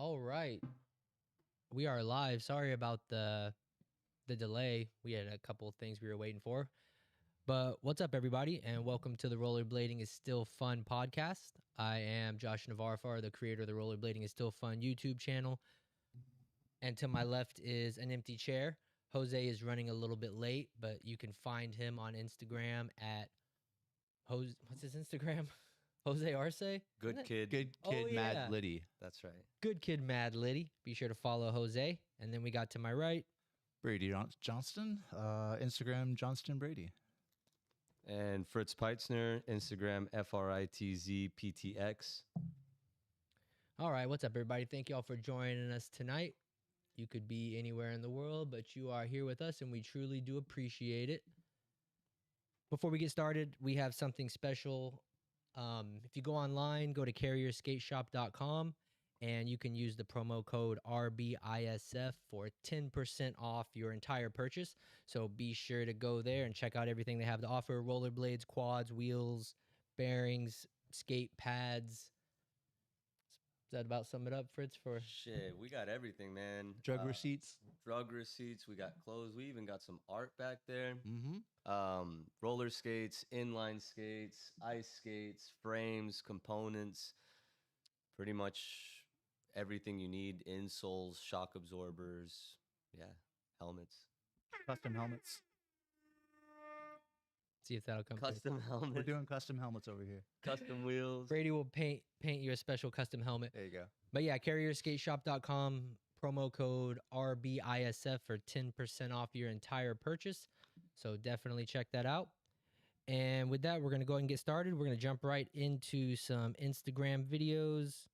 All right. We are live. Sorry about the delay. We had a couple of things we were waiting for. But what's up, everybody, and welcome to the Rollerblading is Still Fun podcast. I am Josh Navarifar, the creator of the Rollerblading is Still Fun YouTube channel. And to my left is an empty chair. Jose is running a little bit late, but you can find him on Instagram at Jose. What's his Instagram? Jose Arce? Good kid. Good Oh, kid, Mad yeah. Liddy. That's right. Good Kid Mad Liddy. Be sure to follow Jose. And then we got to my right. Brady Johnston, Instagram Johnston Brady. And Fritz Peitzner, Instagram FRITZPTX. All right, what's up, everybody? Thank y'all for joining us tonight. You could be anywhere in the world, but you are here with us, and we truly do appreciate it. Before we get started, we have something special. If you go online, go to carrierskateshop.com, and you can use the promo code RBISF for 10% off your entire purchase. So be sure to go there and check out everything they have to offer: rollerblades, quads, wheels, bearings, skate pads. Does that about sum it up, Fritz? For Shit, we got everything, man. Drug receipts. Drug receipts. We got clothes. We even got some art back there. Mm-hmm. Roller skates, inline skates, ice skates, frames, components. Pretty much everything you need. Insoles, shock absorbers. Yeah, helmets. Custom helmets. see if that'll come. through. Custom helmets. We're doing custom helmets over here. Custom wheels. Brady will paint you a special custom helmet. There you go. But yeah, carrierskateshop.com, promo code RBISF for 10% off your entire purchase. So definitely check that out. And with that, we're going to go ahead and get started. We're going to jump right into some Instagram videos.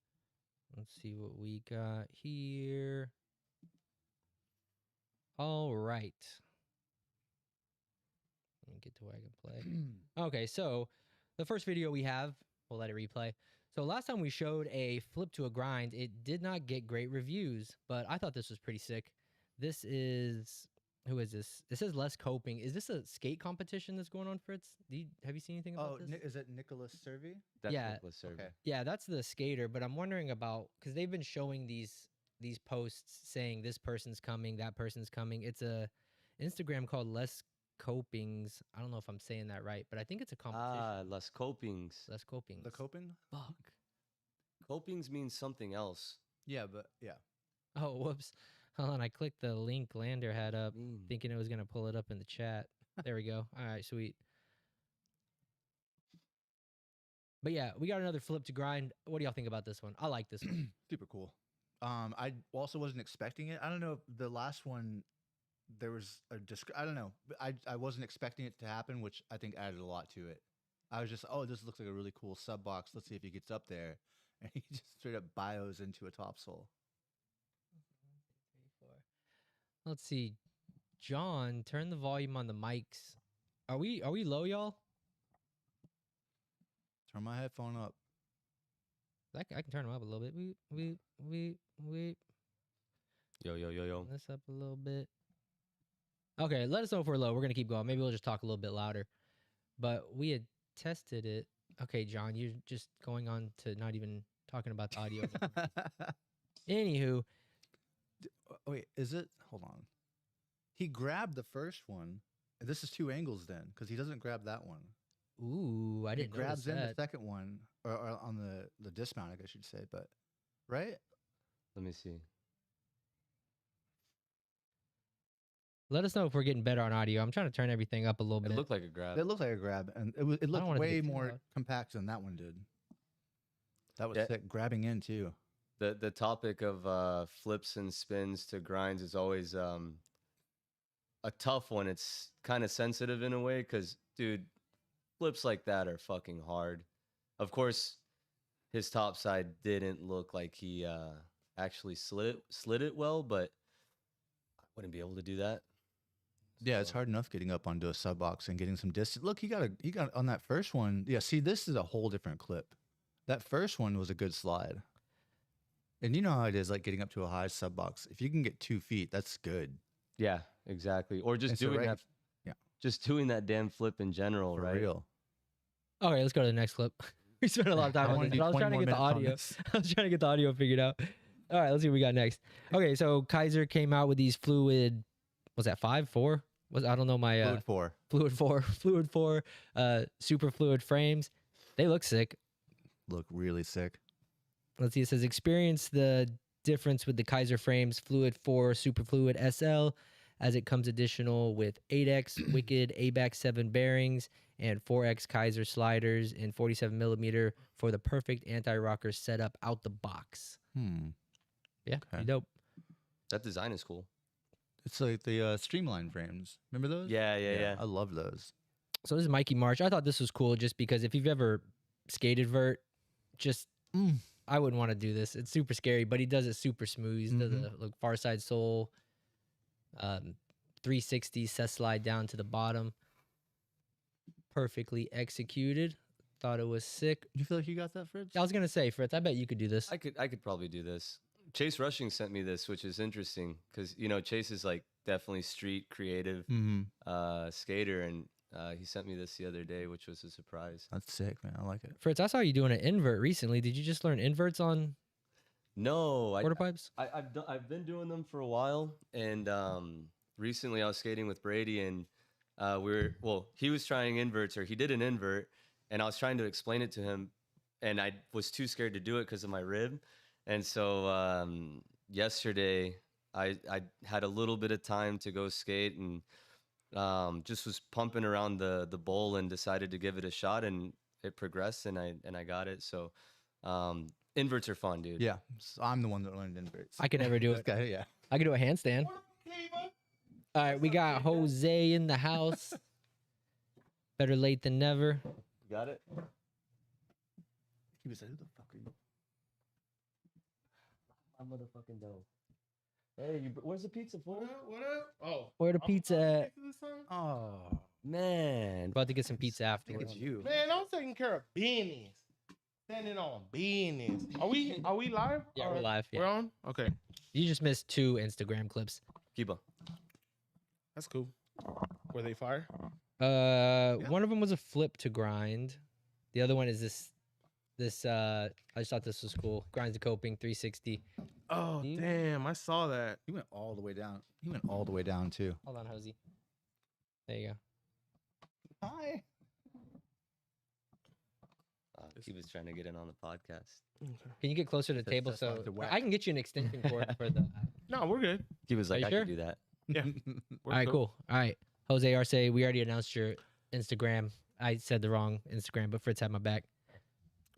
Let's see what we got here. All right. Let me get to where I can play. Okay, so the first video we have, we'll let it replay. So last time we showed a flip to a grind, it did not get great reviews, but I thought this was pretty sick. This is, who is this? This is Les Coping. Is this a skate competition that's going on, Fritz? Have you seen anything about this? Is it Nicholas Servey? That's Yeah. Nicholas Servey. Okay. Yeah, that's the skater, but I'm wondering about, because they've been showing these posts saying this person's coming, that person's coming. It's a Instagram called Les Copings. I don't know if I'm saying that right, but I think it's a competition. Ah, Les Copings. Les Copings. The Coping? Fuck. Copings means something else. Yeah, but yeah. Oh, whoops. Hold on, I clicked the link Lander had up, thinking it was going to pull it up in the chat. There we go. All right, sweet. But yeah, we got another flip to grind. What do y'all think about this one? I like this one. Super cool. I also wasn't expecting it. I don't know if the last one there was a I don't know. I wasn't expecting it to happen, which I think added a lot to it. I was just, oh, this looks like a really cool sub box. Let's see if he gets up there. And he just straight up bios into a topsole. Let's see. John, turn the volume on the mics. Are we low, y'all? Turn my headphone up. I can turn them up a little bit. We Yo. this up a little bit. Okay, let us know if we're low. We're gonna keep going. Maybe we'll just talk a little bit louder. But we had tested it. Okay, John, you're just going on to not even talking about the audio. Anywho, Wait, is it? Hold on. He grabbed the first one. This is two angles then, because he doesn't grab that one. ooh, I He didn't notice grabs in that. the second one, or on the dismount, I guess you'd say, but right? Let me see. Let us know if we're getting better on audio. I'm trying to turn everything up a little It bit. looked like a grab. It looked like a grab, and it want looked it to be way too more loud. compact than that one did. That was Yeah. sick, grabbing in too. The topic of flips and spins to grinds is always a tough one. It's kind of sensitive in a way because, dude, flips like that are fucking hard. Of course, his top side didn't look like he actually slid it well, but I wouldn't be able to do that. Yeah, it's So- hard enough getting up onto a sub box and getting some distance. Look, he got on that first one. Yeah, see, this is a whole different clip. That first one was a good slide. And you know how it is, like getting up to a high sub box. If you can get 2 feet, that's good. Yeah, exactly. Or just And so doing right- that. yeah. Just doing that damn flip in general, For right? real. Okay, let's go to the next clip. We spent a lot of time I on wanna this. do But I was 20 trying to more get the minutes on audio. this. I was trying to get the audio figured out. All right, let's see what we got next. Okay, so Kaiser came out with these fluid. Was that 5, 4? I don't know my Fluid 4 super fluid frames. They look sick. look really sick. Let's see. It says experience the difference with the Kaiser frames fluid 4 super fluid SL, as it comes additional with 8x Wicked ABAC 7 bearings and 4x Kaiser sliders in 47 millimeter for the perfect anti-rocker setup out the box. Yeah, Okay. pretty dope. That design is cool. It's like the streamline frames. Remember those? Yeah. I love those. So this is Mikey March. I thought this was cool just because if you've ever skated vert, just I wouldn't want to do this. It's super scary, but he does it super smooth. He does the like, far side sole, 360 set slide down to the bottom. Perfectly executed. Thought it was sick. You feel like you got that, Fritz? I was gonna say, Fritz, I bet you could do this. I could probably do this. Chase Rushing sent me this, which is interesting because Chase is like definitely street creative skater, and he sent me this the other day, which was a surprise. That's sick, man. I like it. Fritz, I saw you doing an invert recently. Did you just learn inverts on No, quarter pipes? I've been doing them for a while, and recently I was skating with Brady, and he was trying inverts, or he did an invert, and I was trying to explain it to him, and I was too scared to do it because of my rib, and so yesterday I had a little bit of time to go skate, and just was pumping around the bowl and decided to give it a shot, and it progressed, and I got it. So inverts are fun, dude. Yeah, so I'm the one that learned inverts. I could never do This it. guy, yeah. I could do a handstand. All right, we got Jose in the house. Better late than never. Got it. He was like, "Who the fuck are you?" I'm motherfucking dope. Hey, where's the pizza for? What up? Oh, Where the pizza at? Oh, Man, About to get some pizza I think afterwards. it's you. Man, I'm taking care of business. Standing on business. Are we live? Yeah, Or we're live. We're Yeah. on? Okay. You just missed 2 Instagram clips. Kiba. That's cool. Were they fire? One of them was a flip to grind. The other one is this I just thought this was cool. Grinds to coping 360. Oh, You- damn. I saw that. He went all the way down. He went all the way down too. Hold on, Jose. There you go. Hi. Kiba's trying to get in on the podcast. Can you get closer to the table That's like so the whack. I can get you an extension cord for the No, we're good. Kiba's like, you I sure? can do that. Yeah. All right, cool. All right. Jose Arce, we already announced your Instagram. I said the wrong Instagram, but Fritz had my back.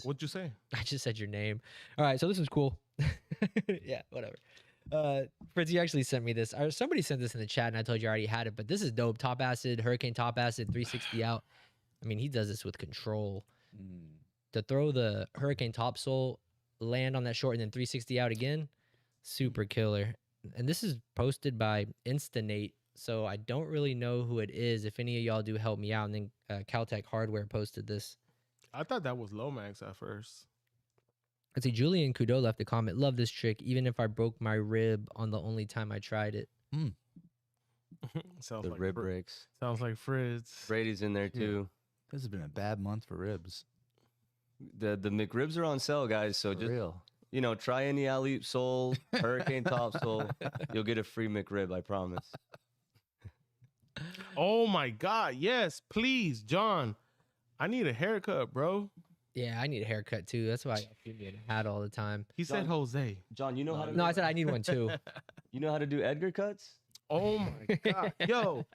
What'd you say? I just said your name. All right, so this is cool. Yeah, whatever. Fritz, you actually sent me this. Somebody sent this in the chat, and I told you I already had it, but this is dope. Top acid, Hurricane top acid, 360 out. I mean, he does this with control. To throw the Hurricane topsole, land on that short, and then 360 out again, super killer. And this is posted by Instanate, so I don't really know who it is. If any of y'all do, help me out. And then Caltech Hardware posted this. I thought that was Lomax at first. Let's see, Julian Kudo left a comment. Love this trick, even if I broke my rib on the only time I tried it. Sounds The like rib Fritz. breaks. Sounds like Fritz. Brady's in there too. This has been a bad month for ribs. The McRibs are on sale, guys. So For just real. try any alley sole, Hurricane top sole. You'll get a free McRib, I promise. Oh my God. Yes, please, John. I need a haircut, bro. Yeah, I need a haircut too. That's why I give me a hat all the time. He said John- Jose. John, you know how to No, I said I need one too. you know how to do Edgar cuts? Oh my God. Yo.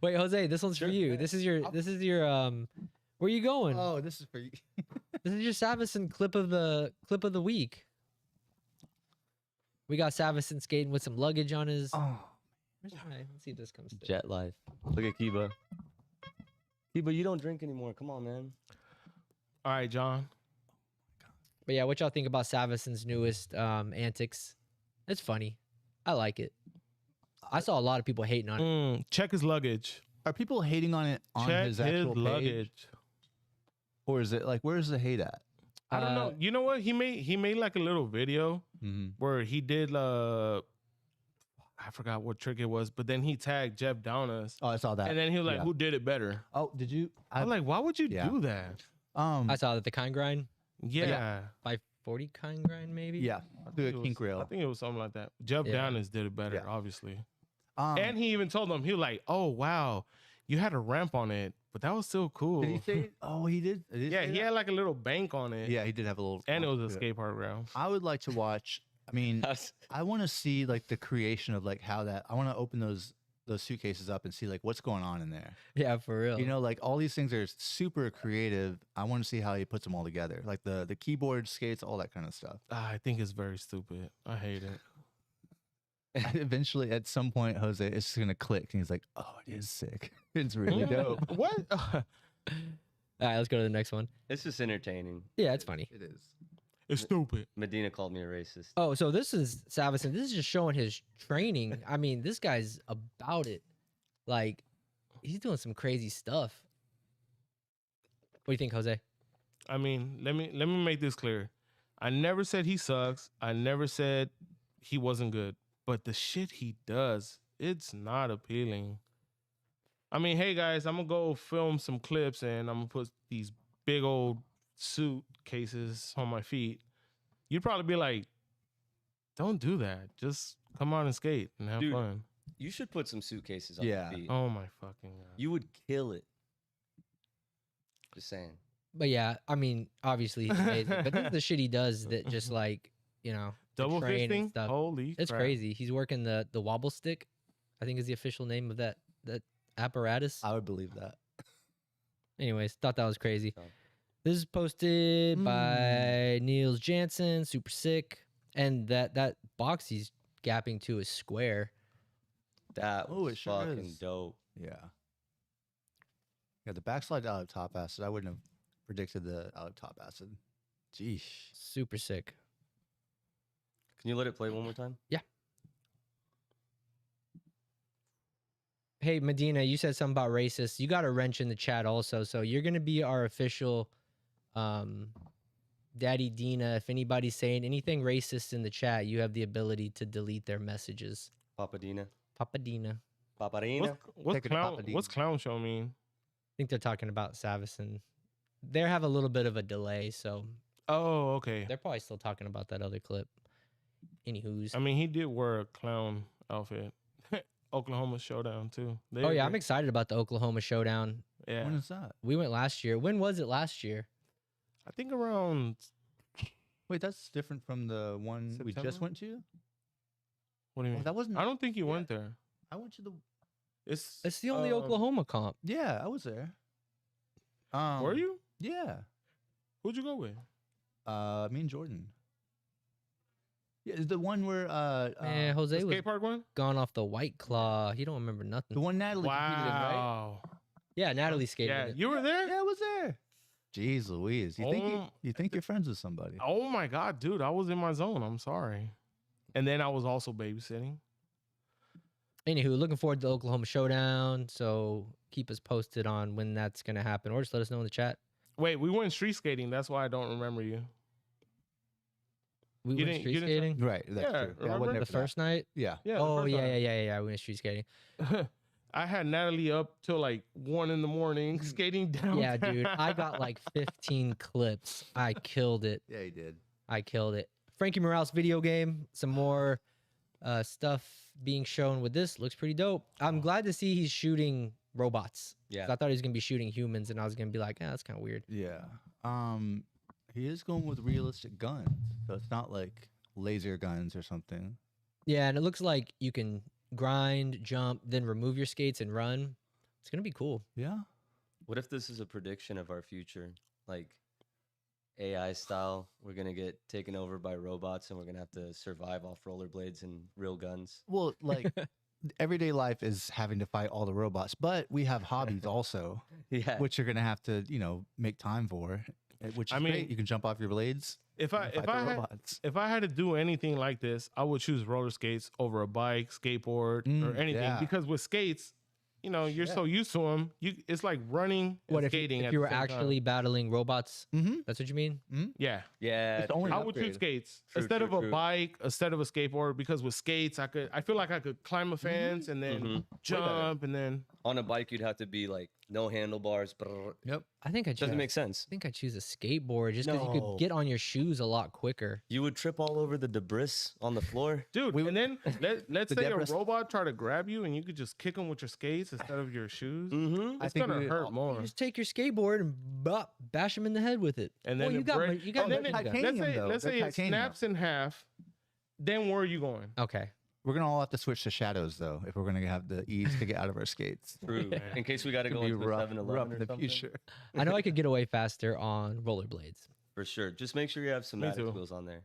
Wait, Jose, this one's for you. This is your where you going? Oh, this is for you. This is your Savison clip of the week. We got Savison skating with some luggage on his. Oh, Where's my- Let's see if this comes through. Jet life. Look at Kiba. Kiba, you don't drink anymore. Come on, man. All right, John. But yeah, what y'all think about Savison's newest antics? It's funny. I like it. I saw a lot of people hating on it. Check his luggage. are people hating on it on Check his his actual page, luggage. or is it like where's the hate at? I don't know. You know what? He made like a little video where he did I forgot what trick it was, but then he tagged Jeff Downas. Oh, I saw that. And then he was like, Yeah. who did it better? Oh, did you? I'm like, why would you yeah. do that? I saw that the kind grind. Yeah. 540 kind grind maybe. Yeah, I do a think it kink was- rail. I think it was something like that. Jeff Yeah. Downs did it better, Yeah. obviously. And And he even told them, he was like, "Oh wow, you had a ramp on it, but that was still cool." did he say? Oh, he did. Did Yeah, say he that? had like a little bank on it. Yeah, he did have a little. and it was a yeah. skate park ground. I would like to watch. I mean, I want to see like the creation of like how that. I want to open those suitcases up and see like what's going on in there. Yeah, for real. You know, like all these things are super creative. I want to see how he puts them all together, like the keyboard, skates, all that kind of stuff. I think it's very stupid. I hate it. Eventually, at some point, Jose, it's just gonna click, and he's like, "Oh, it is sick. It's really dope." What? All right, let's go to the next one. It's just entertaining. Yeah, it's funny. It is. It's stupid. Medina called me a racist. Oh, so this is Savison. This is just showing his training. I mean, this guy's about it. Like, he's doing some crazy stuff. What do you think, Jose? I mean, let me make this clear. I never said he sucks. I never said he wasn't good. But the shit he does, it's not appealing. I mean, hey guys, I'm gonna go film some clips and I'm gonna put these big old suitcases on my feet. You'd probably be like, don't do that. Just come on and skate and have Dude. fun. You should put some suitcases on Yeah. your feet. Oh my fucking god. You would kill it. Just saying. But yeah, I mean, obviously he's amazing. But this is the shit he does that just like, you know, the Double train and fisting? stuff. Holy It's crap. crazy. He's working the wobble stick, I think is the official name of that apparatus. I would believe that. Anyways, thought that was crazy. Oh. This is posted by Niels Jansen, super sick. And that box he's gapping to is square. That Oh, was it sure fucking is. dope. Yeah. Yeah, the backslide out of top acid. I wouldn't have predicted the out of top acid. Jeesh. Super sick. Can you let it play one more time? Hey, Medina, you said something about racist. You got a wrench in the chat also. So you're going to be our official Daddy Dina. If anybody's saying anything racist in the chat, you have the ability to delete their messages. Papadina. Papa Dina. I Papadina. What's Take it to Papa what's Dino. clown show mean? think they're talking about Savison. They have a little bit of a delay, so Oh, okay. they're probably still talking about that other clip. Anywho's. I mean, he did wear a clown outfit. Oklahoma Showdown too. They Oh, yeah, I'm agree. excited about the Oklahoma Showdown. Yeah, When is that? We went last year. When was it last year? I think around. Wait, that's different from the one we just September? went to? What do you Oh, mean? that wasn't. I don't think you went there. I went to the. It's It's the only Oklahoma comp. Yeah, I was there. Were you? Yeah. Who'd you go with? Me and Jordan. Yeah, the one where Man, The Jose was skate park one. gone off the White Claw. He don't remember nothing. the one Natalie competed in, right? Wow. Yeah, Natalie skated. Yeah, in it. you were there. Yeah, I was there. Jeez Louise. You think you're friends with somebody. Oh my god, dude, I was in my zone. I'm sorry. And then I was also babysitting. Anywho, looking forward to the Oklahoma Showdown. So keep us posted on when that's gonna happen, or just let us know in the chat. Wait, we went street skating. That's why I don't remember you. We You went didn't- street you didn't skating Right. That's Yeah, true. Yeah, I wasn't remember? there the for that. first night. Yeah. Yeah. the Oh first yeah. We went street skating. time. I had Natalie up till like 1 a.m. skating down. Yeah, dude. I got like 15 clips. I killed it. Yeah, he did. I killed it. Frankie Morales video game. Some more stuff being shown with this. Looks pretty dope. I'm glad to see he's shooting robots. 'Cause Yeah. I thought he was gonna be shooting humans, and I was gonna be like, that's kind of weird. Yeah. He is going with realistic guns, so it's not like laser guns or something. Yeah, and it looks like you can grind, jump, then remove your skates and run. It's gonna be cool. Yeah. What if this is a prediction of our future? Like AI style, we're gonna get taken over by robots and we're gonna have to survive off rollerblades and real guns. Well, like everyday life is having to fight all the robots, but we have hobbies also, Yeah. which you're gonna have to, make time for. Which is I mean, great. You can jump off your blades. If and I fight the robots. if I had to do anything like this, I would choose roller skates over a bike, skateboard, or anything. yeah. Because with skates, you're so used to them. It's like running and What if skating. if at you the were same time. actually battling robots? Mm-hmm. That's what you mean? Yeah. Yeah. It's only I an would choose upgrade. skates True, instead true, of a true. bike, instead of a skateboard. Because with skates, I feel like I could climb a fence and then Mhm. jump and then On a bike, you'd have to be like No handlebars. Brrr. Yep. I think I choose. Doesn't make sense. I think I choose a skateboard just because you No. could get on your shoes a lot quicker. You would trip all over the debris on the floor. Dude, and then let's The say debris. a robot try to grab you and you could just kick him with your skates instead of your shoes. Mm-hmm. It's think gonna we- hurt more. You just take your skateboard and bash him in the head with it. And Well, then you got break. you got and then machine gun. titanium, though. let's They're say it titanium. snaps in half. Then where are you going? Okay. We're gonna all have to switch to shadows though if we're gonna have the ease to get out of our skates. True. In case we got to It's go gonna into be a rough, 7-Eleven rough or in the something. future. I know I could get away faster on rollerblades. For sure. Just make sure you have some Me Maddox too. wheels on there.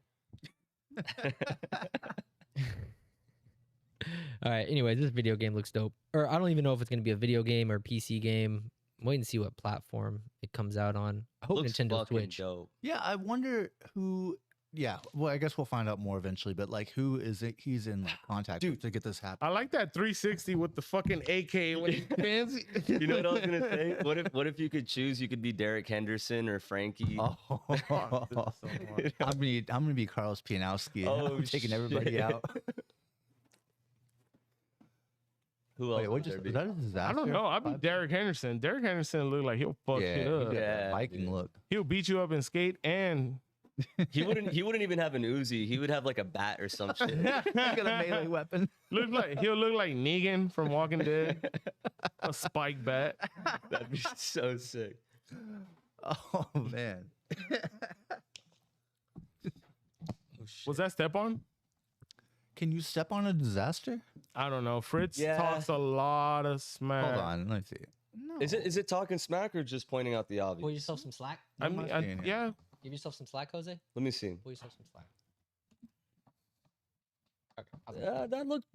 All right. Anyway, this video game looks dope. Or I don't even know if it's going to be a video game or PC game. I'm waiting to see what platform it comes out on. I hope Looks Nintendo fucking Switch. dope. Yeah, I wonder who. Yeah, well, I guess we'll find out more eventually. But like, who is it? He's in like, contact with to get this happen. I like that 360 with the fucking AK when he spins. You know what I was gonna say? What if you could choose? You could be Derek Henderson or Frankie. Oh, I'm gonna be Carlos Pianowski. Oh, I'm taking everybody shit. out. Who else? Wait, what would just there is be? that a disaster? I don't know. I'd be Derek Henderson. Derek Henderson look like he'll fuck Yeah, shit he's up. got that Yeah, Viking dude. look. He'll beat you up in skate and He wouldn't even have an Uzi. He would have like a bat or some shit. He's got a melee weapon. he'll look like Negan from Walking Dead. A spike bat. That'd be so sick. Oh man. Was that step on? Can you step on a disaster? I don't know. Fritz Yeah. talks a lot of smack. Hold on, let me see. No. Is it talking smack or just pointing out the obvious? Pull yourself some slack. I What am mean, I seeing here? yeah. Give yourself some slack, Jose. Let me see. Pull yourself some slack. Okay. That looked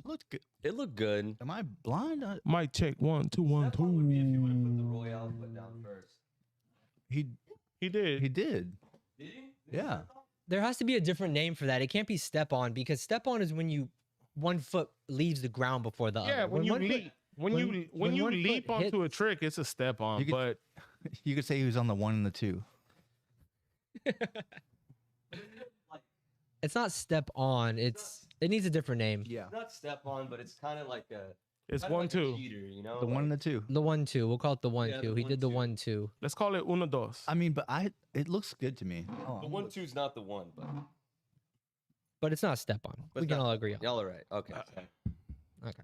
Looked good. it looked good. Am I blind? Mic check 1 2 1 2. Royale foot down first. He He did. he did. Did he? Yeah. There has to be a different name for that. It can't be step on because step on is when one foot leaves the ground before the Yeah, other. when you one foot- leap. When you when you one foot leap onto a hits- trick, it's a step on. You could- But You could say he was on the 1 and the 2. It's not step on. It needs a different name. Yeah. Not step on, but it's kind of like a it's kinda 1 like a 2. cheater, you know? The 1 and Like, the 2. The 1-2. We'll call it the 1-2. Yeah, the He did the 1-2. 1-2, Let's call it 1 2. I mean, but it looks good to me. Oh, the 1-2's not the one, but but it's not step on. But We it's can not all agree on. y'all are right. Okay. Okay.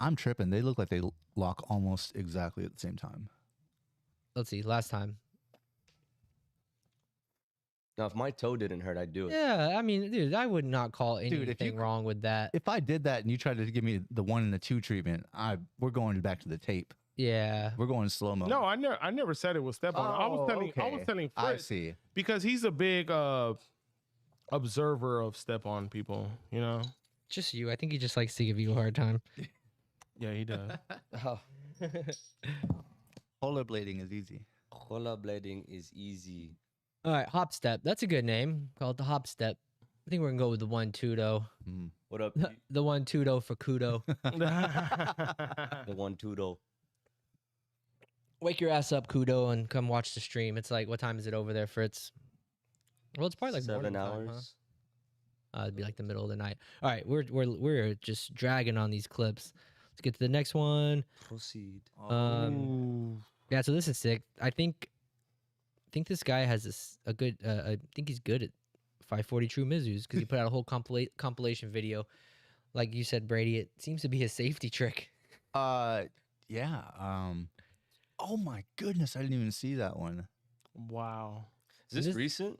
I'm tripping. They look like they lock almost exactly at the same time. Let's see. Last time. Now, if my toe didn't hurt, I'd do it. Yeah, I mean, dude, I would not call if you anything c- wrong with that. If I did that and you tried to give me the 1 and the 2 treatment, we're going back to the tape. Yeah. We're going slow mo. No, I never said it was step on. I was telling I Fritz see. because he's a big observer of step on people, you know? Just you. I think he just likes to give you a hard time. Yeah, he does. Oh, Rollerblading is easy. rollerblading is easy. All right, hop step. That's a good name. Call it the hop step. I think we're gonna go with the 1-2 though. Mm. What up? The 1-2 though for kudo. The 1-2 though. Wake your ass up, kudo, and come watch the stream. It's like, what time is it over there, Fritz? Well, it's probably like 7 morning hours. time, huh? It'd be like the middle of the night. All right, we're just dragging on these clips. Let's get to the next one. Proceed. Ooh. Yeah, so this is sick. I think this guy has a good. I think he's good at 540 True Mizus because he put out a whole compilation video. Like you said, Brady, it seems to be a safety trick. Yeah. Oh my goodness, I didn't even see that one. Wow. Is this This- recent?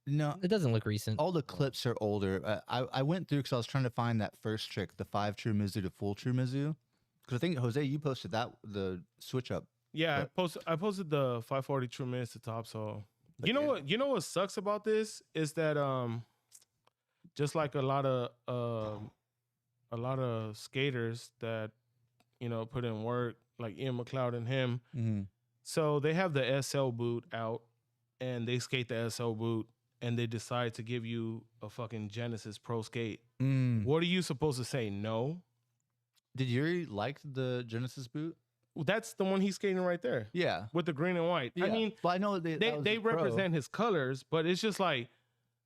No, It doesn't look recent. all the clips are older. I went through because I was trying to find that first trick, the 5 True Mizu to full True Mizu. Because I think Jose, you posted the switch up. Yeah, But- I posted the 540 True Minutes to top. So But you know yeah. what? You know what sucks about this is that just like a lot of skaters that put in work, like Ian McLeod and him. Mm-hmm. So they have the SL boot out, and they skate the SL boot, and they decide to give you a fucking Genesis Pro skate. What are you supposed to say? No. Did Yuri like the Genesis boot? Well, that's the one he's skating right there Yeah. with the green and white. I mean, well, I know they represent his colors, but it's just like,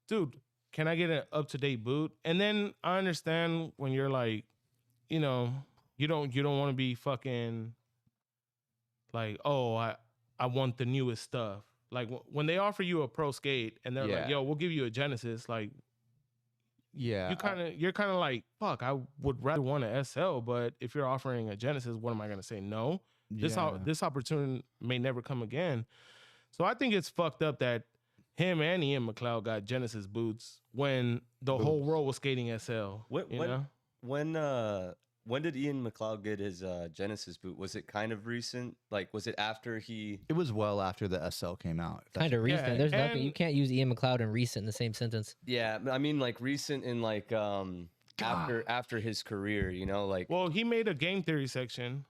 dude, can I get an up-to-date boot? And then I understand when you're like, you don't want to be fucking like, oh, I want the newest stuff. Like when they offer you a pro skate and they're like, Yeah. yo, we'll give you a Genesis, like Yeah. you're kind of like, fuck, I would rather want an SL, but if you're offering a Genesis, what am I gonna say? No. This opportunity may never come again. So I think it's fucked up that him and Ian McLeod got Genesis boots when the whole world was skating SL. When did Ian McLeod get his Genesis boot? Was it kind of recent? Like, was it after he? It was well after the SL came out. if that's Kind of what- recent. Yeah, There's nothing. and- You can't use Ian McLeod and recent in the same sentence. Yeah, I mean, like recent in like after his career, you know, like. Well, he made a game theory section,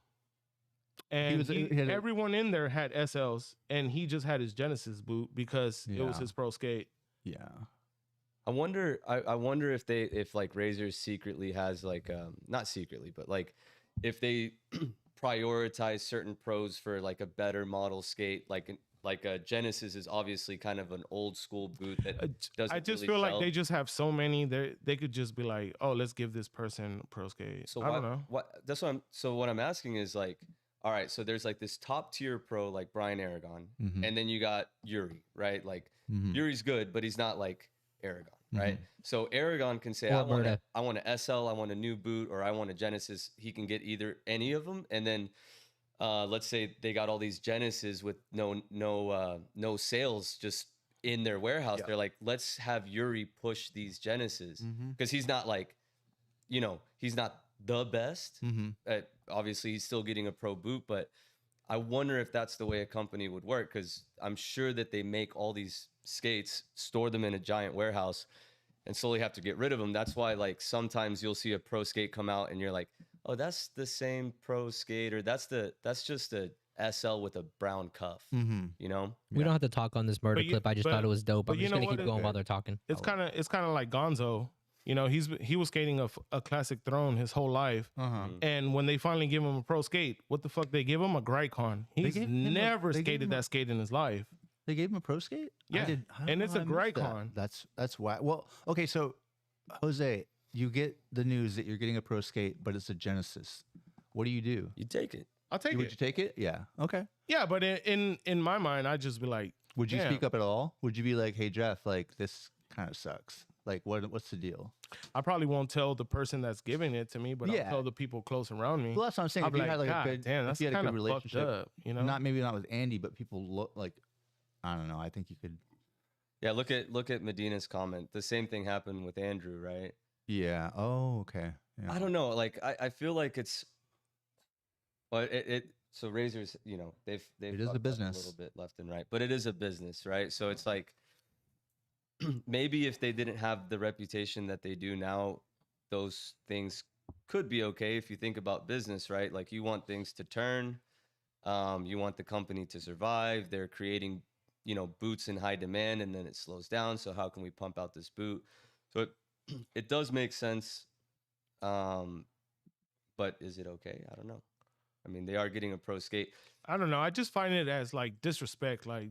and he had a- everyone in there had SLs, and he just had his Genesis boot because it was Yeah. his pro skate. Yeah. I wonder if like Razor secretly has like not secretly, but like if they prioritize certain pros for like a better model skate, like a Genesis is obviously kind of an old school boot that doesn't. I just really feel like sell. they just have so many. They could just be like, oh, let's give this person a pro skate. So I don't know. What I'm asking is like, all right, so there's like this top tier pro like Brian Aragon, Mhm. and then you got Yuri, right? Like Mhm. Yuri's good, but he's not like Aragon, right? Mhm. So Aragon can say, Or I want Berta. a SL, I want a new boot, or I want a Genesis. He can get either any of them, and then let's say they got all these Genesis with no sales just in their warehouse. Yeah. They're like, let's have Yuri push these Genesis Mhm. because he's not like, you know, he's not the best. Mhm. Obviously, he's still getting a pro boot, but I wonder if that's the way a company would work because I'm sure that they make all these skates, store them in a giant warehouse, and slowly have to get rid of them. That's why, like, sometimes you'll see a pro skate come out and you're like, oh, that's the same pro skate, or that's just a SL with a brown cuff, Mhm. you know? We don't have to talk on this murder But you- clip. I just but- thought it was dope. but I'm you just know gonna what keep it- going while they're talking. It's kind of like Gonzo. You know, he was skating a classic throne his whole life. Uh-huh. And when they finally give him a pro skate, what the fuck they give him? A Gricon. He's gave him a- never they gave skated him a- that skate in his life. They gave him a pro skate? Yeah, I don't and know it's how a I missed that. Gricon. That's why. Well, okay, so Jose, you get the news that you're getting a pro skate, but it's a Genesis. What do? You take it. I'll take Would it. you take it? Yeah. Okay. Yeah, but in my mind, I'd just be like, Would you Damn. speak up at all? Would you be like, "Hey Jeff, like this kind of sucks. Like what's the deal?" I probably won't tell the person that's giving it to me, but Yeah. I'll tell the people close around me. Well, that's what I'm saying. I'll If be you had like God a good, damn, if that's you had a kind good of fucked relationship, up, you know? not with Andy, but people look like, I don't know. I think you could. Yeah, look at Medina's comment. The same thing happened with Andrew, right? Yeah. Oh, okay. Yeah. I don't know. Like I feel like it's well so Razors, you know, they've It is a fucked up business. a little bit left and right. But it is a business, right? So it's like maybe if they didn't have the reputation that they do now, those things could be okay if you think about business, right? Like you want things to turn, you want the company to survive. They're creating, you know, boots in high demand, and then it slows down. So how can we pump out this boot? So it does make sense. But is it okay? I don't know. I mean, they are getting a pro skate. I don't know. I just find it as like disrespect. Like,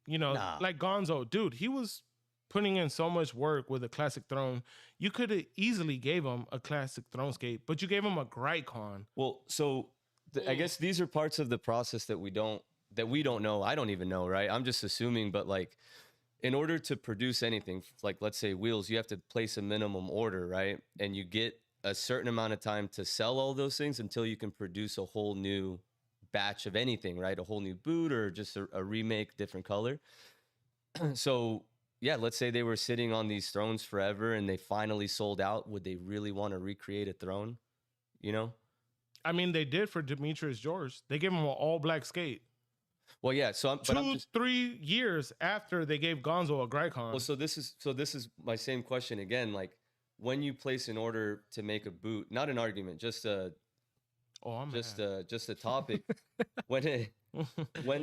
you know, Nah. like Gonzo, dude, he was putting in so much work with a classic throne. You could have easily gave him a classic throne skate, but you gave him a Gricon. Well, so I guess these are parts of the process that we don't know. I don't even know, right? I'm just assuming, but like in order to produce anything, like let's say wheels, you have to place a minimum order, right? And you get a certain amount of time to sell all those things until you can produce a whole new batch of anything, right? A whole new boot or just a remake, different color. So yeah, let's say they were sitting on these thrones forever and they finally sold out. Would they really want to recreate a throne? You know? I mean, they did for Demetrius George. They gave him an all black skate. Well, yeah. So I'm 3 years after they gave Gonzo a Gricon. Well, so this is my same question again. Like when you place an order to make a boot, not an argument, just a topic. when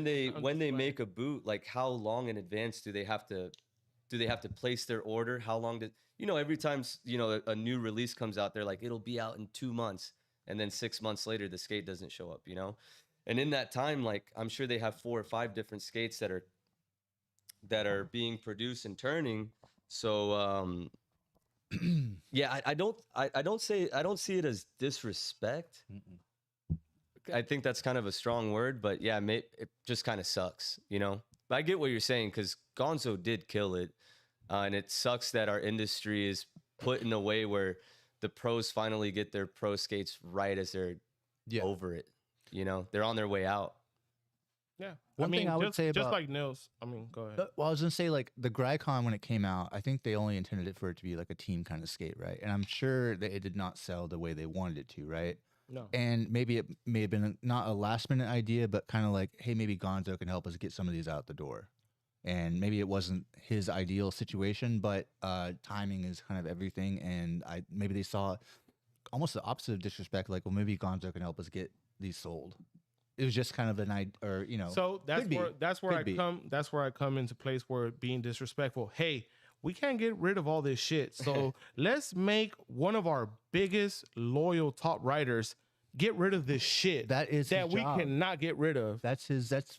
they make a boot, like how long in advance do they have to place their order? How long did every time a new release comes out, they're like it'll be out in 2 months, and then 6 months later the skate doesn't show up. And in that time, like I'm sure they have 4 or 5 different skates that are being produced and turning. So yeah, I don't see it as disrespect. I think that's kind of a strong word, but yeah, it just kind of sucks, you know. But I get what you're saying because Gonzo did kill it, and it sucks that our industry is put in a way where the pros finally get their pro skates right as they're over it. You know, they're on their way out. Yeah. One thing I would say just about- like Nils. I mean, go ahead. Well, I was gonna say like the Gricon when it came out, I think they only intended it for it to be like a team kind of skate, right? And I'm sure that it did not sell the way they wanted it to, right? No. And maybe it may have been not a last minute idea, but kind of like, hey, maybe Gonzo can help us get some of these out the door. And maybe it wasn't his ideal situation, but timing is kind of everything. And maybe they saw almost the opposite of disrespect, like, well, maybe Gonzo can help us get these sold. It was just kind of an idea, or you know. So that's could be. where I Could be. come. That's where I come into place where being disrespectful. Hey, we can't get rid of all this shit. So let's make one of our biggest loyal top riders get rid of this shit That is that his we job. cannot get rid of. That's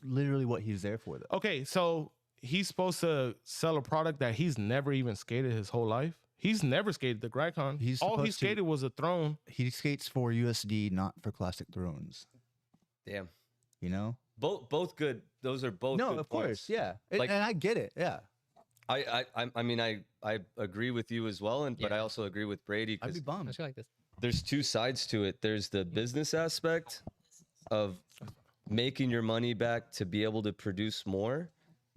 literally what he's there for, though. Okay, so he's supposed to sell a product that he's never even skated his whole life. He's never skated the Gricon. He's All he supposed to- skated was a throne. He skates for USD, not for Classic Thrones. Damn. You know? Both good. Those are both No, good of points. course, yeah. And, Like- and I get it, yeah. I mean, I agree with you as well, but I Yeah. also agree with Brady I'd because be bummed. Let's go like this. there's two sides to it. There's the business aspect of making your money back to be able to produce more.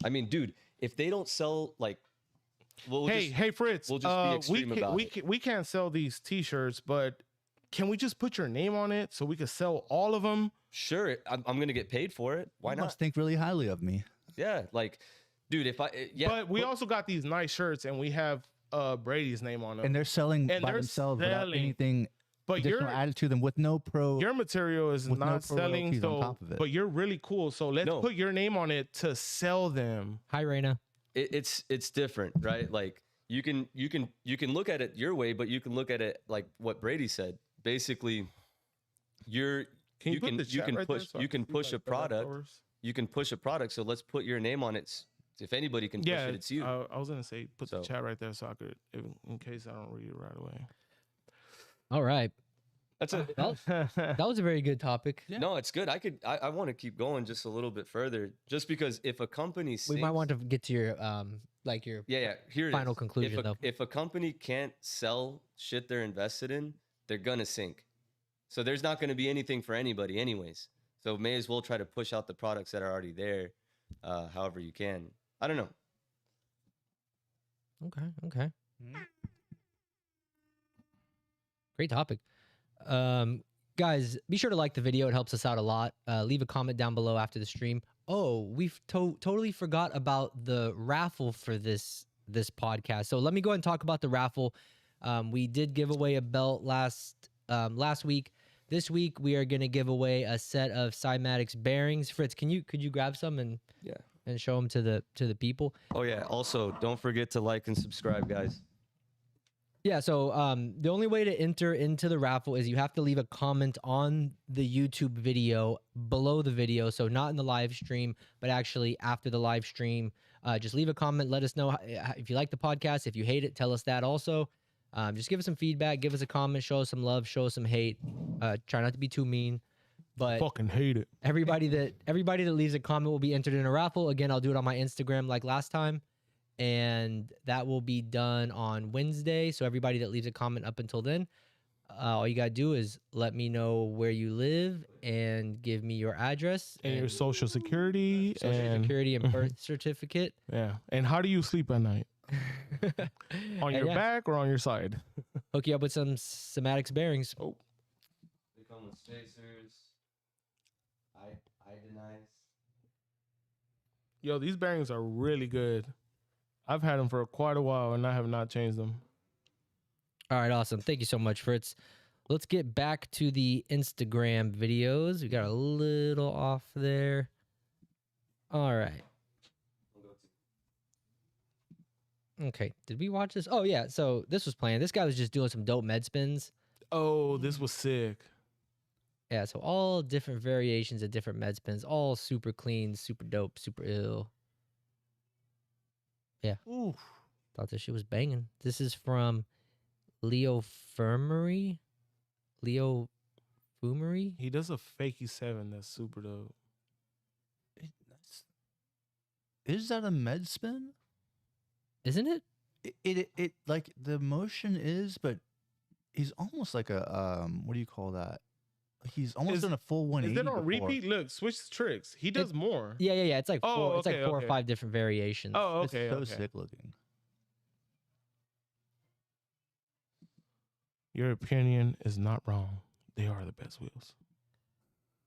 I mean, dude, if they don't sell like, Hey, Fritz. we'll just be extreme about it. We can't sell these T-shirts, but can we just put your name on it so we can sell all of them? sure, I'm gonna get paid for it. Why You not? must think really highly of me. Yeah, like, dude, if But we also got these nice shirts, and we have Brady's name on them. And they're selling And by they're themselves without selling. anything but additional added to them with no pro. your material is with no not pro selling, royalties on so top of it. but you're really cool. So let's No. put your name on it to sell them. Hi, Raina. it's different, right? Like you can look at it your way, but you can look at it like what Brady said. Basically, you can push a product. You can push a product. So let's put your name on it. If anybody can push Yeah, it, it's you. I was gonna say put the So- chat right there so I could, in case I don't read it right away. All right. That's it. That was a very good topic. No, it's good. I want to keep going just a little bit further, just because if a company We might sinks- want to get to your your yeah. Here it final is. conclusion, though. If a company can't sell shit they're invested in, they're gonna sink. So there's not gonna be anything for anybody, anyways. So may as well try to push out the products that are already there, however you can. I don't know. Okay. Great topic. Guys, be sure to like the video. It helps us out a lot. Leave a comment down below after the stream. Oh, we've totally forgot about the raffle for this podcast. So let me go ahead and talk about the raffle. We did give away a belt last week. This week we are going to give away a set of Cymatics bearings. Fritz, could you grab some and show them to the people? Oh yeah. Also, don't forget to like and subscribe, guys. Yeah, so the only way to enter into the raffle is you have to leave a comment on the YouTube video below the video. So not in the live stream, but actually after the live stream. Just leave a comment. Let us know if you like the podcast. If you hate it, tell us that also. Just give us some feedback. Give us a comment. Show us some love. Show us some hate. Try not to be too mean. But Fucking hate it. everybody that leaves a comment will be entered in a raffle. Again, I'll do it on my Instagram like last time. And that will be done on Wednesday. So everybody that leaves a comment up until then, all you got to do is let me know where you live and give me your address And your social security and security and birth certificate. yeah. And how do you sleep at night? On your Yeah. back or on your side? Hook you up with some Cymatics bearings. Oh, They come with spacers. Iodinized. yo, these bearings are really good. I've had them for quite a while and I have not changed them. All right, awesome. Thank you so much, Fritz. Let's get back to the Instagram videos. We got a little off there. All right. Okay, did we watch this? Oh, yeah. So this was playing. This guy was just doing some dope med spins. Oh, this was sick. Yeah, so all different variations of different med spins, all super clean, super dope, super ill. Yeah. Ooh. Thought this shit was banging. This is from Leo Fermery. Leo Boomery? He does a fakey 7 that's super dope. Is that a med spin? Isn't it? It like the motion is, but he's almost like a what do you call that? He's almost done a full 180. Is that on before. repeat? Look, switch the tricks. He does more. Yeah. It's like four. Oh, It's like okay, 4 okay. or 5 different variations. Oh, okay. It's so okay. sick looking. Your opinion is not wrong. They are the best wheels.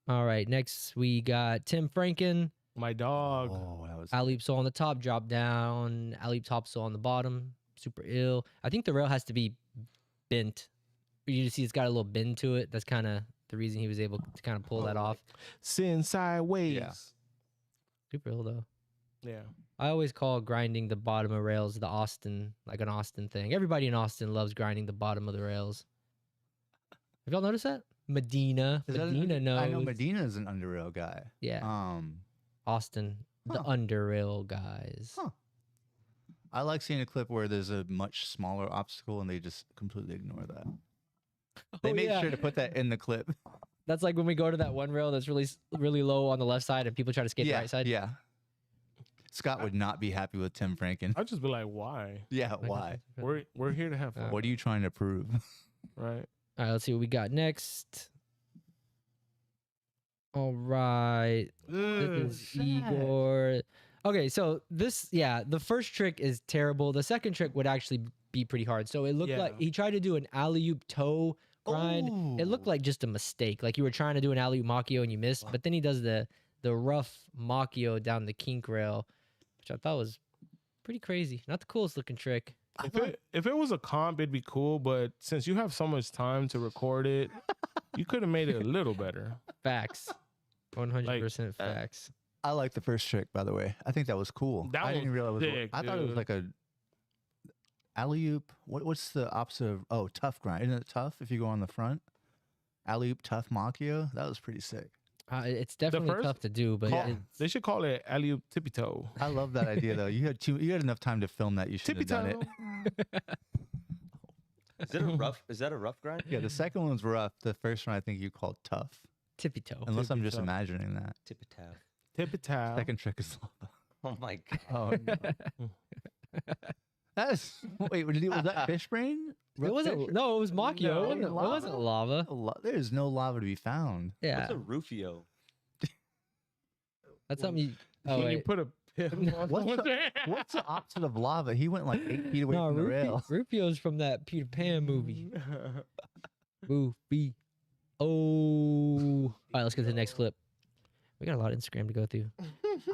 All right. Next, we got Tim Franken. My dog. Oh, that was Alley-oop sole on the top, drop down. Alley-oop top sole on the bottom. Super ill. I think the rail has to be bent. You just see it's got a little bend to it. That's kind of the reason he was able to kind of pull that off. Sitting sideways. Yeah. Super ill though. Yeah. I always call grinding the bottom of rails the Austin, like an Austin thing. Everybody in Austin loves grinding the bottom of the rails. Have y'all noticed that? Medina knows. I know Medina's an underrail guy. Yeah. Austin, the underrail guys. Huh. I like seeing a clip where there's a much smaller obstacle and they just completely ignore that. They make sure to put that in the clip. That's like when we go to that one rail that's really low on the left side and people try to skate the right side. Yeah. Scott would not be happy with Tim Franken. I'd just be like, why? Yeah, why? We're here to have fun. What are you trying to prove? Right. All right, let's see what we got next. All right. This is Igor. Okay, so the first trick is terrible. The second trick would actually be pretty hard. So it looked like he tried to do an alley-oop toe grind. It looked like just a mistake. Like you were trying to do an alley-oop Machio and you missed. But then he does the rough Machio down the kink rail, which I thought was pretty crazy. Not the coolest looking trick. If it was a comp, it'd be cool. But since you have so much time to record it, you could have made it a little better. Facts. 100% facts. I like the first trick, by the way. I think that was cool. That I didn't was realize sick, I thought it was dude. like a alley-oop. What's the opposite of tough grind? Isn't it tough if you go on the front? Alley-oop tough Machio? That was pretty sick. It's definitely tough to do, but They should call it alley-oop tippy toe. I love that idea though. You had enough time to film that. You should have done it. Is that a rough grind? Yeah, the second one's rough. The first one I think you called tough. tippy toe. Unless I'm just toe. imagining that. Tippy-tap. Tippy toe. Second trick is lava. Oh my god. Oh no. Was that fish brain? It wasn't. No, it was Machio. It wasn't lava. There's no lava to be found. Yeah, What's a Rufio? that's something you. Oh When you wait. put a What's the opposite of lava? He went like 8 feet away No, from the rail. Rufio's from that Peter Pan movie. Goofy. Oh. All right, let's get to the next clip. We got a lot of Instagram to go through.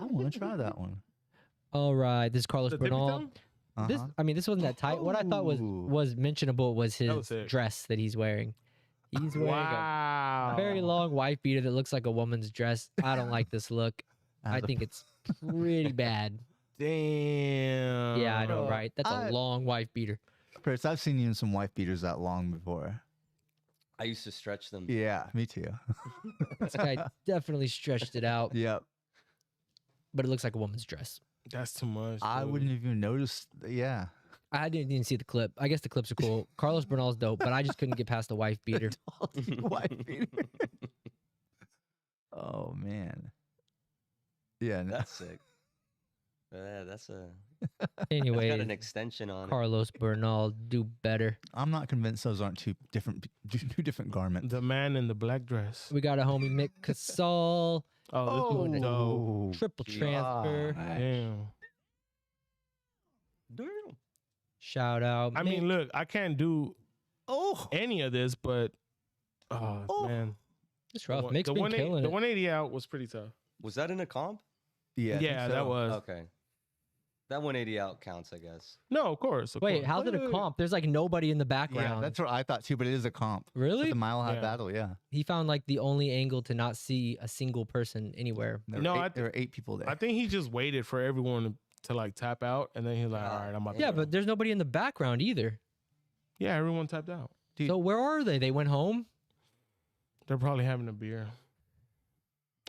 I want to try that one. All right, this is Carlos The tippy Bernal. toe? This wasn't that tight. What I thought Oh. was mentionable was That his was sick. dress that he's wearing. He's wearing Wow. a very long wife beater that looks like a woman's dress. I don't like this look. I think it's pretty bad. Damn. Yeah, I know, right? That's I- a long wife beater. Chris, I've seen you in some wife beaters that long before. I used to stretch them. Yeah, me too. This guy definitely stretched it out, Yep. but it looks like a woman's dress. That's too much. I dude. wouldn't even notice. Yeah. I didn't even see the clip. I guess the clips are cool. Carlos Bernal's dope, but I just couldn't get past the wife beater. Wife beater. Oh man. Yeah. No. That's sick. Yeah, that's got an Anyway, extension on it. Carlos Bernal, do better. I'm not convinced those aren't two different garments. The man in the black dress. We got a homie Mick Casal, Oh, this is dope. triple transfer. Damn. Damn. Shout out. I mean, Mick. look, I can't do Oh. any of this, but Oh. man, It's rough. The Mick's been 180 killing the it. 180 out was pretty tough. Was that in a comp? Yeah. I think Yeah, so. that was. Okay. That 180 out counts, I guess. No, of course. Wait, course. how's it a comp? There's like nobody in the Yeah, background. that's what I thought too, but it is a comp. Really? The mile high Yeah. battle, yeah. He found like the only angle to not see a single person anywhere. There were 8 people there. I think he just waited for everyone to like tap out, and then he's like, "All right, I'm about to Yeah, go." but there's nobody in the background either. yeah, everyone tapped out. Dude. So where are they? They went home? They're probably having a beer.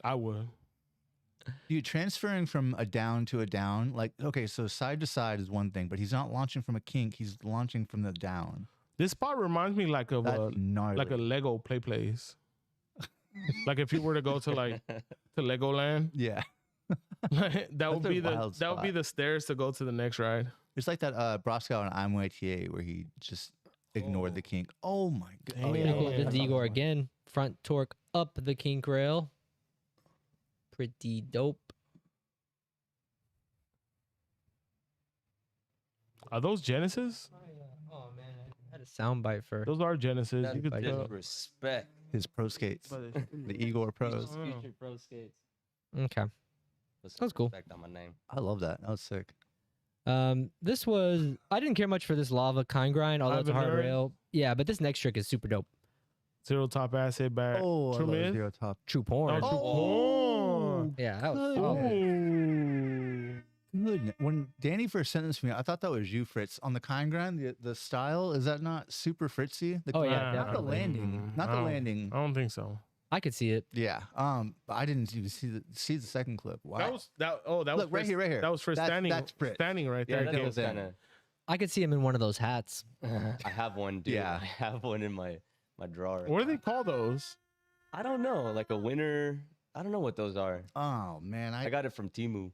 I would. Dude, transferring from a down to a down, like, okay, so side to side is one thing, but he's not launching from a kink, he's launching from the down. This spot reminds me like of That's gnarly. like a Lego play place. Like if you were to go to like to Legoland, Yeah. that would That's a be the wild that would be spot. the stairs to go to the next ride. It's like that Broscow and I'm YTA where he just ignored the kink. Oh my god. Oh Pretty yeah. cool. Yeah. This is Igor again. Front torque up the kink rail. Pretty dope. Are those Genesis? Oh man, I had a soundbite for. Those are Genesis. That's You could tell. disrespect. His pro skates. The Igor pros. Oh. Future pro skates. Okay, Put some That's cool. respect on my name. I love that. That was sick. this was. I didn't care much for this lava kind grind, although it's a hard Ivan rail. Yeah, but this next trick is super dope. Zero top acid back. Oh, I True love mid? zero top. True porn. Oh, Oh. Yeah, that was Good. solid. Ooh. Good. When Danny first sent this to me, I thought that was you, Fritz. On the kind grind, the style, is that not super Fritzy? The Oh, yeah, not the definitely. landing. Not the landing. I don't think so. I could see it. Yeah. But I didn't even see the second clip. Wow. That was that. Oh, that Look, was right Fritz- here, right here. That was for That's- standing. that's Fritz. Standing right Yeah, there. that Kid. was kind of. I could see him in one of those hats. I have one, dude. Yeah. I have one in my drawer. What do they call those? I don't know, like a winner. I don't know what those are. Oh man, I got it from Temu.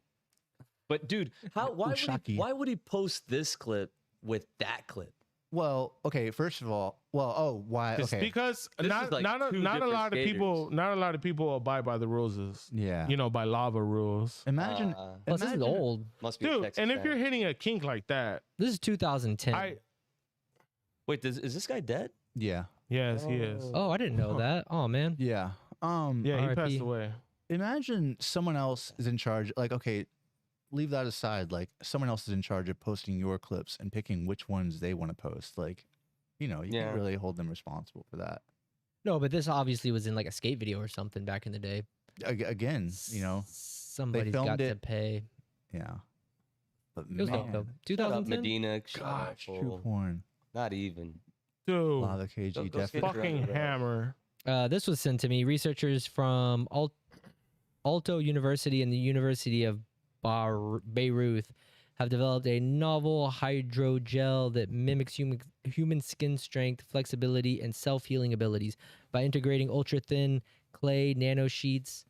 But dude, Ushaki. why would he post this clip with that clip? Well, okay. First of all, why? It's Okay. because This not is like not a, two not a different lot of people not a lot of people abide by the rules. Yeah. You know, by lava rules. Imagine. Plus, this is imagine- old. Must be a Dude, Texas and if fan. you're hitting a kink like that, This is 2010. Wait, is this guy dead? Yeah. yes, he is. Oh, I didn't know that. Oh man. Yeah. Yeah, he RIP. passed away. Imagine someone else is in charge. Like, okay, leave that aside. Like, someone else is in charge of posting your clips and picking which ones they want to post. Like, you Yeah. can't really hold them responsible for that. No, but this obviously was in like a skate video or something back in the day. Again, Somebody's filmed got to it. pay. yeah. But It was dope man, though. Shut up, 2010. Medina. Shut up, gosh, true fool. porn. Not even. Dude, Lava KG Go skate definitely. around fucking the road. hammer. This was sent to me. Researchers from Alto University and the University of Beirut have developed a novel hydrogel that mimics human skin strength, flexibility, and self-healing abilities by integrating ultra-thin clay nanosheets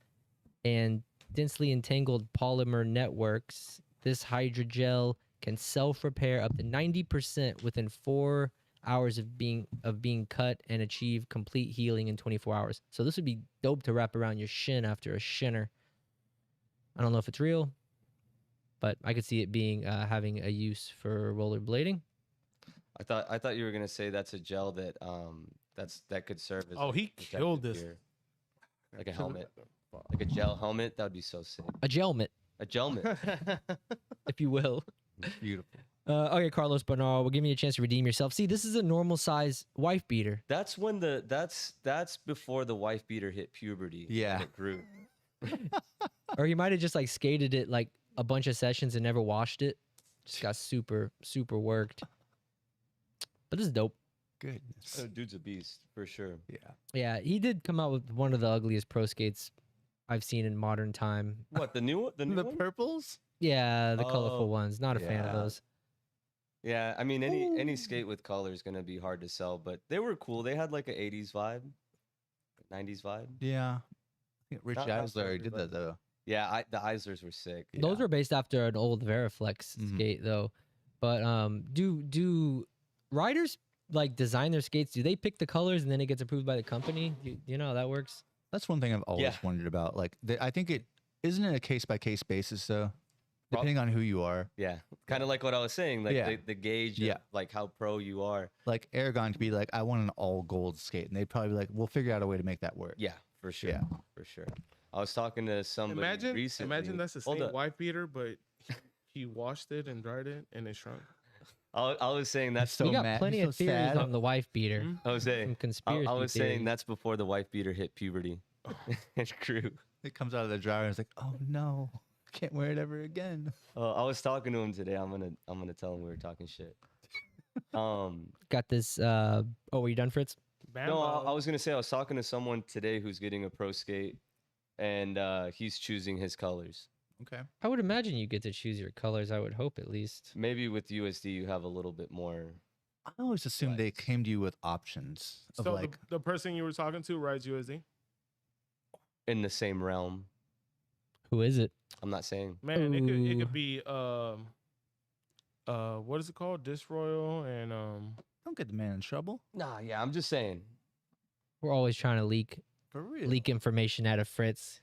and densely entangled polymer networks. This hydrogel can self-repair up to 90% within 4 hours of being cut and achieve complete healing in 24 hours. So this would be dope to wrap around your shin after a shinner. I don't know if it's real, but I could see it being having a use for rollerblading. I thought you were gonna say that's a gel that that could serve as. Oh, like, he protective killed this. gear. Like a helmet, like a gel helmet. That would be so sick. A gelmet, A gelmet. if you will. Beautiful. Okay, Carlos Bernal, we'll give you a chance to redeem yourself. See, this is a normal size wife beater. That's when that's before the wife beater hit puberty. and Yeah. it grew. Or you might have just like skated it like a bunch of sessions and never washed it. Just got super worked. But this is dope. Goodness. Oh, dude's a beast for sure. Yeah. Yeah, he did come out with one of the ugliest pro skates I've seen in modern time. What, the new one? The new The one? purples? Yeah, the Oh, colorful ones. Not a fan of yeah. those. Yeah, I mean any skate with color is gonna be hard to sell, but they were cool. They had like an 80s vibe, 90s vibe. Yeah. I think Rich Not for Eisler did everybody. that though. Yeah, the Eislers were sick. Those Yeah. were based after an old Veriflex Mhm. skate though. But do riders like design their skates? Do they pick the colors and then it gets approved by the company? You know how that works? That's one thing I've always Yeah. wondered about. Like, I think it isn't it a case by case basis though, Prob- depending on who you are. Yeah, kind of like what I was saying, like Yeah. the gauge, Yeah. of, like how pro you are. Like Aragon could be like, I want an all gold skate, and they'd probably be like, we'll figure out a way to make that work. Yeah, for sure. Yeah. For sure. I was talking to somebody recently. Imagine that's the Hold same up. wife beater, but he washed it and dried it and it shrunk. I was saying that's So we got mad- plenty so of theories sad. on the wife beater. Mhm. I was saying Some I conspiracy was theories. saying that's before the wife beater hit puberty. It grew. It comes out of the dryer and it's like, oh no, can't wear it ever again. I was talking to him today. I'm gonna tell him we were talking shit. Got this. Were you done, Fritz? No, I was gonna say I was talking to someone today who's getting a pro skate, and he's choosing his colors. Okay. I would imagine you get to choose your colors. I would hope at least. Maybe with USD you have a little bit more. I always assumed they Right. came to you with options of So like, the person you were talking to rides USD. in the same realm. Who is it? I'm not saying. Man, it Ooh. could be what is it called? Disroyal and Don't get the man in trouble. Nah, yeah, I'm just saying. We're always trying to leak For real. information out of Fritz.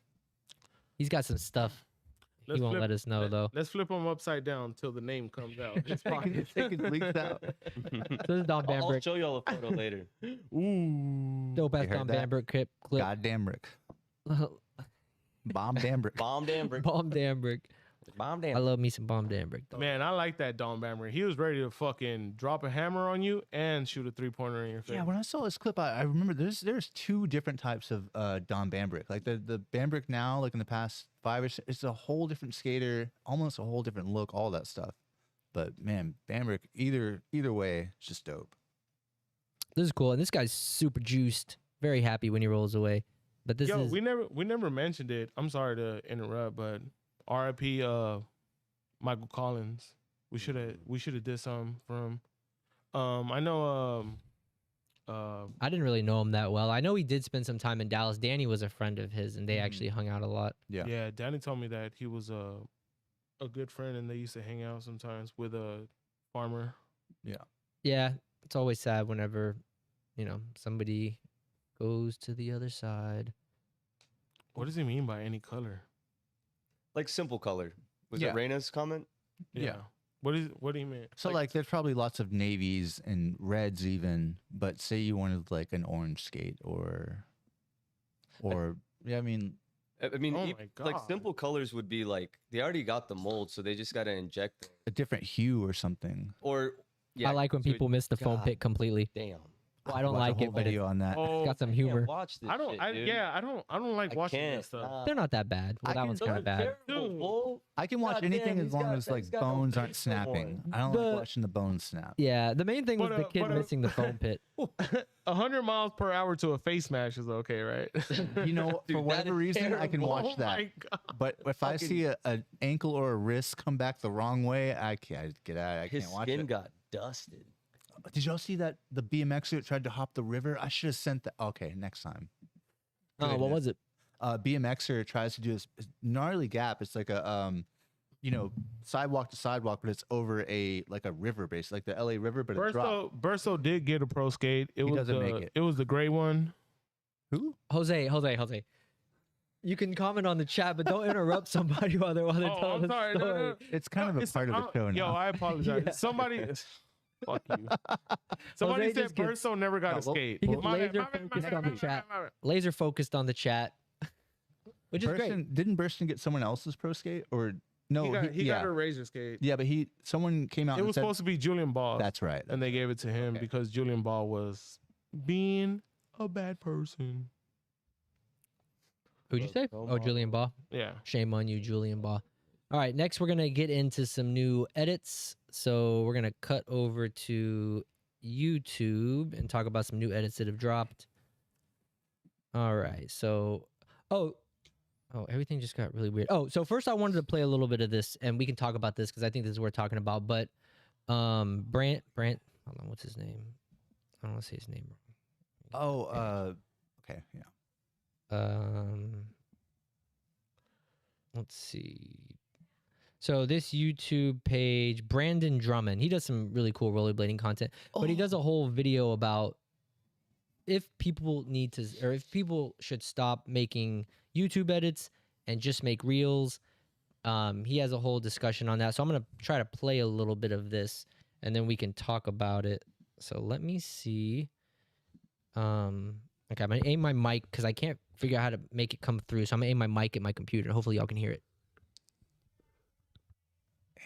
He's got some stuff. He won't let us know though. Let's flip him upside down until the name comes out. His Take pocket. it leaked out. This is Don I'll Bambrick. show y'all a photo later. Ooh. Dope ass You heard Don that? Bambrick clip. Goddamn Rick. Bomb damn Rick. Bomb Dambrick. Bomb Dambrick. Bomb I Dambrick. love me some Bomb Dambrick though. Man, I like that Don Bamber. He was ready to fucking drop a hammer on you and shoot a 3-pointer in your face. Yeah, when I saw this clip, I remember there's two different types of Don Bambrick. Like the Bambrick now, like in the past 5 or 6, it's a whole different skater, almost a whole different look, all that stuff. But man, Bambrick, either way, it's just dope. This is cool, and this guy's super juiced. Very happy when he rolls away. But this Yo, is we never mentioned it. I'm sorry to interrupt, but RIP Michael Collins. We should have did something from I know I didn't really know him that well. I know he did spend some time in Dallas. Danny was a friend of his, and they actually hung out a lot. Yeah. Danny told me that he was a good friend and they used to hang out sometimes with a farmer. Yeah, it's always sad whenever, somebody goes to the other side. What does he mean by any color? Like simple color. Was Yeah. it Reina's comment? Yeah. What do you mean? So like there's probably lots of navies and reds even, but say you wanted like an orange skate or yeah, I mean I mean, Oh e- my like God. simple colors would be like they already got the mold, so they just got to inject them. a different hue or something. Or yeah, I like when so it- people miss the foam God pit completely. Damn. Well, I don't Watch a like whole it, but video on that. Oh, it's got some I humor. can't watch this I don't. shit, dude. I don't like I watching can't. that stuff. Nah. They're not that bad. Well, I that can- one's kind of bad. Dude. I can watch God anything damn, as long as like he's got no bones aren't face no more. snapping. I don't The- like watching the bones snap. Yeah, the main thing was But, the kid but, missing the foam pit. 100 miles per hour to a face smash is okay, right? You know, Dude, for that whatever is reason, I can terrible. watch Oh that. my God. But if I Fucking- see an ankle or a wrist come back the wrong way, I can't get out. I His can't watch skin it. got dusted. Did y'all see that the BMXer that tried to hop the river? I should have sent that. Okay, next time. Oh, what was it? BMXer tries to do this gnarly gap. It's like a sidewalk to sidewalk, but it's over a river base, like the LA River, but it dropped. Burso did get a pro skate. It He was doesn't make the it. it was the gray one. Who? Jose. You can comment on the chat, but don't interrupt somebody while they're Oh, telling I'm the sorry. story. No. It's kind of a It's- part of the show Yo, now. I apologize. Yeah. Somebody, fuck you. Somebody Jose said just gets- Burso never got No, a well, skate. he gets My bad, laser my bad, my focused bad, on my the bad, chat. my bad. Laser focused on the chat, which is great. Didn't Burston get someone else's pro skate or no? He got a razor skate. Yeah, but someone came out It and was said supposed to be Julian Ball. that's right. and they gave it to him Okay. because Julian Ball was being a bad person. Who'd you say? Oh, Julian Ball. Yeah. Shame on you, Julian Ball. All right, next we're gonna get into some new edits. So we're gonna cut over to YouTube and talk about some new edits that have dropped. All right, so everything just got really weird. Oh, so first I wanted to play a little bit of this, and we can talk about this because I think this is worth talking about. But Brant, hold on, what's his name? I don't want to say his name wrong. Okay, yeah. Let's see. So this YouTube page, Brandon Drummond, he does some really cool rollerblading content, but he does a whole video about if people need to, or if people should stop making YouTube edits and just make reels. He has a whole discussion on that. So I'm going to try to play a little bit of this and then we can talk about it. So let me see. Okay, I'm gonna aim my mic because I can't figure out how to make it come through. So I'm gonna aim my mic at my computer. Hopefully y'all can hear it.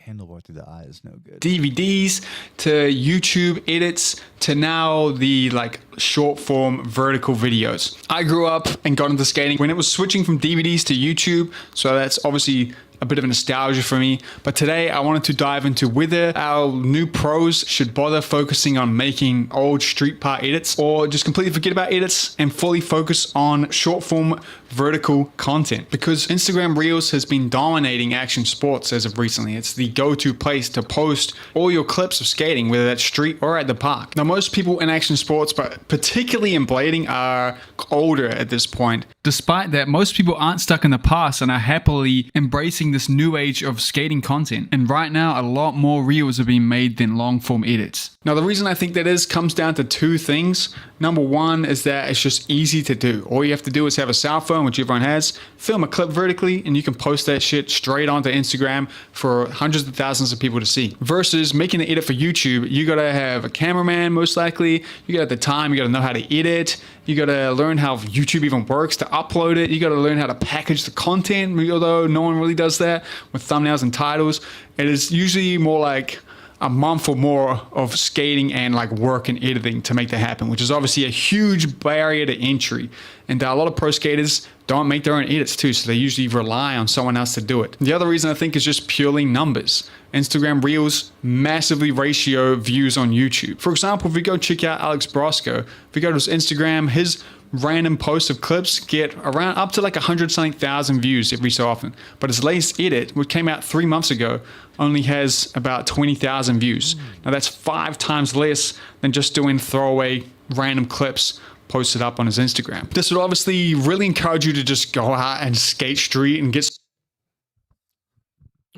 Handlebar through the eye is no good. DVDs to YouTube edits to now the short form vertical videos. I grew up and got into skating when it was switching from DVDs to YouTube, so that's obviously a bit of a nostalgia for me. But today I wanted to dive into whether our new pros should bother focusing on making old street part edits or just completely forget about edits and fully focus on short form vertical content, because Instagram Reels has been dominating action sports as of recently. It's the go-to place to post all your clips of skating, whether that's street or at the park. Now, most people in action sports, but particularly in blading, are older at this point. Despite that, most people aren't stuck in the past and are happily embracing this new age of skating content. And right now, a lot more reels are being made than long form edits. Now, the reason I think that is comes down to two things. Number one is that it's just easy to do. All you have to do is have a cell phone, which everyone has, film a clip vertically, and you can post that shit straight onto Instagram for hundreds of thousands of people to see. Versus making an edit for YouTube, you gotta have a cameraman, most likely. You gotta have the time, you gotta know how to edit. You gotta learn how YouTube even works to upload it. You gotta learn how to package the content, although no one really does that with thumbnails and titles. It is usually more like a month or more of skating and like work and editing to make that happen, which is obviously a huge barrier to entry. And a lot of pro skaters don't make their own edits too, so they usually rely on someone else to do it. The other reason I think is just purely numbers. Instagram Reels massively ratio views on YouTube. For example, if we go check out Alex Brosco, if we go to his Instagram, his random posts of clips get around up to like 100-something thousand views every so often. But his latest edit, which came out 3 months ago, only has about 20,000 views. Now that's 5 times less than just doing throwaway random clips posted up on his Instagram. This would obviously really encourage you to just go out and skate street and get...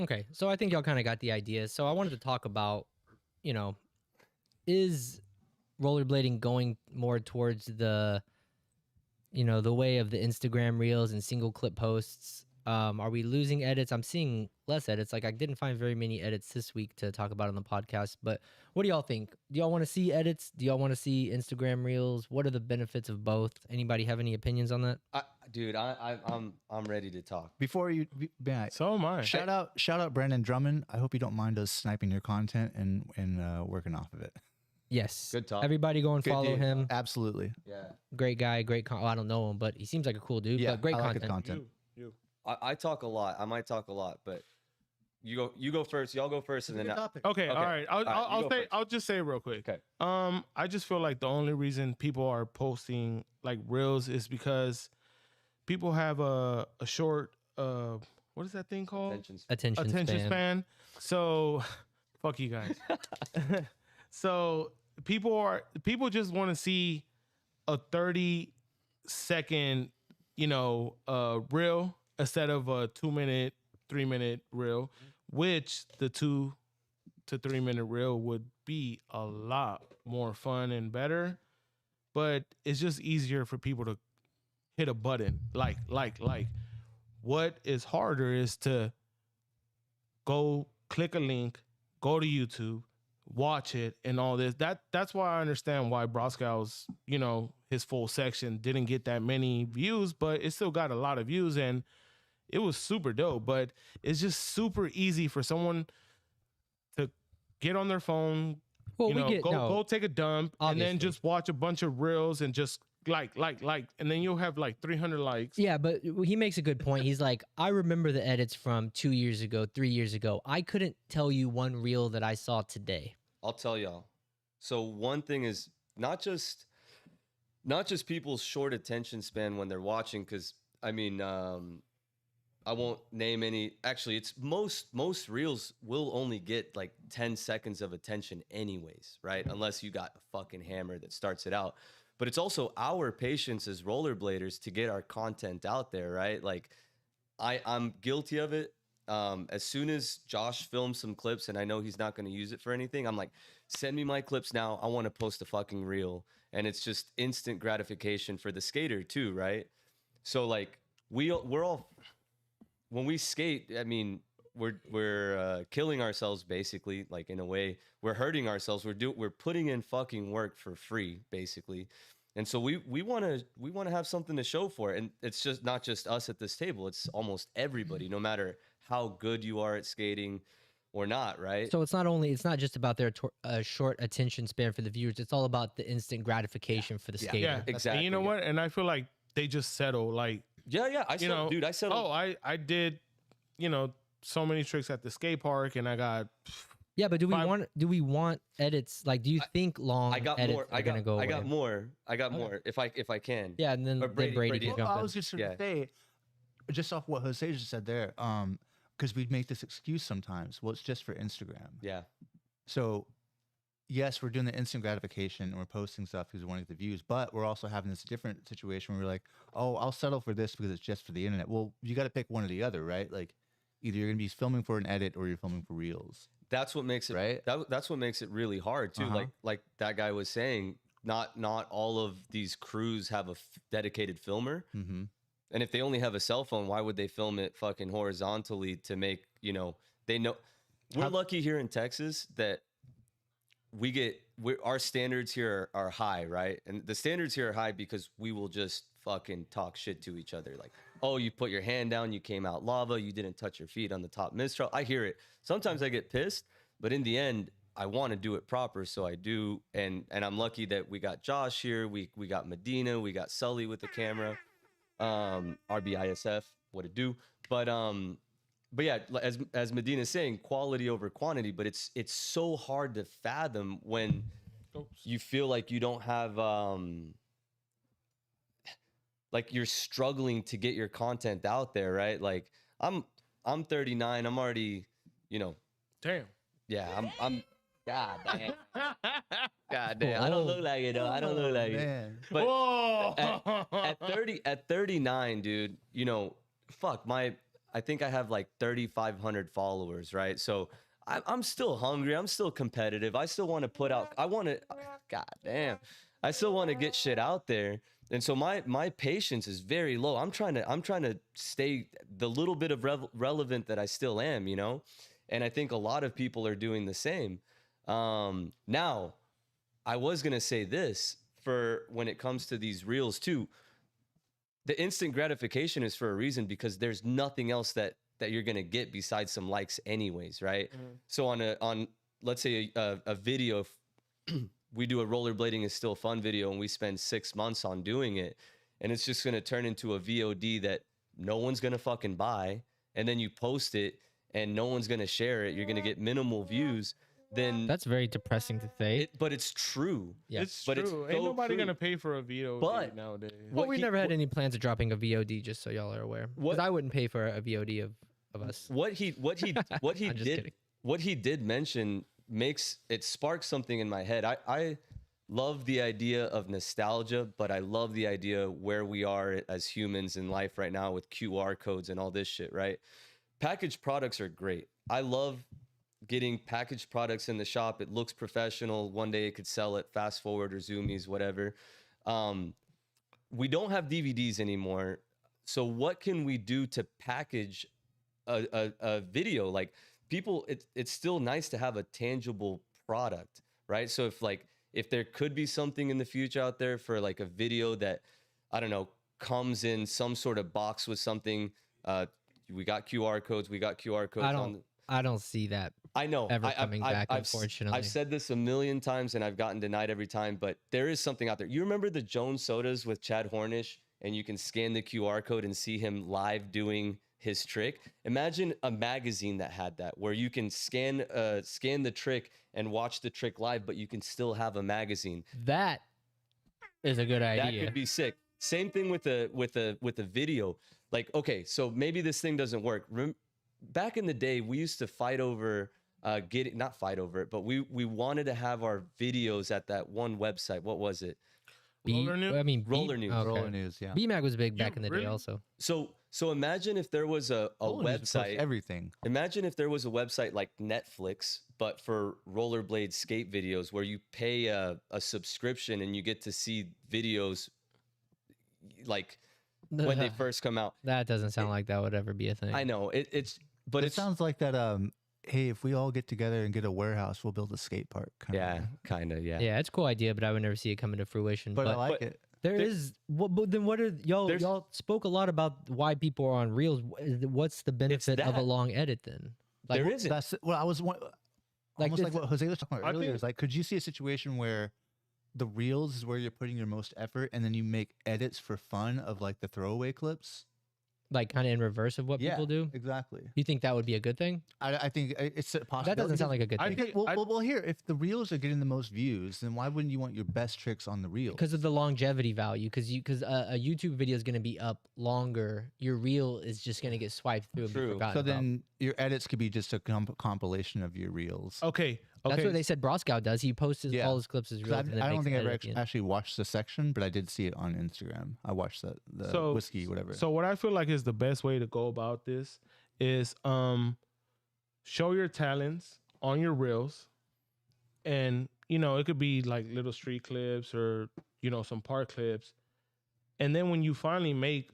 Okay, so I think y'all kind of got the idea. So I wanted to talk about, you know, is rollerblading going more towards the, you know, the way of the Instagram Reels and single clip posts? Are we losing edits? I'm seeing less edits. Like, I didn't find very many edits this week to talk about on the podcast, but what do y'all think? Do y'all want to see edits? Do y'all want to see Instagram Reels? What are the benefits of both? Anybody have any opinions on that? I'm ready to talk. Before you, Ben, So am I. shout out Brandon Drummond. I hope you don't mind us sniping your content and working off of it. Yes. Good talk. Everybody go and Good follow dude. him. Absolutely. Yeah. Great guy, great well, I don't know him, but he seems like a cool dude. Yeah, But great I like his content. content. I talk a lot. I might talk a lot, but you go first. Y'all go first, and then Okay, all right. you go first. I'll just say it real quick. Okay. I just feel like the only reason people are posting like reels is because people have a short what is that thing called? Attention span. So fuck you guys. So people just want to see a 30-second, reel instead of a 2-minute, 3-minute reel, which the 2 to 3 minute reel would be a lot more fun and better. But it's just easier for people to hit a button. Like. What is harder is to go click a link, go to YouTube, watch it, and all this. That's why I understand why Broskow's, his full section didn't get that many views, but it still got a lot of views and it was super dope. But it's just super easy for someone to get on their phone, go take a dump, obviously, and then just watch a bunch of reels and just like, and then you'll have like 300 likes. Yeah, but he makes a good point. He's like, I remember the edits from 2 years ago, 3 years ago. I couldn't tell you one reel that I saw today. I'll tell y'all. So one thing is not just people's short attention span when they're watching, because I won't name any. Actually, it's most reels will only get like 10 seconds of attention anyways, right? Unless you got a fucking hammer that starts it out. But it's also our patience as rollerbladers to get our content out there, right? Like, I'm guilty of it. As soon as Josh films some clips and I know he's not going to use it for anything, I'm like, send me my clips now. I want to post a fucking reel. And it's just instant gratification for the skater too, right? So like we're all, when we skate, we're killing ourselves basically, like in a way. We're hurting ourselves. We're putting in fucking work for free, basically. And so we want to have something to show for it. And it's just not just us at this table. It's almost everybody, no matter how good you are at skating or not, right? So it's not just about their short attention span for the viewers. It's all about the instant gratification for the skater. Yeah, exactly. And you know what? And I feel like they just settle. Like, yeah. I settled, dude. I settled. Oh, I did, so many tricks at the skate park, and I got Yeah, but do we Five- want edits? Like, do you think long I got edits more. are gonna go I away? got more. I got Okay. more. If I can. Yeah, and then Or Brady Brady can can jump I in. was just going to Yeah. say, just off what Jose just said there, because we make this excuse sometimes. Well, it's just for Instagram. Yeah. So, yes, we're doing the instant gratification and we're posting stuff because we want to get the views, but we're also having this different situation where we're like, oh, I'll settle for this because it's just for the internet. Well, you got to pick one or the other, right? Like, either you're going to be filming for an edit or you're filming for reels. That's what makes it Right? That's what makes it really hard too. Uh-huh. Like that guy was saying, not all of these crews have a dedicated filmer. Mm-hmm. And if they only have a cell phone, why would they film it fucking horizontally to make, they know we're lucky here in Texas that our standards here are high, right? And the standards here are high because we will just fucking talk shit to each other. Like, oh, you put your hand down, you came out lava, you didn't touch your feet on the top mistral. I hear it. Sometimes I get pissed, but in the end, I want to do it proper, so I do. And I'm lucky that we got Josh here, we got Medina, we got Sully with the camera, RBISF, what it do. But yeah, as Medina's saying, quality over quantity, but it's so hard to fathom when you feel like you don't have like you're struggling to get your content out there, right? Like I'm 39, I'm already, damn. yeah, I'm God damn. God damn. I don't look like it though. I don't look like it. Man. But Whoa. at 39, dude, fuck, I think I have like 3,500 followers, right? So I'm still hungry. I'm still competitive. I still want to put out, God damn. I still want to get shit out there. And so my patience is very low. I'm trying to stay the little bit of relevant that I still am, And I think a lot of people are doing the same. Now, I was going to say this for when it comes to these reels too. The instant gratification is for a reason because there's nothing else that you're going to get besides some likes anyways, right? Mhm. So on let's say a video, we do a rollerblading is still fun video and we spend 6 months on doing it, and it's just going to turn into a VOD that no one's going to fucking buy, and then you post it and no one's going to share it, you're going to get minimal views, then That's very depressing to say. but it's true. Yeah. It's But true. it's Ain't so nobody true. gonna pay for a VOD But- nowadays. Well, what we he- never had what- any plans of dropping a VOD, just so y'all are aware. What- Because I wouldn't pay for a VOD of us. What he I'm just did kidding. what he did mention makes it spark something in my head. I love the idea of nostalgia, but I love the idea where we are as humans in life right now with QR codes and all this shit, right? Packaged products are great. I love getting packaged products in the shop. It looks professional. One day it could sell at Fast Forward or Zoomies, whatever. We don't have DVDs anymore. So what can we do to package a video? Like people, it's still nice to have a tangible product, right? So if there could be something in the future out there for like a video that, I don't know, comes in some sort of box with something, we got QR codes. We got QR codes. I don't see that. I know. ever coming back, unfortunately. I've said this a million times and I've gotten denied every time, but there is something out there. You remember the Jones sodas with Chad Hornish, and you can scan the QR code and see him live doing his trick? Imagine a magazine that had that, where you can scan the trick and watch the trick live, but you can still have a magazine. That is a good That idea. could be sick. Same thing with the video. Like, okay, so maybe this thing doesn't work. Back in the day, we used to fight over not fight over it, but we wanted to have our videos at that one website. What was it? Roller News? I mean, Roller News. Okay. Roller News, yeah. BMAG was big back You in the day really- also. So imagine if there was a Roller News posts website. everything. Imagine if there was a website like Netflix, but for rollerblade skate videos, where you pay a subscription and you get to see videos like when they first come out. That doesn't sound like that would ever be a thing. I know it's, but It it's sounds like that. Hey, if we all get together and get a warehouse, we'll build a skate park. yeah, kind of, yeah. Yeah, it's a cool idea, but I would never see it coming to fruition. But I like but- it. There There- is, but then what are y'all? There's- Y'all spoke a lot about why people are on reels. What's the benefit of a that. long edit then? Like, There isn't. That's what I was. Almost like this- what Jose was talking about I earlier. think- Is like, could you see a situation where the reels is where you're putting your most effort, and then you make edits for fun of like the throwaway clips? like kind of in reverse of what Yeah, people do. exactly. You think that would be a good thing? I think it's a possibility. That doesn't sound like a good I thing. think- Well, here, if the reels are getting the most views, then why wouldn't you want your best tricks on the reels? Because of the longevity value. Because a YouTube video is going to be up longer. Your reel is just going to get swiped through and be True. forgotten So about. then your edits could be just a compilation of your reels. Okay. That's Okay. what they said Broscow does. He posts Yeah. all his clips as 'Cause reels. and then I don't makes think an I ever edit at the end. actually watched the section, but I did see it on Instagram. I watched the So- whiskey, whatever. So what I feel like is the best way to go about this is show your talents on your reels, and it could be like little street clips or some park clips, and then when you finally make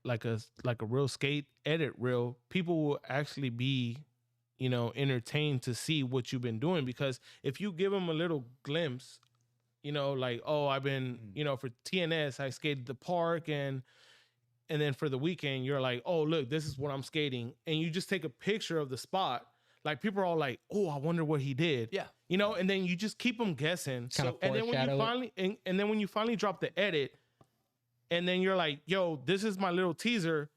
like a real skate edit reel, people will actually be entertained to see what you've been doing, because if you give them a little glimpse, like, oh, I've been for TNS I skated the park, and then for the weekend you're like, oh, look, this is what I'm skating, and you just take a picture of the spot, like people are all like, oh, I wonder what he did. Yeah. And then you just keep them guessing. Kinda And then when you foreshadow it. finally and then when you finally drop the edit, and then you're like, yo, this is my little teaser,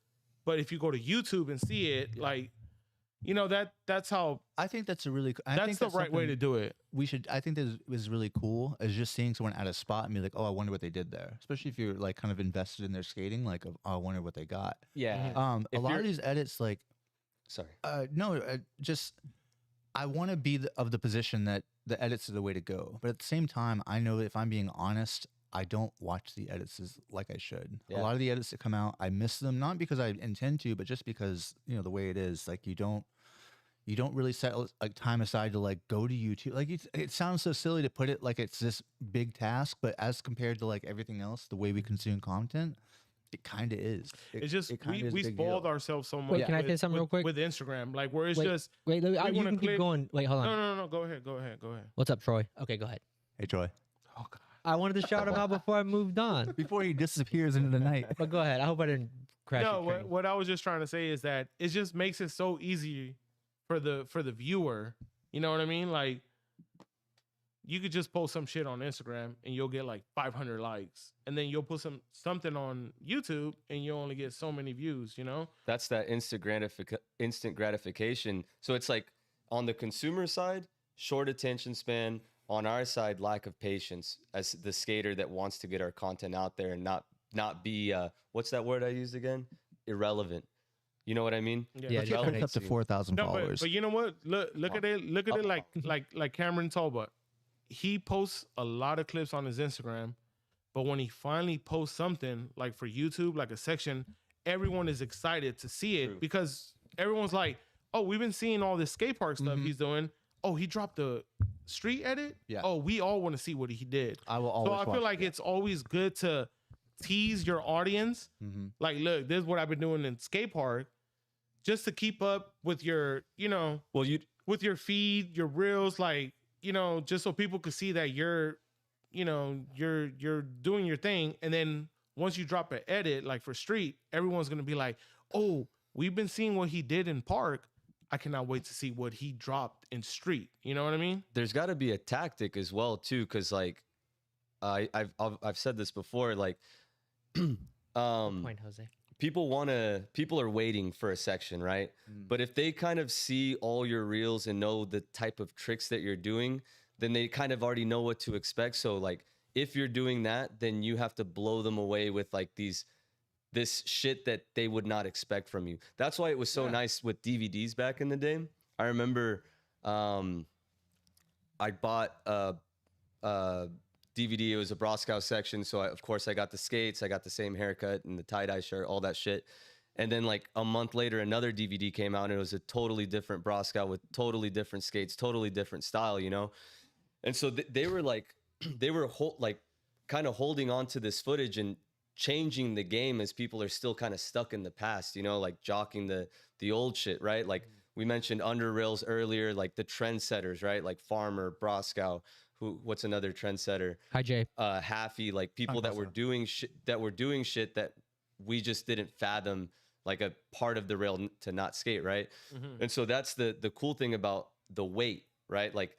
but if you go to YouTube and see it, like, that's how I think that's a really. that's the right way to do it. We should. I think that is really cool. Is just seeing someone at a spot and be like, oh, I wonder what they did there. Especially if you're like kind of invested in their skating, like, oh, I wonder what they got. Yeah. A If lot of you're- these edits, like, Sorry. just I want to be of the position that the edits are the way to go. But at the same time, I know that if I'm being honest, I don't watch the edits as like I should. Yeah. A lot of the edits that come out, I miss them, not because I intend to, but just because the way it is. Like you don't really set like time aside to like go to YouTube. Like it sounds so silly to put it like it's this big task, but as compared to like everything else, the way we consume content, it kind of is. It's just kinda is a we big spoiled deal. ourselves so much. Wait, can I say something real quick? with Instagram, like where it's Wait, just Wait, you wanna can keep click- going. Wait, hold on. no. Go ahead. What's up, Troy? Okay, go ahead. Hey Troy, Oh God. I wanted to shout him out before I moved on. before he disappears into the night. But go ahead. I hope I didn't crash No, your train. what I was just trying to say is that it just makes it so easy for the viewer. You know what I mean? Like, you could just post some shit on Instagram and you'll get like 500 likes, and then you'll put something on YouTube and you only get so many views. That's that instant gratification. So it's like on the consumer side, short attention span. On our side, lack of patience as the skater that wants to get our content out there and not be what's that word I used again? Irrelevant. You know what I mean? Yeah, Let's get relevant up to to- 4,000 No, followers. but you know what? Look at it like Cameron Talbot. He posts a lot of clips on his Instagram, but when he finally posts something like for YouTube, like a section, everyone is excited to see it True. because everyone's like, "Oh, we've been seeing all this skate park stuff he's doing. Oh, he dropped the street edit. Yeah. Oh, we all want to see what he did." I will So always. I feel watch like that. it's always good to tease your audience. Mhm. Like, look, this is what I've been doing in skate park, just to keep up with your, Well, you with your feed, your reels, like, just so people could see that you're doing your thing. And then once you drop an edit, like for street, everyone's gonna be like, oh, we've been seeing what he did in park. I cannot wait to see what he dropped in street. You know what I mean? there's got to be a tactic as well too, because like I've said this before, like Point, Jose. people are waiting for a section, right? Mm. But if they kind of see all your reels and know the type of tricks that you're doing, then they kind of already know what to expect. So like if you're doing that, then you have to blow them away with like this shit that they would not expect from you. That's why it was so nice with DVDs back in the day. I remember I bought a DVD. It was a Broscow section. So of course I got the skates, I got the same haircut and the tie-dye shirt, all that shit. And then like a month later, another DVD came out and it was a totally different Broscow with totally different skates, totally different style, And so they were like, they were kind of holding on to this footage and changing the game as people are still kind of stuck in the past, like jockeying the old shit, right? Like we mentioned under rails earlier, like the trendsetters, right? Like Farmer, Broscow, what's another trendsetter? Hi, Jay. Haffy, like people that were doing shit that we just didn't fathom, like a part of the rail to not skate, right? And so that's the cool thing about the weight, right? Like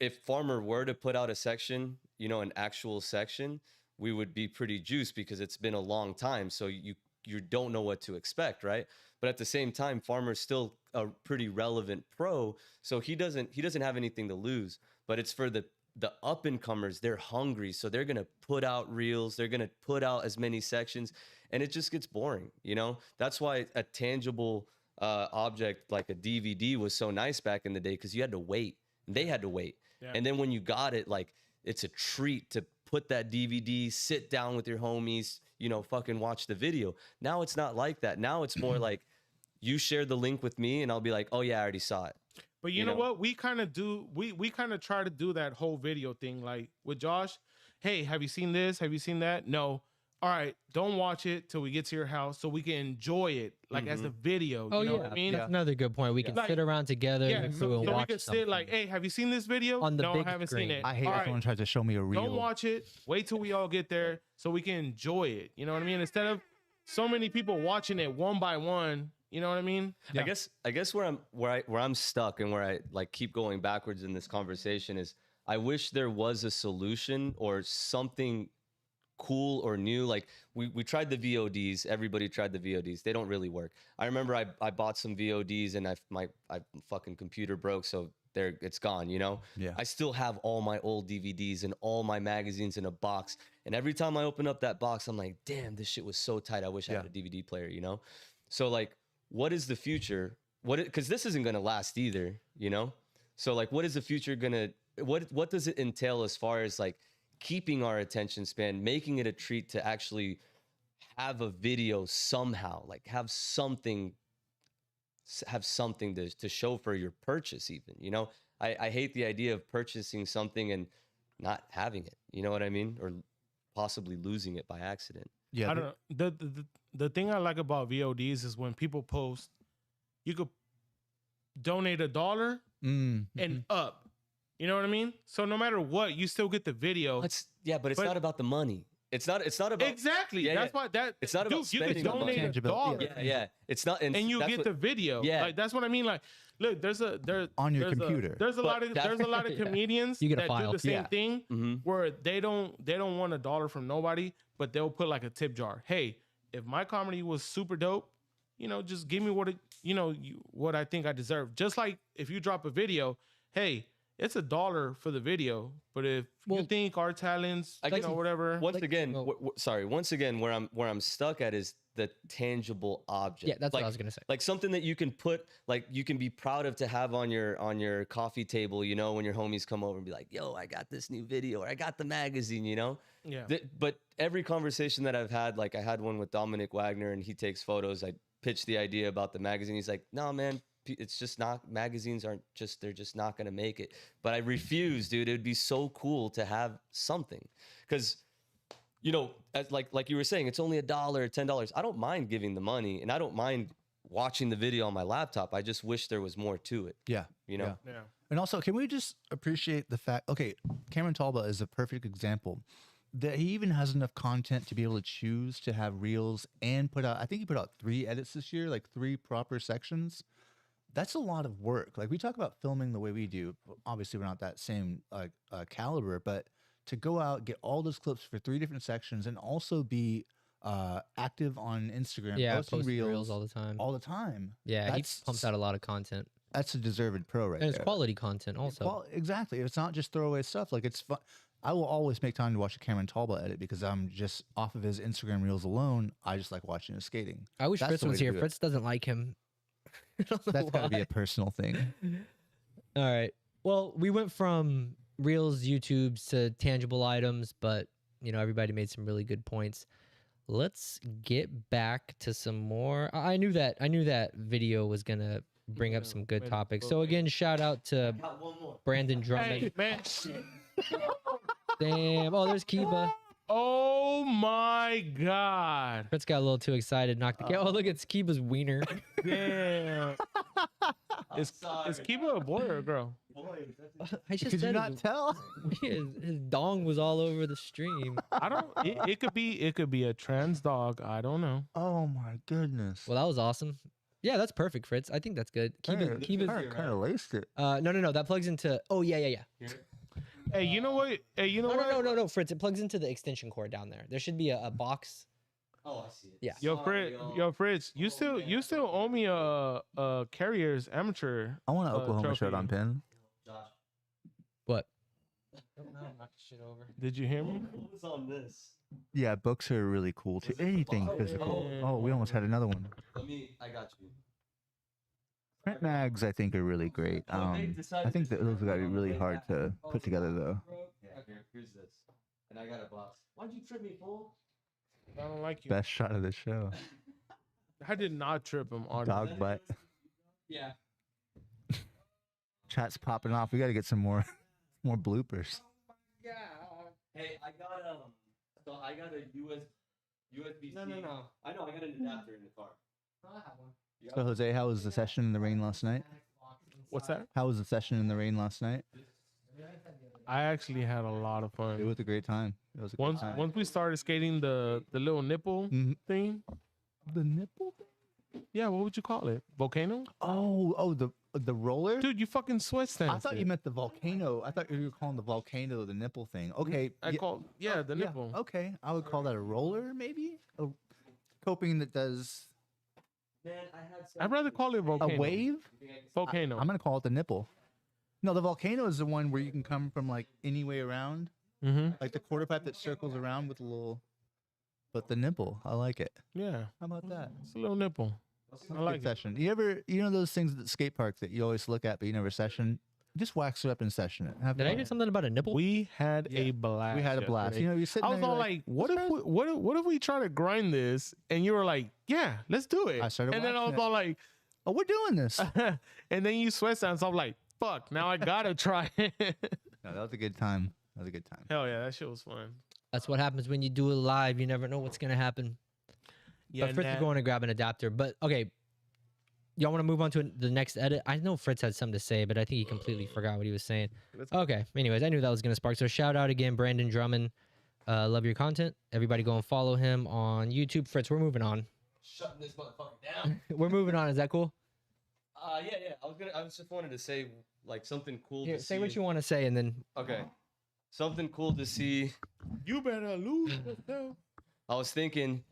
if Farmer were to put out a section, an actual section, we would be pretty juiced because it's been a long time. So you you don't know what to expect, right? But at the same time, Farmer's still a pretty relevant pro, so he doesn't have anything to lose. But it's for the up and comers. They're hungry, so they're gonna put out reels. They're gonna put out as many sections, and it just gets boring. You know, that's why a tangible object like a DVD was so nice back in the day, because you had to wait. They had to wait, and then when you got it, like it's a treat to put that DVD, sit down with your homies, you know, fucking watch the video. Now it's not like that. Now it's more like you share the link with me and I'll be like, oh yeah, I already saw it. But you know what? We kind of do, we kind of try to do that whole video thing. Like with Josh, hey, have you seen this? Have you seen that? No. All right, don't watch it till we get to your house so we can enjoy it like as a video. Oh, you know yeah. what I mean? That's another good point. We can Like, sit around together Yeah, and so watch we could sit like, hey, have you seen this video? On the no, big I haven't screen. seen it. I hate All if right, someone tries to show me a reel. don't watch it. Wait till we all get there so we can enjoy it. You know what I mean? Instead of so many people watching it one by one. You know what I mean? I guess where I'm stuck and where I like keep going backwards in this conversation is I wish there was a solution or something cool or new. Like we tried the VODs. Everybody tried the VODs. They don't really work. I remember I bought some VODs and my fucking computer broke, so it's gone, you know? Yeah. I still have all my old DVDs and all my magazines in a box. And every time I open up that box, I'm like, damn, this shit was so tight. I wish I had a DVD player, you know? So like, what is the future? Because this isn't gonna last either, you know? So like, what is the future gonna, what does it entail as far as like keeping our attention span, making it a treat to actually have a video somehow, like have something to show for your purchase even, you know? I hate the idea of purchasing something and not having it, you know what I mean? Or possibly losing it by accident. Yeah, I don't know. The thing I like about VODs is when people post, you could donate $1 and up. You know what I mean? So no matter what, you still get the video. But it's not about the money. It's not about Exactly. Yeah, that's why that it's not about you could spending the money. donate $1. Yeah. It's not, And you that's get what- the video. Yeah. Like that's what I mean. Like, look, there's On your there's computer. There's a lot of Yeah. comedians You get a that file. do the same Yeah. thing Mhm. where they don't want $1 from nobody, but they'll put like a tip jar. Hey, if my comedy was super dope, you know, just give me what I think I deserve. Just like if you drop a video, hey, it's $1 for the video, but if you think our talents, I guess whatever. Once again, where I'm stuck at is the tangible object. Yeah, that's like, what I was gonna say. Like something that you can put, like you can be proud of to have on your coffee table, you know, when your homies come over and be like, yo, I got this new video, or I got the magazine, you know? Yeah. But every conversation that I've had, like I had one with Dominic Wagner and he takes photos. I pitched the idea about the magazine. He's like, no, man, it's just not, magazines they're just not going to make it. But I refuse, dude. It would be so cool to have something. Because, you know, like you were saying, it's only $1 or $10. I don't mind giving the money and I don't mind watching the video on my laptop. I just wish there was more to it. Yeah. You know? Yeah. And also, can we just appreciate the fact, okay, Cameron Talbot is a perfect example that he even has enough content to be able to choose to have reels and put out, I think he put out 3 edits this year, like 3 proper sections. That's a lot of work. Like we talk about filming the way we do. Obviously, we're not that same caliber, but to go out, get all those clips for 3 different sections and also be active on Instagram, posting reels all the time. all the time. Yeah, he That's- pumps out a lot of content. That's a deserved pro right And it's there. quality content also. Exactly. It's not just throwaway stuff. Like it's fun. I will always make time to watch a Cameron Talbot edit because I'm just off of his Instagram reels alone. I just like watching his skating. I wish That's Fritz the way was to here. do it. Fritz doesn't like him. I don't know That's got to be why. a personal thing. All right. Well, we went from Reels, YouTubes to tangible items, but you know, everybody made some really good points. Let's get back to some more. I knew that video was gonna bring up some good topics. So again, shout out to Brandon Drummond. Hey, man. Damn. Oh, there's Kiba. Oh my God. Fritz got a little too excited, knocked the camera. Oh, look, it's Kiba's wiener. Damn. Is Kiba a boy or a girl? I just Could you said not tell? his dong was all over the stream. I don't. It could be a trans dog. I don't know. Oh my goodness. Well, that was awesome. Yeah, that's perfect, Fritz. I think that's good. Kiba's kind of laced it. no. That plugs into. Oh yeah. Hey, you know what? Hey, you know what? No, Fritz. It plugs into the extension cord down there. There should be a box Oh, I see it. Yeah. Yo, Fritz, you still owe me a Carriers amateur. I want an Oklahoma shirt trophy. on pin. Josh, What? knock shit over. Did you hear me? What was on this? Yeah, books are really cool too. Anything physical. Oh, we almost had another one. I got you. Print mags, I think, are really great. I think that those got to be really hard to put together, though. Yeah, here's this. And I got a box. Why'd you trip me, fool? I don't like you. Best shot of the show. I did not trip him on Dog butt. Yeah. Chat's popping off. We got to get some more bloopers. Hey, I got a USB-C. No. I know, I got an adapter in the car. I have one. So, Jose, how was the session in the rain last night? What's that? How was the session in the rain last night? I actually had a lot of It fun. was a great time. It was a good time. Once we started skating the little nipple Mhm. thing. The nipple? Yeah, what would you call it? Volcano? Oh, the roller? Dude, you fucking sweat stand. I thought you meant the volcano. I thought you were calling the volcano the nipple thing. Okay. I called the nipple. Okay. I would call that a roller, maybe? A coping that does Man, I had I'd rather call it volcano. a wave? Volcano. I'm going to call it the nipple. No, the volcano is the one where you can come from like any way around. Mm-hmm. Like the quarter pipe that circles around with a little. But the nipple, I like it. Yeah, How about that? it's a little nipple. I like Good it. session. You know those things at the skate park that you always look at but you never session? Just wax it up and session it. Have Did I fun. hear something about a nipple? We had Yeah. a blast. We had a blast. yesterday. You know, you're sitting I was there, all you're like, what if we try to grind this? And you were like, yeah, let's do it. I started and then I was watching it. all like, oh, we're doing this. and then you sweat sounds. So I'm like, fuck, now I gotta try it. No, that was a good time. That was a good time. Hell yeah, that shit was fun. That's what happens when you do it live. You never know what's gonna happen. Yeah, But Fritz is going to grab an adapter. But okay, y'all want to move on to the next edit? I know Fritz had something to say, but I think he completely forgot what he was saying. Okay. Anyways, I knew that was gonna spark. So shout out again, Brandon Drummond. Love your content. Everybody go and follow him on YouTube. Fritz, we're moving on. Shutting this motherfucker down. We're moving on. Is that cool? Yeah. I was just wanted to say like something cool Here, to say see. what you want to say, and then Okay. Something cool to see. You better lose yourself. I was thinking,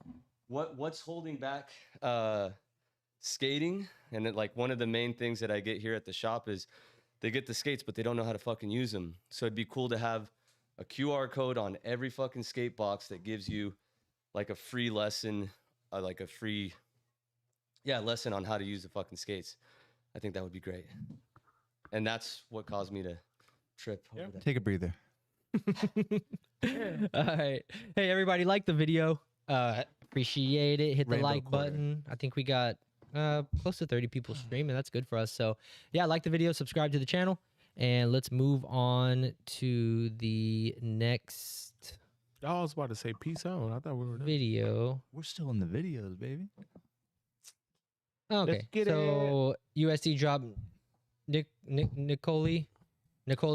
what's holding back skating? And it, like one of the main things that I get here at the shop is they get the skates, but they don't know how to fucking use them. So it'd be cool to have a QR code on every fucking skate box that gives you like a free lesson, like a free, lesson on how to use the fucking skates. I think that would be great. And that's what caused me to trip. over that. Take a breather. all right. Hey, everybody, like the video. Appreciate it. Hit the Rainbow like quarter. button. I think we got close to 30 people streaming. That's good for us. So yeah, like the video, subscribe to the channel, and let's move on to the next I was about to say peace out. I thought we were done. video. We're still in the videos, baby. Okay, get so USD dropped Nicole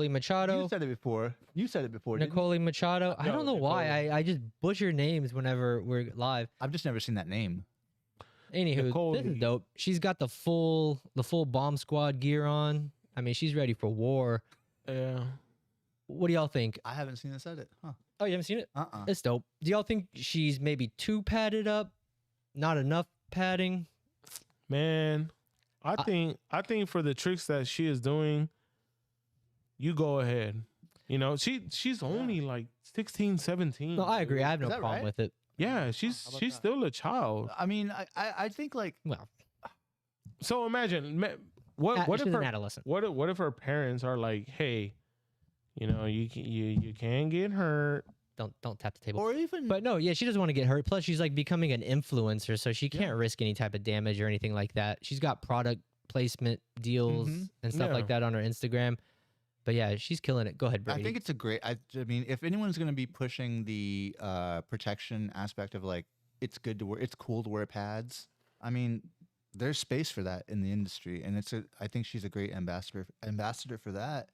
Machado. You said it before. Didn't you? Nicole Machado. I No, don't know why. Nicole. I just butcher names whenever we're live. I've just never seen that name. Anywho, Nicole. this is dope. She's got the full bomb squad gear on. I mean, she's ready for war. Yeah. What do y'all think? I haven't seen this edit. Huh. Oh, you haven't seen it? Uh-uh. It's dope. Do y'all think she's maybe too padded up? Not enough padding? Man, I think for the tricks that she is doing, you go ahead. You know, she's only like 16, 17. No, I agree. I have no Is that problem right? with it. Yeah, she's still a child. I mean, I think like Well, So imagine what she's if an her adolescent. what if her parents are like, hey, you know, you can get hurt. Don't tap the table. or even But no, yeah, she doesn't want to get hurt. Plus, she's like becoming an influencer, so she can't risk any type of damage or anything like that. She's got product placement deals Mhm. and stuff like Yeah. that on her Instagram. But yeah, she's killing it. Go ahead, Brady. I think it's a great. I mean, if anyone's going to be pushing the protection aspect of like, it's good to wear, it's cool to wear pads. I mean, there's space for that in the industry, and I think she's a great ambassador for that.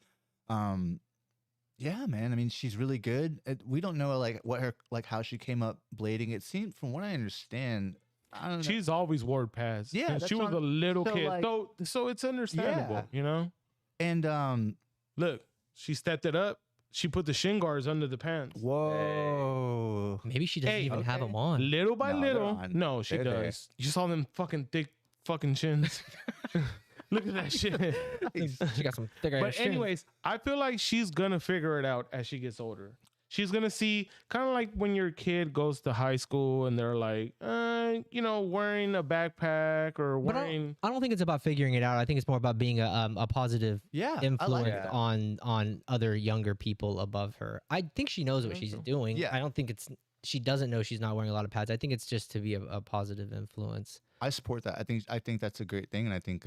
Yeah, man. I mean, she's really good. We don't know like what her like how she came up blading. It seemed, from what I understand, I don't know. She's always wore pads. Yeah, since that's she was what a little so, kid. like- So it's understandable, Yeah. you know? And Look, she stepped it up. she put the shin guards under the pants. Whoa. Maybe she doesn't Hey, even have okay. them on. Little by No, they're little. on. No, she They're there. does. You saw them fucking thick fucking chins. Look at that shit. She got some thick But anyways, I feel like she's gonna figure it out as she gets older. She's gonna see, kind of like when your kid goes to high school and they're like, wearing a backpack or But wearing. I don't think it's about figuring it out. I think it's more about being a positive Yeah. I influence like that. on other younger people above her. I think she knows what think she's so. doing. Yeah. I don't think she doesn't know she's not wearing a lot of pads. I think it's just to be a positive influence. I support that. I think that's a great thing, and I think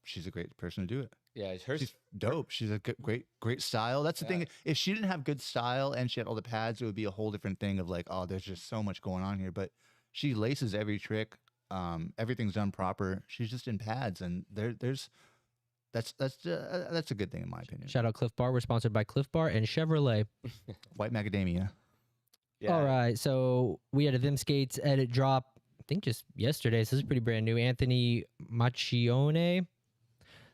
she's a great person to do it. Yeah, her. She's dope. She's a great style. That's the thing. If she didn't have good style and she had all the pads, it would be a whole different thing of like, oh, there's just so much going on here. But she laces every trick. Everything's done proper. She's just in pads, and that's a good thing in my opinion. Shout out Cliff Bar. We're sponsored by Cliff Bar and Chevrolet. White macadamia. Yeah. All right, so we had a Vim Skates edit drop. I think just yesterday. So this is pretty brand new. Anthony Macchione.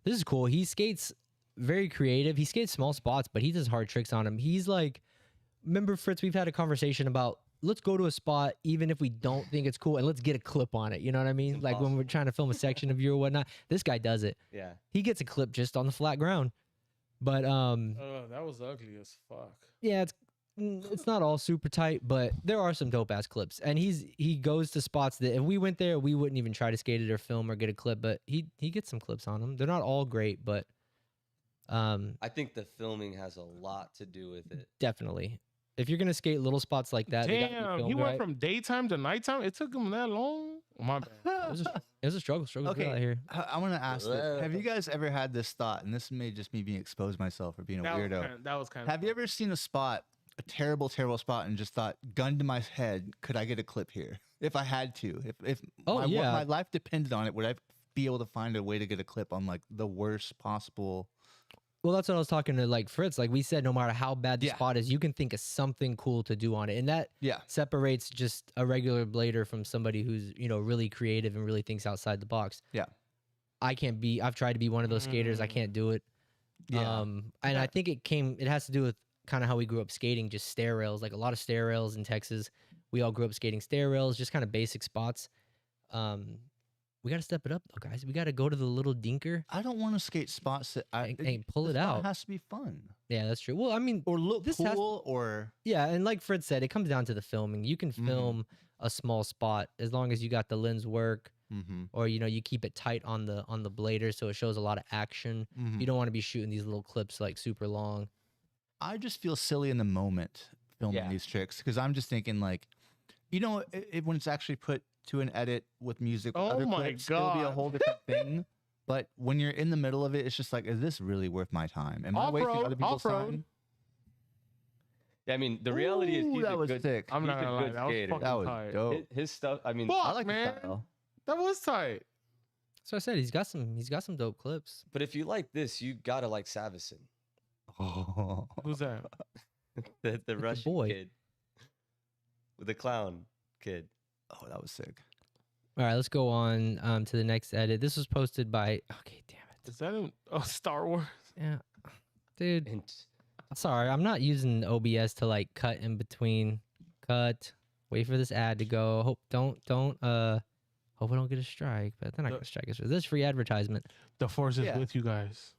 This is cool. He skates very creative. He skates small spots, but he does hard tricks on him. He's like, remember Fritz? We've had a conversation about let's go to a spot even if we don't think it's cool and let's get a clip on it. You know what I mean? Like when we're trying to film a section of you or whatnot. This guy does it. Yeah. He gets a clip just on the flat ground. But Oh, that was ugly as fuck. yeah, it's not all super tight, but there are some dope ass clips. And he goes to spots that if we went there, we wouldn't even try to skate it or film or get a clip. But he gets some clips on them. They're not all great, but I think the filming has a lot to do with it. definitely. If you're gonna skate little spots like that, they gotta be Damn, filmed he went right. from daytime to nighttime. It took him that long. My bad. It was a struggle Okay. out here. I want to ask this. Have you guys ever had this thought? And this may just me being exposed myself or being a weirdo. That was kind of. Have you ever seen a spot, a terrible spot, and just thought, gun to my head, could I get a clip here if I had to? If my life depended on it, would I be able to find a way to get a clip on like the worst possible? Well, that's what I was talking to like Fritz. Like we said, no matter how bad the Yeah. spot is, you can think of something cool to do on it, and that Yeah. separates just a regular blader from somebody who's really creative and really thinks outside the box. Yeah. I've tried to be one of those skaters. I can't do it. Yeah. And I think it has to do with kind of how we grew up skating, just stair rails, like a lot of stair rails in Texas. We all grew up skating stair rails, just kind of basic spots. We got to step it up though, guys. We got to go to the little dinker. I don't want to skate spots that And pull the it spot out. has to be fun Yeah, that's true. Well, I mean, or look This has- cool or yeah, and like Fred said, it comes down to the filming. You can film a small spot as long as you got the lens work, or you keep it tight on the blader so it shows a lot of action. You don't want to be shooting these little clips like super long. I just feel silly in the moment filming these tricks because I'm just thinking like, when it's actually put to an edit with music, with Oh other my clips, it'll be a God. whole different thing. But when you're in the middle of it, it's just like, is this really worth my time? Am I wasting other people's time? Yeah, I mean, the reality is Ooh, he's that a was good. sick. I'm he's not a gonna lie. good That was skater. fucking That was tight. dope. His stuff. I mean, Fuck, I like the man. style. That was tight. So I said he's got some dope clips. but if you like this, you gotta like Savison, Oh. Who's that? the Russian boy. kid, with the clown kid. Oh, that was sick. All right, let's go on to the next edit. This was posted by. Okay, damn it. Is that in Star Wars? Yeah, dude. And Sorry, I'm not using OBS to like cut in between. Cut. Wait for this ad to go. Hope I don't get a strike, but they're not gonna strike us for this free advertisement. The Force is Yeah. with you guys.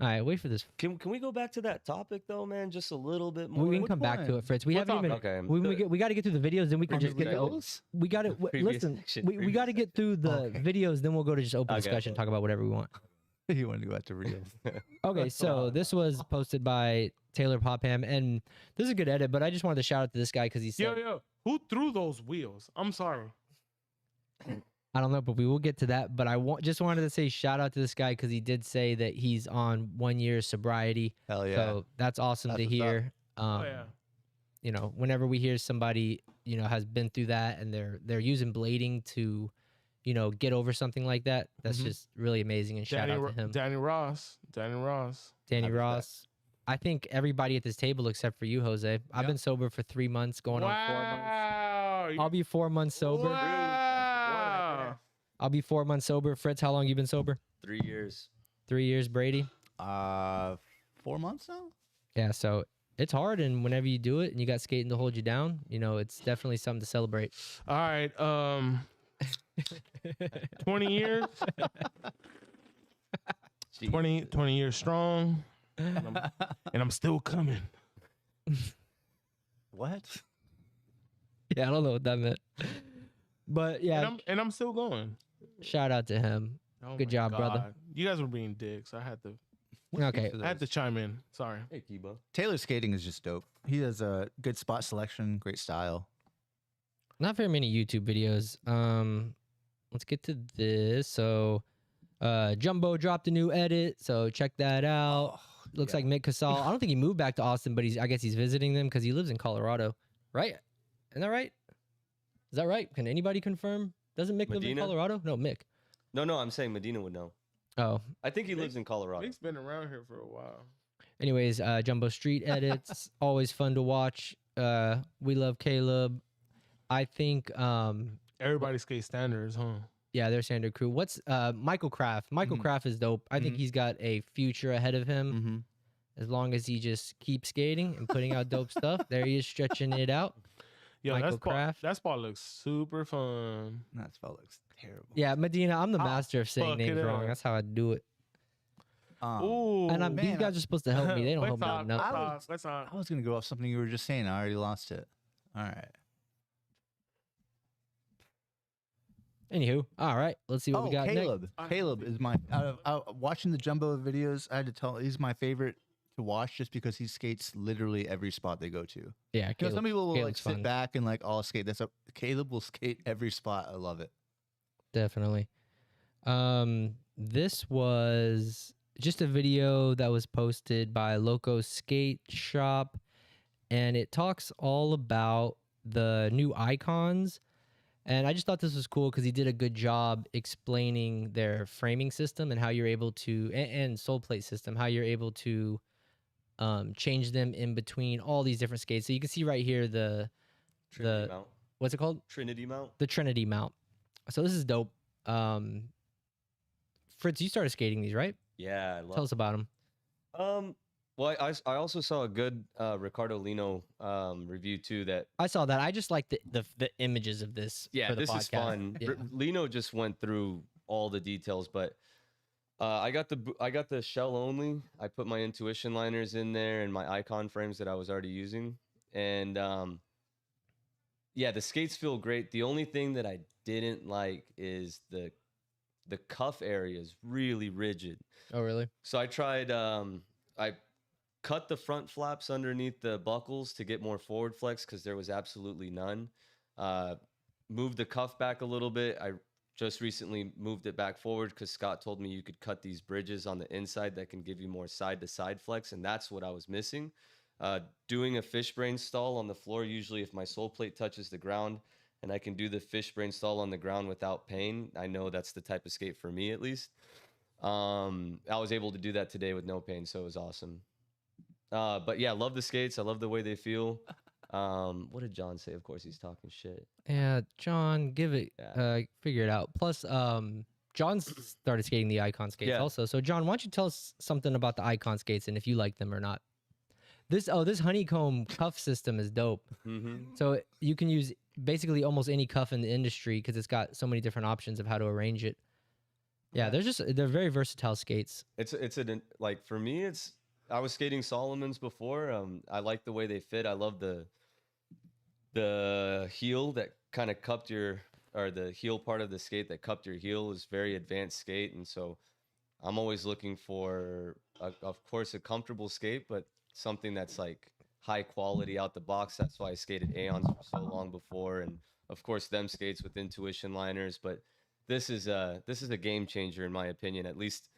All right, wait for this. can we go back to that topic though, man? Just a little bit more. We can Which come back to one? it, Fritz. We What haven't even. Okay. We got to get through the videos, then we can just get the. Reels? We got to Previous listen. section, We got to previous get through the Okay. videos, then we'll go to just open Okay. discussion, talk about whatever we want. You want to go back to reels? Okay, so this was posted by Taylor Popham, and this is a good edit, but I just wanted to shout out to this guy because he said, Yo, who threw those wheels? I'm sorry. I don't know, but we will get to that. But I just wanted to say shout out to this guy because he did say that he's on 1 year sobriety. Hell yeah. So that's awesome That's to what's up. hear. Oh yeah. Whenever we hear somebody, has been through that and they're using blading to, get over something like that, that's Mhm. just really amazing. And shout out to him. Danny Ross. Danny Respect. Ross. I think everybody at this table except for you, Jose. I've Yeah. been sober for 3 months, going on 4 months. Wow. I'll be 4 months sober. Wow. I'll be 4 months sober. Fritz, how long you been sober? 3 years. 3 years, Brady. 4 months now. Yeah, so it's hard, and whenever you do it and you got skating to hold you down, you know, it's definitely something to celebrate. All right. 20 years. 20 years strong. And I'm still coming. What? Yeah, I don't know what that meant. But yeah, And I'm still going. shout out to him. Oh Good my job, brother. God. You guys were being dicks. I had to Okay. chime in. Sorry. Hey, Kiba. Taylor's skating is just dope. He has a good spot selection, great style. Not very many YouTube videos. Let's get to this. So, Jumbo dropped a new edit, so check that out. Looks like Mick Casal. I don't think he moved back to Austin, but I guess he's visiting them because he lives in Colorado, right? Isn't that right? Is that right? Can anybody confirm? Doesn't Mick live in Medina? Colorado? No, Mick. No, I'm saying Medina would know. Oh, I think he lives in Colorado. Nick's been around here for a while. anyways, Jumbo Street edits, always fun to watch. We love Caleb. I think, Everybody skates standards, huh? yeah, they're standard crew. What's Michael Kraft? Michael Kraft is dope. I think he's got a future ahead of him. Mm-hmm. As long as he just keeps skating and putting out dope stuff. There he is stretching it out. Yo, Michael Kraft. that spot looks super fun. That spell looks terrible. Yeah, Medina, I'm the Oh, master of saying fuck names it wrong. up. That's how I do it. Ooh. And these man, guys are supposed to help me. They don't help Let's me talk, enough. Let's talk. I was gonna go off something you were just saying. I already lost it. All right. Anywho, all right, let's see what we got Caleb. next. Caleb is my watching the Jumbo videos. I had to tell he's my favorite to watch just because he skates literally every spot they go to. Yeah, You know, Caleb, some people will like Caleb's sit fun. back and like all skate. Caleb will skate every spot. I love it. Definitely. This was just a video that was posted by Loco Skate Shop, and it talks all about the new icons. And I just thought this was cool because he did a good job explaining their framing system and how you're able to, and sole plate system, how you're able to change them in between all these different skates. So you can see right here Trinity mount. what's it called? Trinity mount. The Trinity mount. So this is dope. Fritz, you started skating these, right? Yeah, I love. Tell us about them. Well, I also saw a good Ricardo Lino review too. That I saw that. I just like the images of this. yeah, for the this podcast. is fun. Yeah. Lino just went through all the details, but I got the shell only. I put my intuition liners in there and my icon frames that I was already using, and yeah, the skates feel great. The only thing that I didn't like is the cuff area is really rigid. Oh, really? So I tried. I cut the front flaps underneath the buckles to get more forward flex because there was absolutely none. Moved the cuff back a little bit. I just recently moved it back forward because Scott told me you could cut these bridges on the inside that can give you more side to side flex, and that's what I was missing. Doing a fishbrain stall on the floor, usually if my sole plate touches the ground and I can do the fishbrain stall on the ground without pain, I know that's the type of skate for me at least. I was able to do that today with no pain, so it was awesome. But yeah, love the skates. I love the way they feel. What did John say? Of course, he's talking shit. Yeah, John, give it. Yeah. Figure it out. Plus, John started skating the icon skates Yeah. also. So, John, why don't you tell us something about the icon skates and if you like them or not? This honeycomb cuff system is dope. Mm-hmm. So you can use basically almost any cuff in the industry because it's got so many different options of how to arrange it. Yeah, they're very versatile skates. Like for me, I was skating Solomon's before. I like the way they fit. I love the heel that kind of cupped the heel part of the skate that cupped your heel is very advanced skate, and so I'm always looking for, of course, a comfortable skate, but something that's like high quality out the box. That's why I skated Aeons for so long before, and of course them skates with intuition liners. But this is a game changer in my opinion. At least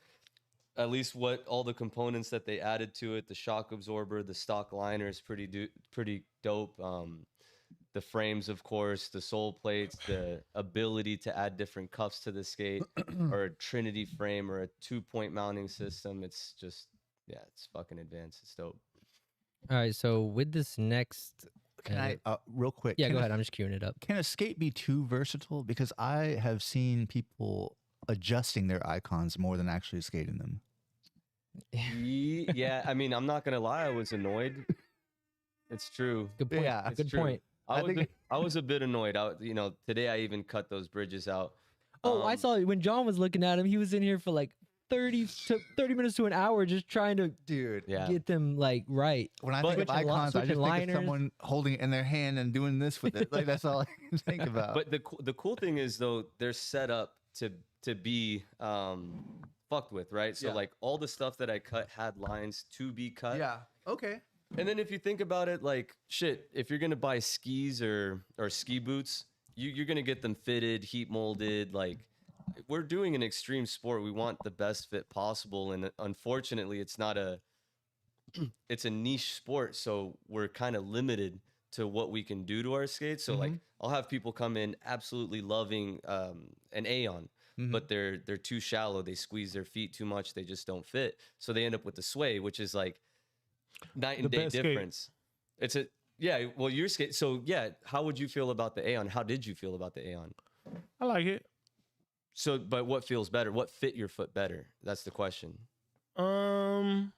what all the components that they added to it, the shock absorber, the stock liner is pretty dope. The frames, of course, the sole plates, the ability to add different cuffs to the skate, or a Trinity frame, or a 2-point mounting system. It's just, yeah, it's fucking advanced. It's dope. All right, so with this next, Can I real quick? yeah, can go a- ahead. I'm just queuing it up. Can a skate be too versatile? Because I have seen people adjusting their icons more than actually skating them. Yeah, I mean, I'm not gonna lie, I was annoyed It's true. Good point. Yeah, It's Good true. point. I was a bit annoyed. Today I even cut those bridges out. Oh, I saw when John was looking at him, he was in here for like 30 minutes to an hour just trying to Dude. Yeah. get them like right. When I But- think of Switching icons, I just switching think liners. of someone holding it in their hand and doing this with it. Like that's all I can think about. But the cool thing is though, they're set up to be fucked with, right? So Yeah. like all the stuff that I cut had lines to be cut. yeah. Okay. And then if you think about it, like shit, if you're gonna buy skis or ski boots, you're gonna get them fitted, heat molded. Like we're doing an extreme sport. We want the best fit possible, and unfortunately, it's not it's a niche sport, so we're kind of limited to what we can do to our skates. So like I'll have people come in absolutely loving an Aeon. But they're too shallow. They squeeze their feet too much. They just don't fit. So they end up with the Sway, which is like night and The day best skate. difference. It's a well, your skate. So yeah, how would you feel about the Aeon? How did you feel about the Aeon? I like it. So, but what feels better? What fit your foot better? That's the question. Um,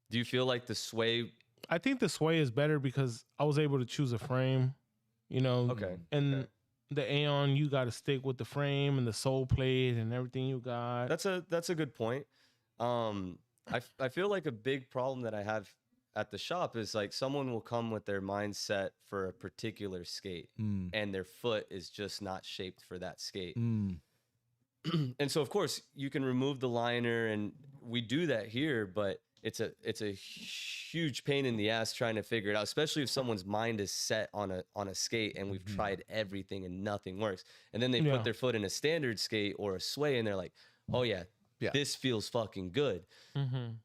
Do you feel like the Sway? I think the Sway is better because I was able to choose a frame, you know. Okay. And okay. the Aeon, you got to stick with the frame and the sole plate and everything you got. That's a good point. I feel like a big problem that I have at the shop is like someone will come with their mindset for a particular skate and their foot is just not shaped for that skate. And so of course you can remove the liner and we do that here, but it's a huge pain in the ass trying to figure it out, especially if someone's mind is set on a skate and we've tried everything and nothing works. And then they Yeah. put their foot in a standard skate or a Sway and they're like, oh yeah, this feels fucking good.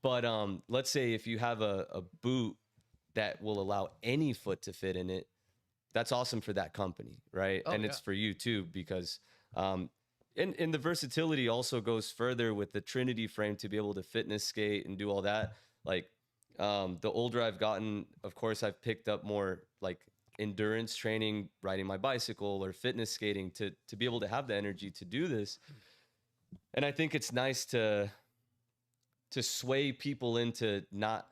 But let's say if you have a boot that will allow any foot to fit in it, that's awesome for that company, right? And it's for you too, because and the versatility also goes further with the Trinity frame to be able to fitness skate and do all that. Like the older I've gotten, of course, I've picked up more like endurance training, riding my bicycle or fitness skating to be able to have the energy to do this. And I think it's nice to sway people into not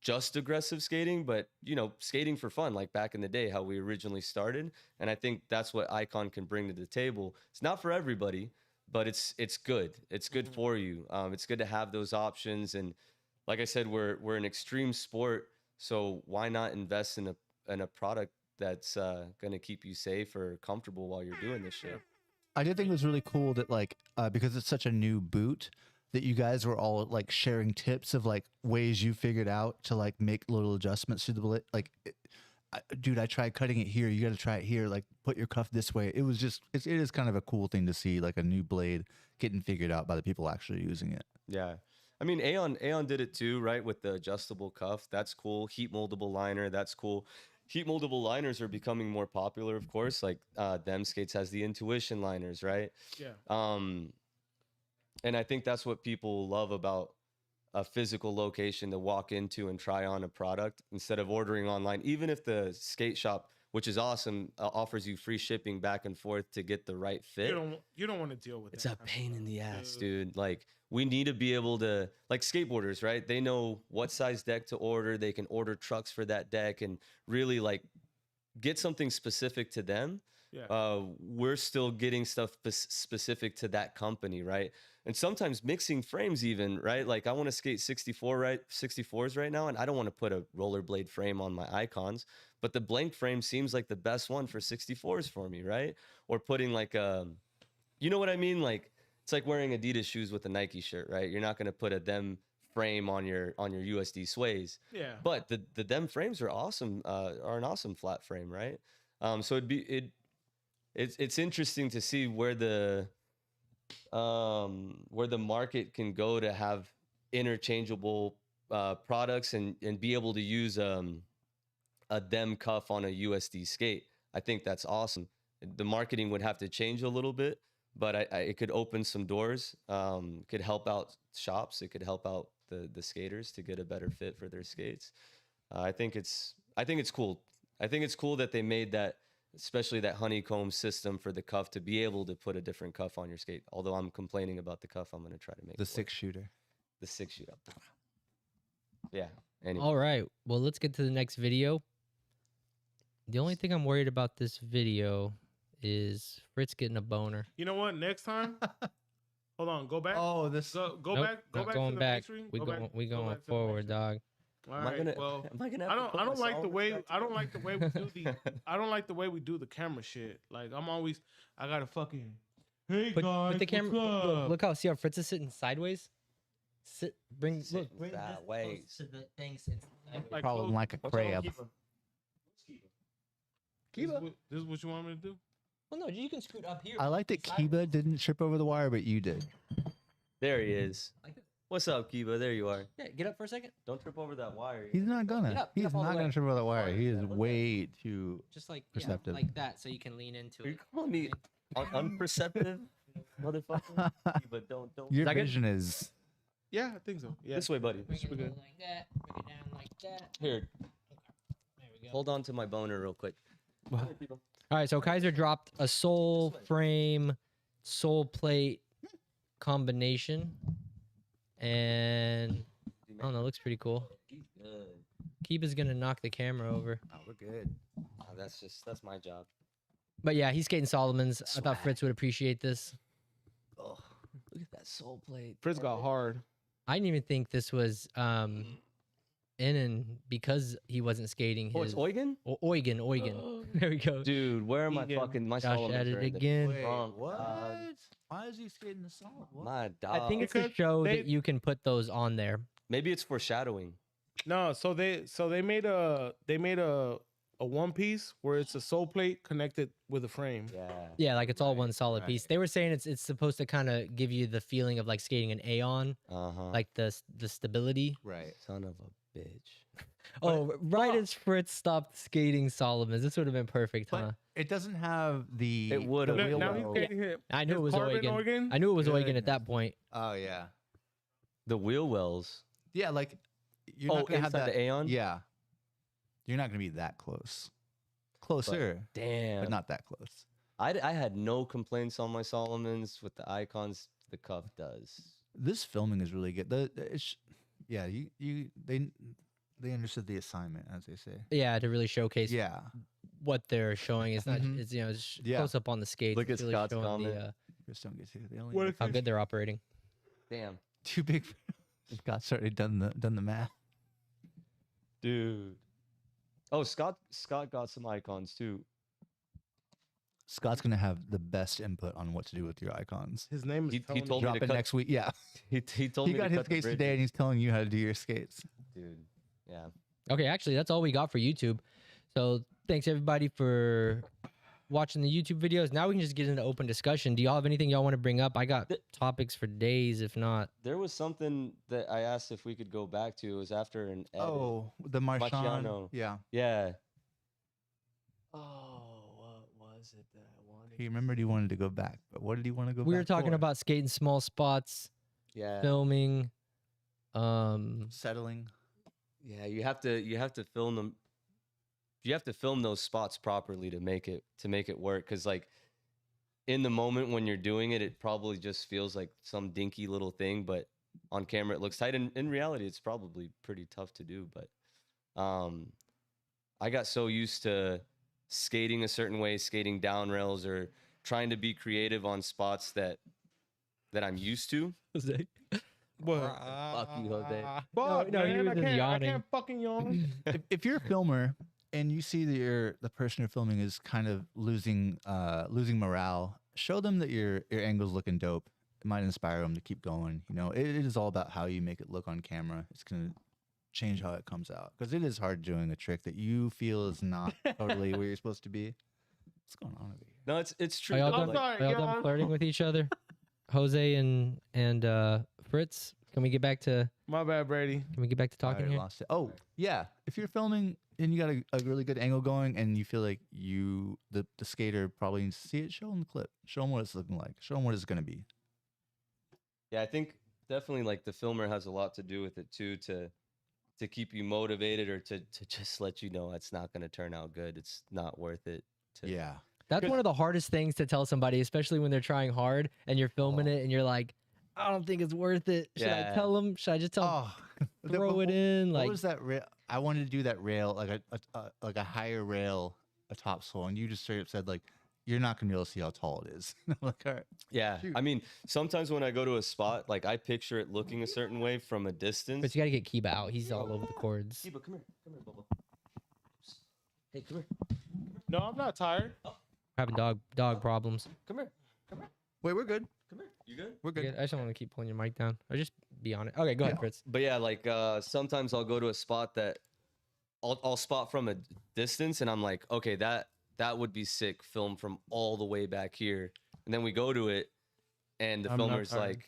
just aggressive skating, but you know, skating for fun, like back in the day, how we originally started. And I think that's what Icon can bring to the table. It's not for everybody, but it's good. It's good for you. It's good to have those options. And like I said, we're an extreme sport, so why not invest in a product that's going to keep you safe or comfortable while you're doing this shit? I did think it was really cool that like because it's such a new boot that you guys were all like sharing tips of like ways you figured out to like make little adjustments to the blade. Like, dude, I tried cutting it here. You got to try it here. Like, put your cuff this way. It was just it is kind of a cool thing to see, like a new blade getting figured out by the people actually using it. Yeah. I mean, Aeon did it too, right? With the adjustable cuff. That's cool. Heat moldable liner. That's cool. Heat moldable liners are becoming more popular, of course. Like Them Skates has the Intuition liners, right? Yeah. And I think that's what people love about a physical location to walk into and try on a product instead of ordering online. Even if the skate shop, which is awesome, offers you free shipping back and forth to get the right fit. You don't want to deal with It's that. a pain in the ass, dude. Like, we need to be able to, like skateboarders, right? They know what size deck to order. They can order trucks for that deck and really like get something specific to them. Yeah. We're still getting stuff specific to that company, right? And sometimes mixing frames even, right? Like I want to skate 64s right now, and I don't want to put a rollerblade frame on my Icons, but the blank frame seems like the best one for 64s for me, right? Or putting like you know what I mean? Like it's like wearing Adidas shoes with a Nike shirt, right? You're not going to put a Them frame on your USD Sways. Yeah. But the Them frames are awesome, are an awesome flat frame, right? So it's interesting to see where the market can go to have interchangeable products and be able to use a Them cuff on a USD skate. I think that's awesome. The marketing would have to change a little bit, but it could open some doors. Could help out shops. It could help out the skaters to get a better fit for their skates. I think it's cool. I think it's cool that they made that, especially that honeycomb system for the cuff to be able to put a different cuff on your skate. Although I'm complaining about the cuff, I'm going to try to make The it work. 6-shooter. The 6-shooter. Yeah. Anyway, All right. Well, let's get to the next video. The only thing I'm worried about this video is Fritz getting a boner. You know what? Next time, hold on. Go back. Oh, this. Go Nope, back. Go not back going to the back. main screen. We Go going back- we go going back to the forward, main dog. screen. am I All gonna? right. Well, am I gonna? I Have to don't. put I don't like the myself way. back I don't like the way we do together? the. I don't like the way we do the camera shit. Like I'm always. I gotta fucking. Hey Put guys, the camera. what's Look, up? look how see how Fritz is sitting sideways. Bring Sitting bring this sideways. close to the thing. Sitting sideways. Problem close- like a what's wrong, crab. Kiba? Kiba. This is what you want me to do? Well, no, you can scoot up here. I like that Kiba didn't trip over the wire, but you did. There he is. Like this. What's up, Kiba? There you are. Yeah, get up for a second. Don't trip over that wire. He's not gonna. Get up He's all the not way. gonna trip over the wire. He is Look at way too. Just like Perceptive. like that, so you can lean into Are you it. calling me unperceptive, motherfucker? Kiba, don't. Your Is that good? vision is. Yeah, I think so. Yeah. This way, buddy. Bring it be good. like that. Bring it down like that. Here, There we go. hold on to my boner real quick. Here, Kiba. All right, so Kaiser dropped a soul frame, soul plate combination, and I don't know, looks pretty cool. He's good. Keeba's gonna knock the camera over, Oh, we're good. Oh, that's my job. but yeah, he's skating Solomon's. I thought Swag. Fritz would appreciate this. Oh, look at that soul plate. Fritz got hard. I didn't even think this was in and because he wasn't skating. Oh, it's his Eugen? Eugen. There we go. Dude, where are my Eugen. fucking my Josh Solomons at it are in the again. Wait, trunk, what? dog. Why is he skating the solid? What? My dog. I think it's to Because show they- that you can put those on there. Maybe it's foreshadowing. No, so they made a one piece where it's a soul plate connected with a frame. Yeah. Yeah, like it's all Right, one solid piece. right. They were saying it's supposed to kind of give you the feeling of like skating an Aeon, Uh-huh. like the stability. Right. son of a bitch. Oh, right as Fritz stopped skating Solomon's, this would have been perfect, But huh? it doesn't have the. It would've. the Now- wheel Now he's well. skating it. I knew it His was carbon Eugen. organ? I knew it was Eugen at Goodness. that point. Oh yeah. The wheel wells. Yeah, like you're Oh, not gonna have inside that. the Aeon? Yeah. You're not gonna be that close. Closer, Damn. but not that close. I had no complaints on my Solomons with the icons. The cuff does. This filming is really good. Yeah, they understood the assignment, as they say. Yeah, to really showcase Yeah. what they're showing. It's not, Mhm. it's it's Yeah. close up on the skates. Look It's at really Scott's showing comment. Just don't get to. They only What need if how you- good they're operating. Damn. too big. Scott's already done the math. Dude. Oh, Scott got some icons too. Scott's gonna have the best input on what to do with your icons. His name is He telling told me. me Drop to it cut- next week. Yeah, He told he me got to his cut the skates today, bridges. and he's telling you how to do your skates. Dude. Yeah. Okay, actually, that's all we got for YouTube. So thanks everybody for watching the YouTube videos. Now we can just get into open discussion. Do y'all have anything y'all want to bring up? I got Th- topics for days, if not. There was something that I asked if we could go back to. It was after an edit. Oh, the Marchand. Marciano. Yeah, Yeah. Oh, what was it that I wanted? he remembered he wanted to go back, but what did he want to go back? We were talking for? about skating small spots, Yeah. filming. settling. Yeah, you have to film them. You have to film those spots properly to make it work. Cause like in the moment when you're doing it, it probably just feels like some dinky little thing, but on camera it looks tight. And in reality, it's probably pretty tough to do. But I got so used to skating a certain way, skating down rails, or trying to be creative on spots that I'm used to. Jose. What? Fuck you, Jose. Fuck, no, he man, was just I yawning. can't fucking yawn. If you're a filmer and you see that the person you're filming is kind of losing morale, show them that your angle's looking dope. It might inspire them to keep going. You know, it is all about how you make it look on camera. It's gonna change how it comes out, because it is hard doing a trick that you feel is not totally where you're supposed to be. What's going on over here? No, it's true. Are y'all though, done, like- sorry, are y'all done yawn. flirting with each other? Jose and Fritz, can we get back to My bad, Brady. I talking here? lost it. Oh yeah, if you're filming and you got a really good angle going, and you feel like the skater probably needs to see it, show them the clip. Show them what it's looking like. Show them what it's gonna be. Yeah, I think definitely like the filmer has a lot to do with it too, to keep you motivated, or to just let you know it's not going to turn out good. It's not worth it. Yeah. That's one of the hardest things to tell somebody, especially when they're trying hard and you're filming Oh. it and you're like, I don't think it's worth it. Should I Yeah. tell them? Should I just tell them? Oh, throw it in. What Like, was that rail? I wanted to do that rail, like a higher rail, a topsoil, and you just straight up said like, you're not gonna be able to see how tall it is. I'm like, all right. Yeah. Shoot. I mean, sometimes when I go to a spot, like I picture it looking a certain way from a distance. but you got to get Kiba out. He's all over the cords. Kiba, come here, Bubba. Hey, come here, No, I'm not tired. Having dog problems. come here, Wait, we're good. come here. You good? We're good. I just don't want to keep pulling your mic down. Or just be on it. Okay, go ahead, Fritz. But yeah, like sometimes I'll go to a spot that I'll spot from a distance, and I'm like, okay, that would be sick. Film from all the way back here, and then we go to it, and the I'm not filmer's tired.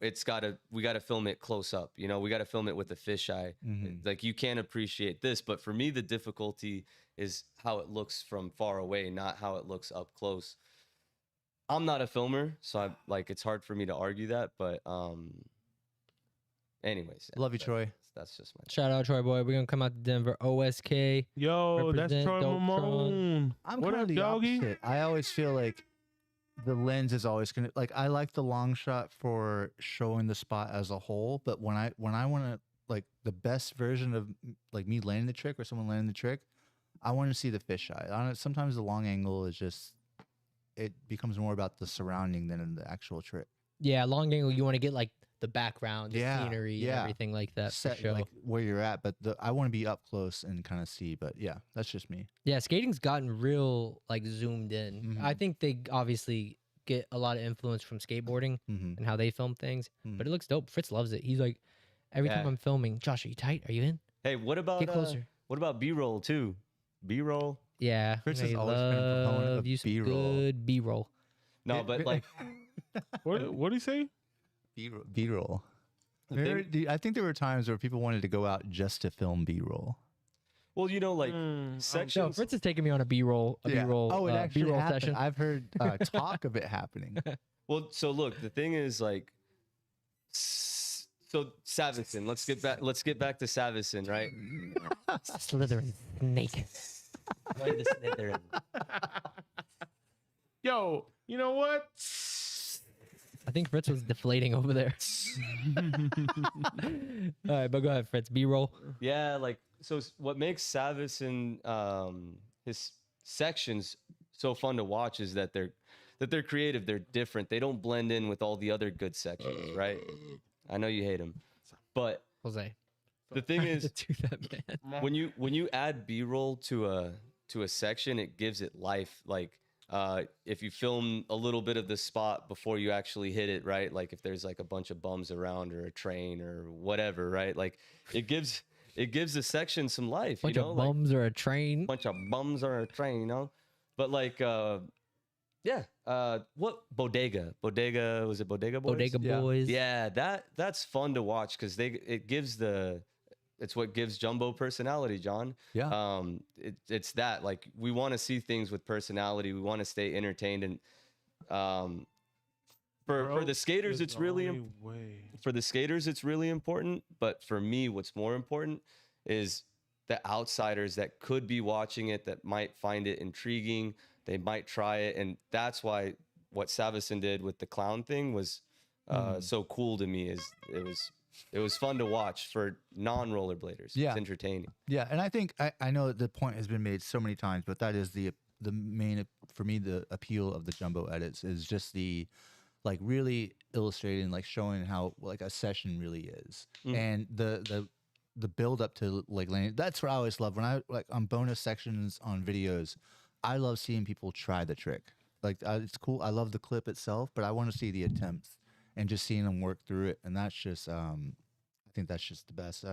like, we gotta film it close up. You know, we gotta film it with the fisheye. Mhm. Like you can't appreciate this, but for me, the difficulty is how it looks from far away, not how it looks up close. I'm not a filmer, so I'm like, it's hard for me to argue that. But anyways, yeah, Love you, Troy. That's just my. Shout out, Troy Boy. We're going to come out to Denver. OSK. Yo, that's Represent Troy Dope Mamone. I'm What kind up, of the doggy? opposite. I always feel like the lens is always gonna like. I like the long shot for showing the spot as a whole, but when I want to like the best version of like me landing the trick or someone landing the trick, I want to see the fisheye. Sometimes the long angle is just it becomes more about the surrounding than the actual trick. Yeah, long angle, you want to get like the background, the Yeah, scenery, and yeah. everything like that for Set show. like where you're at, but I want to be up close and kind of see. But yeah, that's just me. Yeah, skating's gotten real like zoomed in. I Mhm. think they obviously get a lot of influence from skateboarding Mm-hmm. and how they film things, Mhm. but it looks dope. Fritz loves it. He's like, every time Yeah. I'm filming, Josh, are you tight? Are you in? Hey, what about Get closer. what about B-roll too? B-roll? Yeah, Fritz they has always been a proponent love of you some B-roll. good B-roll. No, but like What do you say? B-roll. I think there were times where people wanted to go out just to film B-roll. well, you know, like No, sections. Fritz is taking me on a B-roll, Oh, it actually B-roll happened. session. I've heard talk of it happening. Well, so look, the thing is like so Savison, let's get back to Savison, right? Slytherin snake. Play the Slytherin. Yo, you know what? I think Fritz was deflating over there. All right, but go ahead, Fritz. B-roll. Yeah, like so what makes Savison his sections so fun to watch is that they're creative, they're different. They don't blend in with all the other good sections, right? I know you hate him. But Jose. the thing is Do that, man. when you add B-roll to a section, it gives it life. Like if you film a little bit of the spot before you actually hit it, right? Like if there's like a bunch of bums around or a train or whatever, right? Like it gives the section some life. Bunch you know, of like bums or a train. bunch of bums or a train, you know. But like yeah, what Bodega was it Bodega Boys? Bodega Yeah. boys. Yeah, that's fun to watch because it's what gives Jumbo personality, John. Yeah. It's that like we want to see things with personality. We want to stay entertained, and for the skaters, it's really for the skaters it's really important. But for me, what's more important is the outsiders that could be watching it that might find it intriguing. They might try it, and that's why what Savison did with the clown thing was so cool to me. Is it was fun to watch for non-rollerbladers. Yeah. It's entertaining. Yeah, and I think I know the point has been made so many times, but that is the main for me the appeal of the Jumbo edits is just the like really illustrating, like showing how like a session really is, and the build up to like landing. That's what I always love when I like on bonus sections on videos. I love seeing people try the trick. Like it's cool. I love the clip itself, but I want to see the attempts and just seeing them work through it. And that's just, I think that's just the best.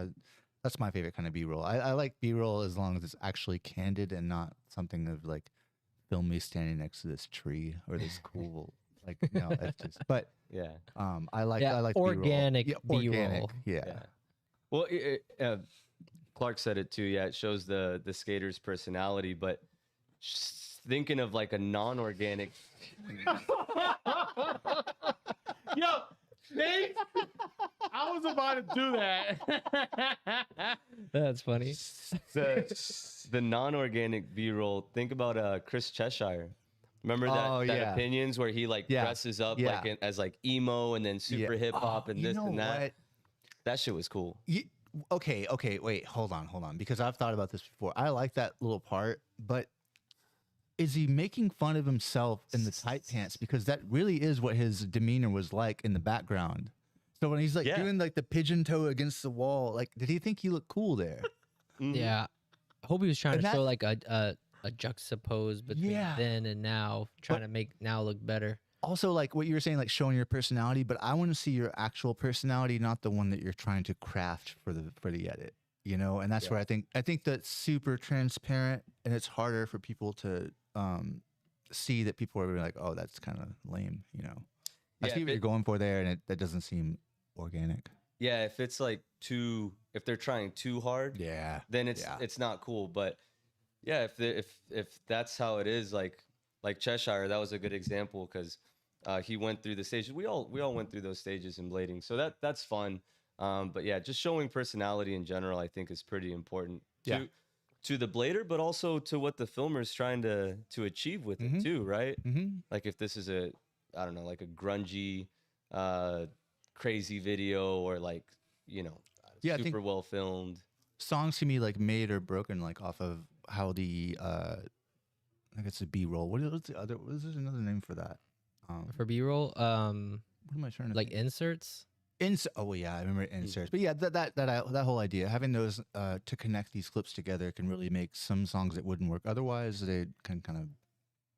That's my favorite kind of B-roll. I like B-roll as long as it's actually candid and not something of like, film me standing next to this tree or this cool, like, no, that's just, but Yeah. I like B-roll. organic B-roll. Organic, yeah. Yeah. Well, Clark said it too. Yeah, it shows the skater's personality, but thinking of like a non-organic. Yo, Nate, I was about to do that. That's funny. The non-organic B-roll. Think about Chris Cheshire. Remember that yeah. opinions where he like Yeah. dresses up Yeah. like as like emo and then super hip hop and You this know and that. what? That shit was cool. Okay, wait, hold on, because I've thought about this before. I like that little part, but is he making fun of himself in the tight pants? Because that really is what his demeanor was like in the background. So when he's like doing like the pigeon toe against the wall, like, did he think he looked cool there? Yeah, I hope he was trying And to show that- like a juxtapose between then and now, trying to make now look better. Also, like what you were saying, like showing your personality, but I want to see your actual personality, not the one that you're trying to craft for the edit. You know, and that's where I think that's super transparent, and it's harder for people to see that people are really like, oh, that's kind of lame. You know, I see what you're going for there, and that doesn't seem organic. Yeah, if it's like if they're trying too hard, then it's not cool. But yeah, if that's how it is, like Cheshire, that was a good example because he went through the stages. We all went through those stages in blading, so that's fun. But yeah, just showing personality in general, I think, is pretty important to the blader, but also to what the filmer's trying to achieve with it too, right? Like if this is I don't know, like a grungy, crazy video, or like, you know, super well filmed. Songs can be like made or broken like off of how the I think it's a B-roll. What is the other? What is there another name for that? For B-roll, what am I trying to like think? inserts. Oh yeah, I remember inserts. But yeah, that whole idea, having those to connect these clips together, can really make some songs that wouldn't work otherwise. They can kind of.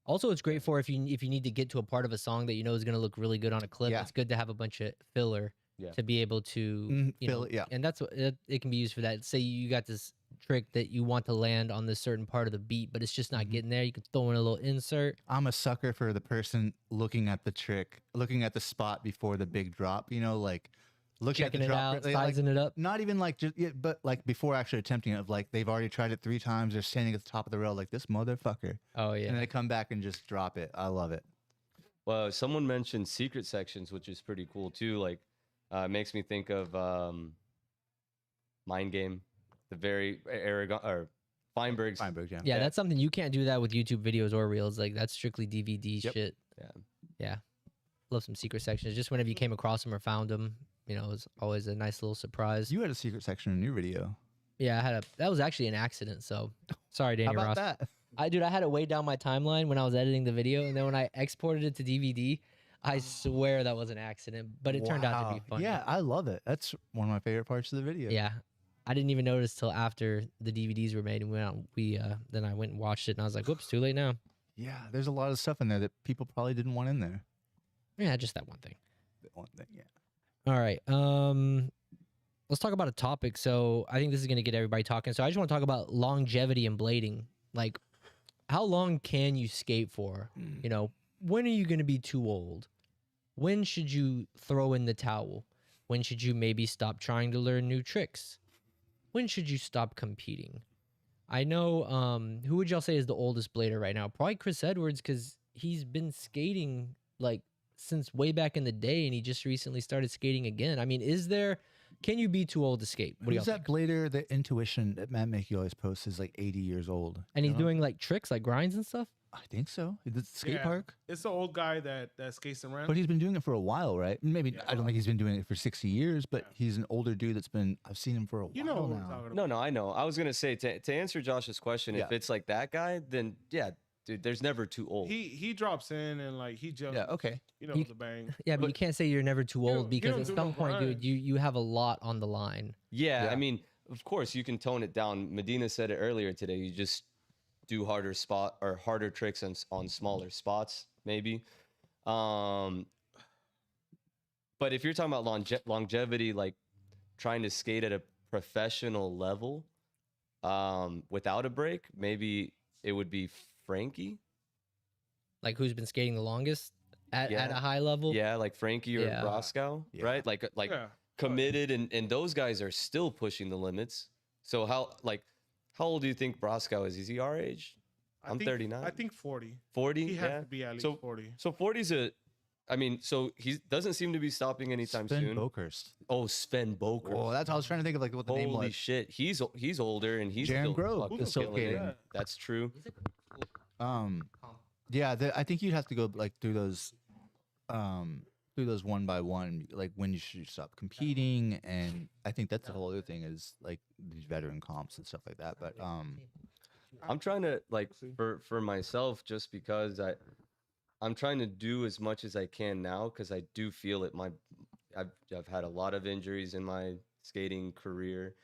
Also, it's great for if you need to get to a part of a song that you know is going to look really good on a clip. It's good to have a bunch of filler to be able to fill it. Yeah, and that's what it can be used for. That say you got this trick that you want to land on this certain part of the beat, but it's just not getting there. You can throw in a little insert. I'm a sucker for the person looking at the trick, looking at the spot before the big drop. You know, like looking Checking at the drop, it out, sizing it up. Not even like but like before actually attempting it. Of like they've already tried it 3 times. They're standing at the top of the rail like this motherfucker. Oh yeah, and they come back and just drop it. I love it. Well, someone mentioned secret sections, which is pretty cool too. Like, it makes me think of Mind Game, the very Aragon or Feinberg's. Yeah, that's something you can't do that with YouTube videos or reels. Like that's strictly DVD shit. Yeah. Love some secret sections. Just whenever you came across them or found them, you know, it was always a nice little surprise. You had a secret section in your video. Yeah, that was actually an accident. So sorry, Danny How about Ross. that? I had it way down my timeline when I was editing the video, and then when I exported it to DVD, I swear that was an accident, but it turned out to be funny. Yeah, I love it. That's one of my favorite parts of the video. Yeah. I didn't even notice till after the DVDs were made, and then I went and watched it, and I was like, "Whoops, too late now." Yeah, there's a lot of stuff in there that people probably didn't want in there. Yeah, just that one thing. That one thing, yeah. All right. Let's talk about a topic. So I think this is going to get everybody talking. So I just want to talk about longevity and blading. Like, how long can you skate for? You know, when are you going to be too old? When should you throw in the towel? When should you maybe stop trying to learn new tricks? When should you stop competing? I know, who would y'all say is the oldest blader right now? Probably Chris Edwards, because he's been skating like since way back in the day, and he just recently started skating again. I mean, can you be too old to skate? What do y'all think? That blader, the Intuition that Matt Mackey always posts, is like 80 years old. And he's doing like tricks, like grinds and stuff? I think so. The skate park? It's the old guy that skates around. But he's been doing it for a while, right? Maybe, I don't think he's been doing it for 60 years, but he's an older dude I've seen him for a while You know what now. we're talking about. No, I know. I was going to say, to answer Josh's question, if it's like that guy, then yeah, dude, there's never too old. He drops in and like he jumps. Yeah, okay. You know, the bang. Yeah, but you can't say you're never too old, because don't at do some no point, dude, grind. you have a lot on the line. Yeah, I mean, of course you can tone it down. Medina said it earlier today. You just do harder tricks on smaller spots, maybe. But if you're talking about longevity, like trying to skate at a professional level, without a break, maybe it would be Frankie. Like, who's been skating the longest at a high level? Yeah, like Frankie or Roscoe, right? Like committed, and those guys are still pushing the limits. So how old do you think Roscoe is? Is he our age? I'm 39. I think 40. 40? He has to be at least 40. So 40's so he doesn't seem to be stopping anytime Sven soon. Bokerst. Oh, Sven Boker. Oh, that's I was trying to think of like what the name was. Holy shit, he's older and he's Jaron still Grove fucking is still killing it. skating. That's true. Yeah, I think you'd have to go like through those through those one by one, like when you should stop competing, and I think that's the whole other thing is like these veteran comps and stuff like that. But I'm trying to like for myself, just because I'm trying to do as much as I can now, because I do feel it. I've had a lot of injuries in my skating career.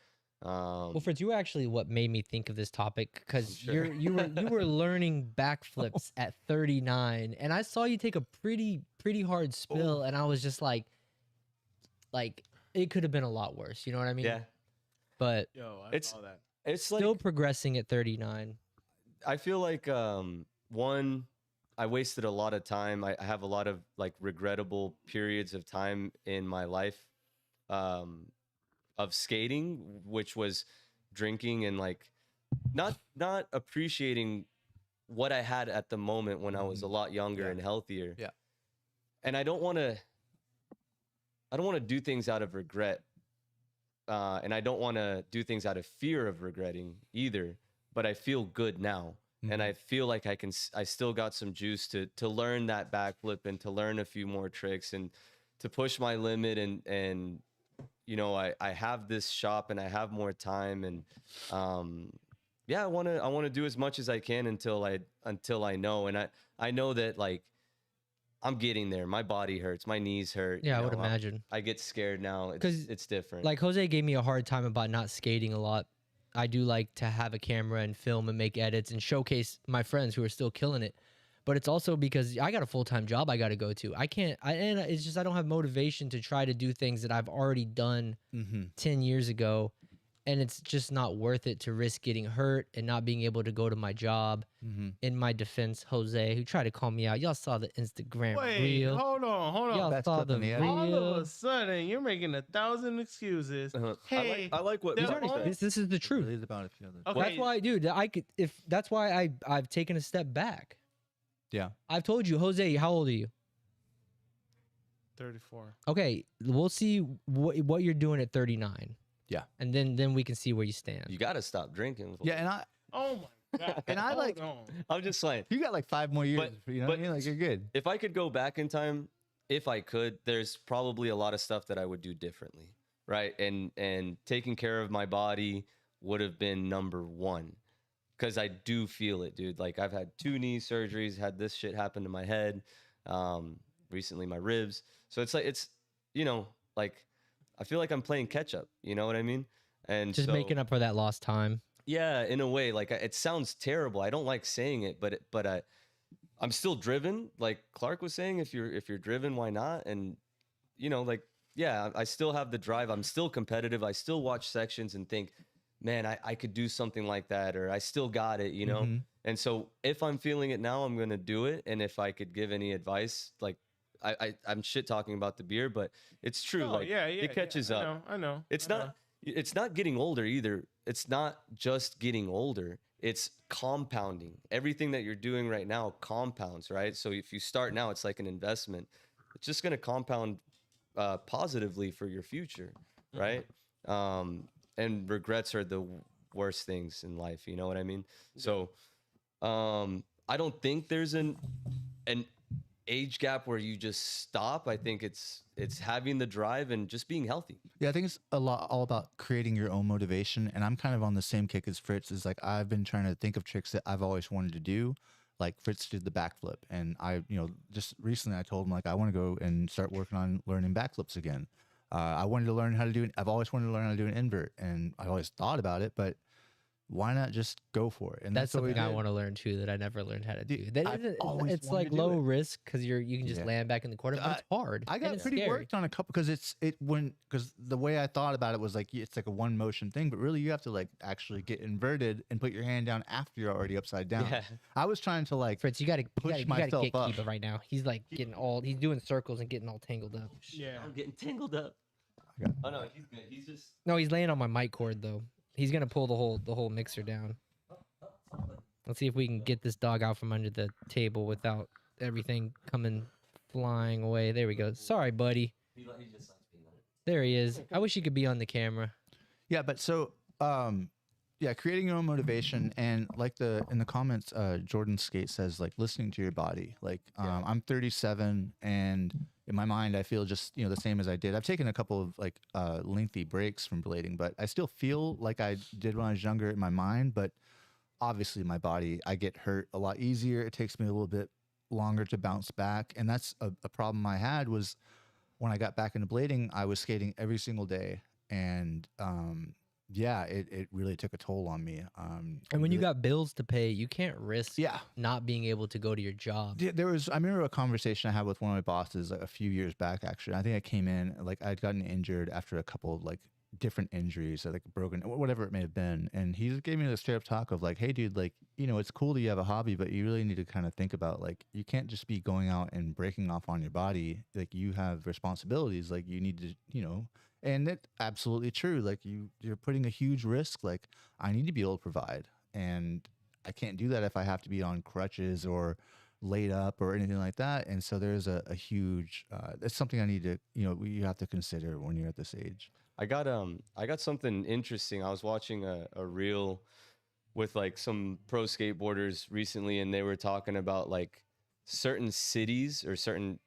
Well, Fritz, you were actually what made me think of this topic, because Sure. you were learning backflips at 39, and I saw you take a pretty hard spill, and I was just like it could have been a lot worse. You know what I mean? Yeah, But Yo, I It's- saw that. it's like still progressing at 39. I feel like one, I wasted a lot of time. I have a lot of like regrettable periods of time in my life of skating, which was drinking and like not appreciating what I had at the moment when I was a lot younger Yeah. and healthier. Yeah. And I don't want to do things out of regret. And I don't want to do things out of fear of regretting either, but I feel good now. And I feel like I still got some juice to learn that backflip and to learn a few more tricks and to push my limit. And you know, I have this shop and I have more time, and yeah, I want to do as much as I can until I know. And I know that like I'm getting there. My body hurts, my knees hurt. Yeah, you I would know, imagine. I get scared now. 'Cause, It's different. Like Jose gave me a hard time about not skating a lot. I do like to have a camera and film and make edits and showcase my friends who are still killing it. But it's also because I got a full-time job I got to go to. And it's just I don't have motivation to try to do things that I've already done 10 years ago. And it's just not worth it to risk getting hurt and not being able to go to my job. In my defense, Jose, who tried to call me out. Y'all saw the Instagram Wait, reel. hold on. Y'all That's saw clip the in the edit. reel. All of a sudden, you're making 1,000 excuses. Hey, I like what they're Mark already- said. This is the truth. Really about a few others. Okay. That's why, dude. That's why I've taken a step back. Yeah. I've told you, Jose. How old are you? 34. Okay, we'll see what you're doing at 39. Yeah. And then we can see where you stand. You got to stop drinking. Yeah, and Oh my god. And I like- Hold on. I'm just saying. you got like 5 more years. You know what I but- mean? Like you're good. If I could go back in time, if I could, there's probably a lot of stuff that I would do differently, right? And taking care of my body would have been number one, because I do feel it, dude. Like I've had 2 knee surgeries, had this shit happen to my head, recently my ribs. So it's like you know, like I feel like I'm playing catch up. You know what I mean? And Just so, making up for that lost time. yeah, in a way. Like it sounds terrible. I don't like saying it, but I'm still driven. Like Clark was saying, if you're driven, why not? And you know, like yeah, I still have the drive. I'm still competitive. I still watch sections and think, man, I could do something like that, or I still got it, you know. And so if I'm feeling it now, I'm gonna do it. And if I could give any advice, like I'm shit talking about the beer, but it's true. Oh, like yeah, it catches up. I know. It's I know. not. It's not getting older either. It's not just getting older. It's compounding. Everything that you're doing right now compounds, right? So if you start now, it's like an investment. It's just going to compound positively for your future, right? And regrets are the worst things in life. You know what I mean? So I don't think there's an age gap where you just stop. I think it's having the drive and just being healthy. Yeah, I think it's all about creating your own motivation. And I'm kind of on the same kick as Fritz. Is like I've been trying to think of tricks that I've always wanted to do. Like Fritz did the backflip, and I, just recently I told him like I want to go and start working on learning backflips again. I wanted to learn how to do it. I've always wanted to learn how to do an invert, and I always thought about it, but why not just go for it? And That's what we something I did. want to learn too that I never learned how to Dude, do. That I've isn't, always it's wanted like to do low it. risk because you can just Yeah. land back in the corner, but it's hard. I and got it's pretty scary. worked on a couple because because the way I thought about it was like it's like a one motion thing, but really you have to like actually get inverted and put your hand down after you're already upside down. Yeah. I was trying to like Fritz, you gotta push get myself up. Kiva right now. He's like getting he's doing circles and getting all tangled up. Yeah. I'm getting tangled up. Oh no, he's good. He's just. No, he's laying on my mic cord though. He's gonna pull the whole mixer down. Let's see if we can get this dog out from under the table without everything coming flying away. There we go. Sorry, buddy. He just likes being on it. There he is. I wish he could be on the camera. Yeah, but so yeah, creating your own motivation and like in the comments, Jordan Skate says like listening to your body. Like I'm 37 and in my mind, I feel just, the same as I did. I've taken a couple of like lengthy breaks from blading, but I still feel like I did when I was younger in my mind. But obviously, my body, I get hurt a lot easier. It takes me a little bit longer to bounce back, and that's a problem I had. Was when I got back into blading, I was skating every single day, and yeah, it really took a toll on me. And when you got bills to pay, you can't risk Yeah. not being able to go to your job. I remember a conversation I had with one of my bosses like a few years back, actually. I think I came in, like I'd gotten injured after a couple of like different injuries, like broken, whatever it may have been. And he just gave me the straight up talk of like, hey dude, like, it's cool that you have a hobby, but you really need to kind of think about like, you can't just be going out and breaking off on your body. Like you have responsibilities, like you need to, and it's absolutely true. Like you're putting a huge risk. Like I need to be able to provide, and I can't do that if I have to be on crutches or laid up or anything like that. And so there's a huge, it's something I need to, you have to consider when you're at this age. I got something interesting. I was watching a reel with like some pro skateboarders recently, and they were talking about like certain cities or certain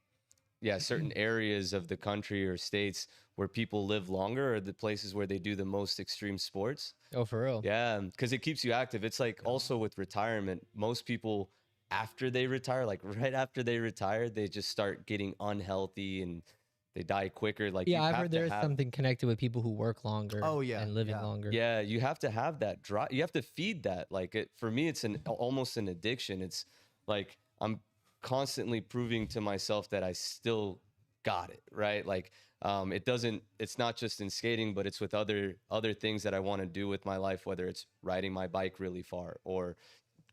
areas of the country or states where people live longer, or the places where they do the most extreme sports. Oh, for real? Yeah, because it keeps you active. It's like also with retirement, most people after they retire, like right after they retire, they just start getting unhealthy and they die quicker. Like Yeah, I've heard there is something connected with people who work longer. Oh, yeah, and living yeah. longer. Yeah, you have to have that drive. You have to feed that. Like for me, it's almost an addiction. It's like I'm constantly proving to myself that I still got it, right? Like it's not just in skating, but it's with other things that I want to do with my life, whether it's riding my bike really far or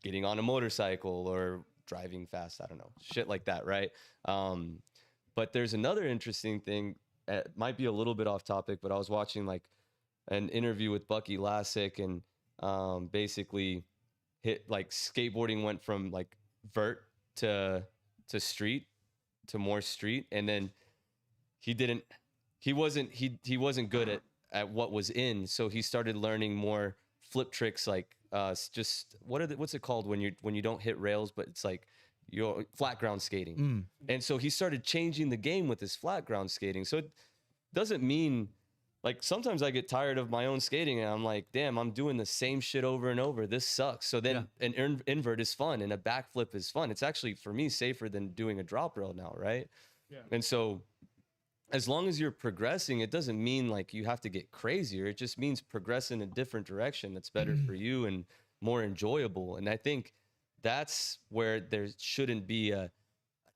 getting on a motorcycle or driving fast. I don't know, shit like that, right? But there's another interesting thing. It might be a little bit off topic, but I was watching like an interview with Bucky Lasek, and basically skateboarding went from like vert to street to more street, and then he wasn't good at what was in, so he started learning more flip tricks, like what's it called when you don't hit rails, but it's like your flat ground skating. And so he started changing the game with his flat ground skating. So it doesn't mean, like, sometimes I get tired of my own skating and I'm like, damn, I'm doing the same shit over and over. This sucks. So then an invert is fun and a backflip is fun. It's actually, for me, safer than doing a drop rail now, right? Yeah. And so as long as you're progressing, it doesn't mean like you have to get crazier. It just means progress in a different direction that's better for you and more enjoyable. And I think that's where there shouldn't be a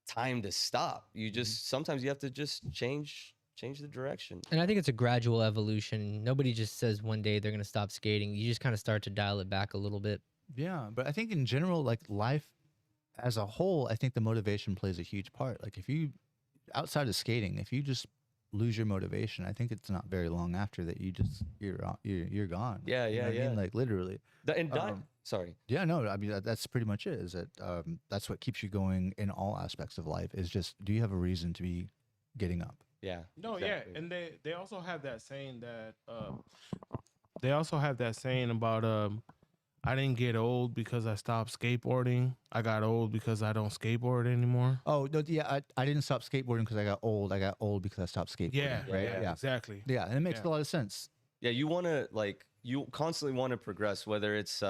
time to stop. You just sometimes you have to just change the direction. And I think it's a gradual evolution. Nobody just says one day they're going to stop skating. You just kind of start to dial it back a little bit. Yeah, but I think in general, like life as a whole, I think the motivation plays a huge part. Like if you, outside of skating, if you just lose your motivation, I think it's not very long after that you're gone. Yeah, You know what I mean? Like literally. Sorry. Yeah, no, I mean that's pretty much it. Is that that's what keeps you going in all aspects of life? Is just, do you have a reason to be getting up? Yeah. No, exactly. yeah, and they also have that saying that about I didn't get old because I stopped skateboarding. I got old because I don't skateboard anymore. Oh no, yeah, I didn't stop skateboarding because I got old. I got old because I stopped skateboarding. Yeah, right. yeah, exactly. Yeah, and it makes a lot of sense. Yeah, you constantly want to progress, whether it's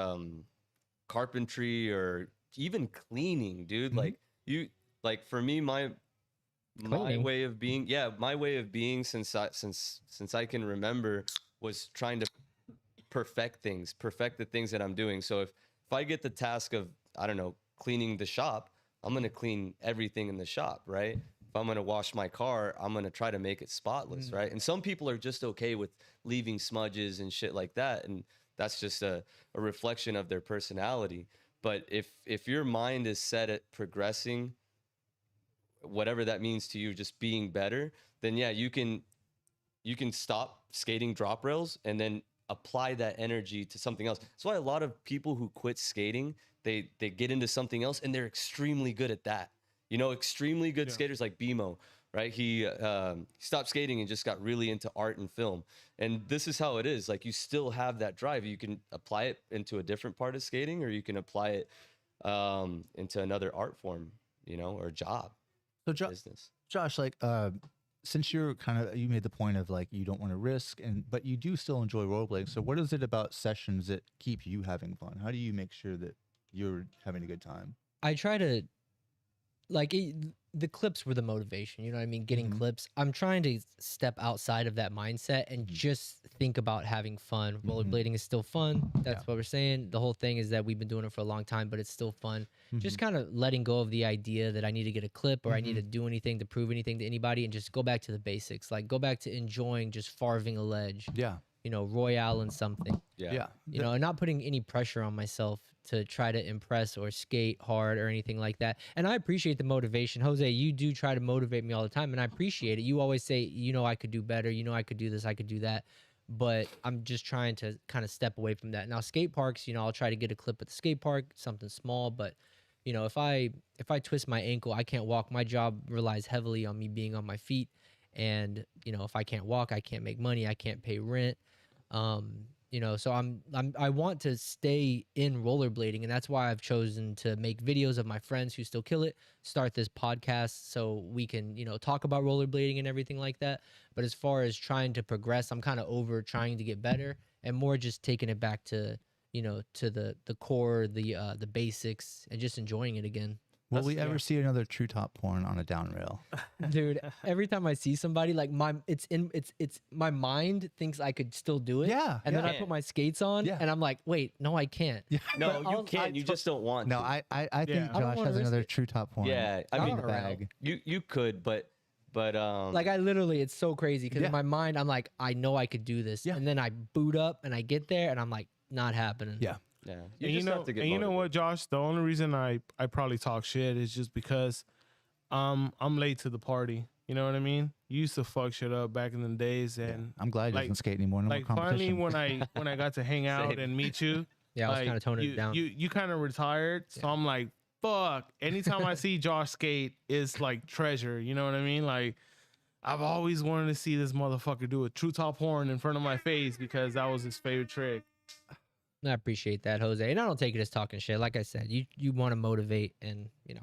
carpentry or even cleaning, dude. Like for me, my way of being since I can remember was trying to perfect the things that I'm doing. So if I get the task of, I don't know, cleaning the shop, I'm going to clean everything in the shop, right? If I'm going to wash my car, I'm going to try to make it spotless, right? And some people are just okay with leaving smudges and shit like that, and that's just a reflection of their personality. But if your mind is set at progressing, whatever that means to you, just being better, then yeah, you can stop skating drop rails and then apply that energy to something else. That's why a lot of people who quit skating, they get into something else and they're extremely good at that. You know, extremely good skaters like BMO, right? He stopped skating and just got really into art and film. And this is how it is. Like, you still have that drive. You can apply it into a different part of skating, or you can apply it into another art form, you know, or job, business. Josh, like, since you're you made the point of like you don't want to risk, but you do still enjoy rollerblading. So what is it about sessions that keep you having fun? How do you make sure that you're having a good time? I try to the clips were the motivation, you know what I mean? Getting clips. I'm trying to step outside of that mindset and just think about having fun. Rollerblading is still fun. That's what we're saying. The whole thing is that we've been doing it for a long time, but it's still fun. Just kind of letting go of the idea that I need to get a clip or I need to do anything to prove anything to anybody, and just go back to the basics. Like, go back to enjoying just farving a ledge. Yeah. You know, royale and something. Yeah. You know, and not putting any pressure on myself to try to impress or skate hard or anything like that. And I appreciate the motivation. Jose, you do try to motivate me all the time, and I appreciate it. You always say, you know, I could do better. You know, I could do this. I could do that. But I'm just trying to kind of step away from that. Now, skate parks, you know, I'll try to get a clip at the skate park, something small. But, you know, if I twist my ankle, I can't walk. My job relies heavily on me being on my feet. And, you know, if I can't walk, I can't make money. I can't pay rent. You know, so I want to stay in rollerblading, and that's why I've chosen to make videos of my friends who still kill it, start this podcast so we can, you know, talk about rollerblading and everything like that. But as far as trying to progress, I'm kind of over trying to get better and more just taking it back to, you know, to the core, the basics, and just enjoying it again. Will we ever see another true top porn on a down rail? Dude, every time I see somebody, like my mind thinks I could still do it. Yeah. And then I put my skates on and I'm like, wait, no, I can't. No, you can. You just don't want No, to. I think I don't Josh wanna has risk another it. true top porn. Yeah, I mean, in the bag. you could, but Like, I literally, it's so crazy because in my mind, I'm like, I know I could do this. Yeah. And then I boot up and I get there and I'm like, not happening. Yeah. yeah. And you just know, have to get and you know what, motivated. Josh? The only reason I probably talk shit is just because I'm late to the party. You know what I mean? You used to fuck shit up back in the days, and I'm glad you like- doesn't skate anymore. No like more finally competition. when I got to hang out Same. and meet you, Yeah, I was like, kind of toning you, it down. You kind of retired, so I'm like, fuck. Anytime I see Josh skate, it's like treasure. You know what I mean? Like, I've always wanted to see this motherfucker do a true top horn in front of my face because that was his favorite trick. I appreciate that, Jose. And I don't take it as talking shit. Like I said, you want to motivate and, you know,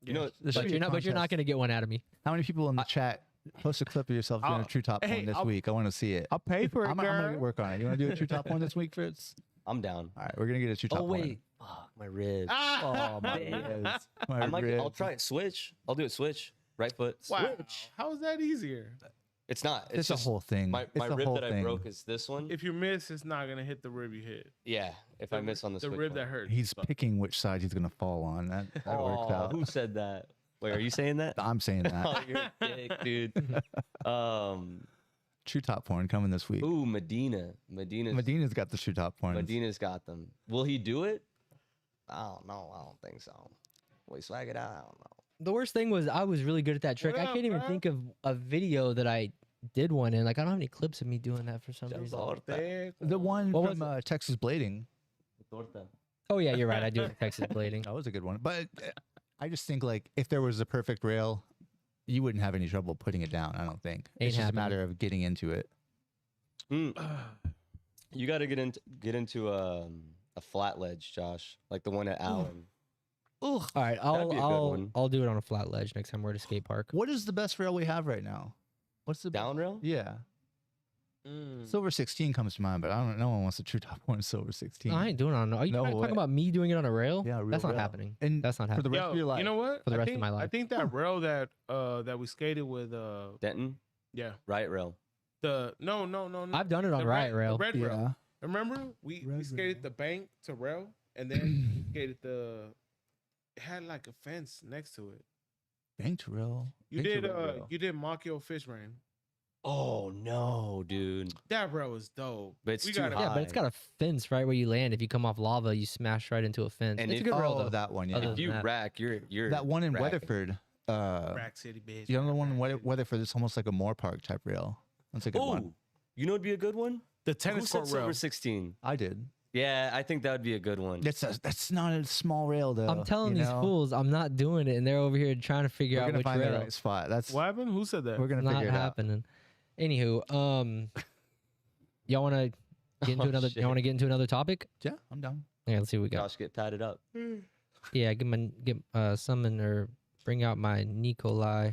You know, There should but be a you're not contest. going to get one out of me. How many people in the chat post a clip of yourself doing a true top hey, porn this I'll- week? I want to see it. I'll pay for it, I'm gonna work on it. You want to do a true top porn this week, Fritz? I'm down. All right, we're gonna get a true top Oh porn. wait, fuck my ribs. Oh my Damn. ribs. My I might. I'll ribs. try it. Switch. I'll do it. Switch. Right foot. Wow. Switch. How is that easier? It's not. It's just a whole thing. My It's a rib whole that I thing. broke is this one. If you miss, it's not gonna hit the rib you hit. Yeah. If I miss on the switch rib one. that hurt. He's picking which side he's gonna fall on. That works Oh, out. who said that? Wait, are you saying that? I'm saying that. Oh, you're a dick, dude. True top porn coming this week. Ooh, Medina's got the true top porn. Medina's got them. Will he do it? I don't know. I don't think so. Will he swag it out? I don't know. The worst thing was I was really good at that trick. What I up, can't even bro? think of a video that I did one in. Like, I don't have any clips of me doing that for some reason. The one What was from Texas Blading. Oh, yeah, you're right. I do have Texas Blading. That was a good one. But I just think like if there was a perfect rail, you wouldn't have any trouble putting it down. I don't think. Ain't It's just happening. a matter of getting into it. You got to get into a flat ledge, Josh, like the one at Allen. All right, That'd be a good one. I'll do it on a flat ledge next time we're at a skate park. What is the best rail we have right now? What's the Down rail? Yeah, Silver 16 comes to mind, but I don't. No one wants a true top one Silver 16. No, I ain't doing it on. Are you No trying to talk way. about me doing it on a rail? Yeah, real that's not rail. happening. And That's not for the happening. rest of your life. You know what? For the I rest of think- my I life. think that rail that we skated with Denton? yeah. Right rail. No. I've done it on the riot rail. The red rail. Yeah. Remember? We Red skated rail. the bank to rail and then we skated it had like a fence next to it. Banked rail. You Banked did rail. you did Makio Fish Rain. Oh no, dude. That rail was dope. But it's We too gotta- high. Yeah, but it's got a fence right where you land. If you come off lava, you smash right into a fence. And It's a if- good rail Oh, though. that one. Yeah. Other If you than that. rack, you're That one in racking. Weatherford. Rack City bitch. The other one in Weatherford is almost like a Moore Park type rail. That's a good one. Oh, you know what'd be a good one? The Who tennis said court rail. Silver 16? I did. Yeah, I think that would be a good one. That's not a small rail though. I'm telling you these know? fools, I'm not doing it, and they're over here trying to figure We're out gonna which find rail. the right spot. That's What happened? Who said that? we're gonna Not figure it out. happening. Anywho, y'all want to get into Oh, another? shit. Y'all want to get into another topic? Yeah, I'm down. Yeah, let's see what we got. Josh, get tatted up. Yeah, summon or bring out my Nikolai.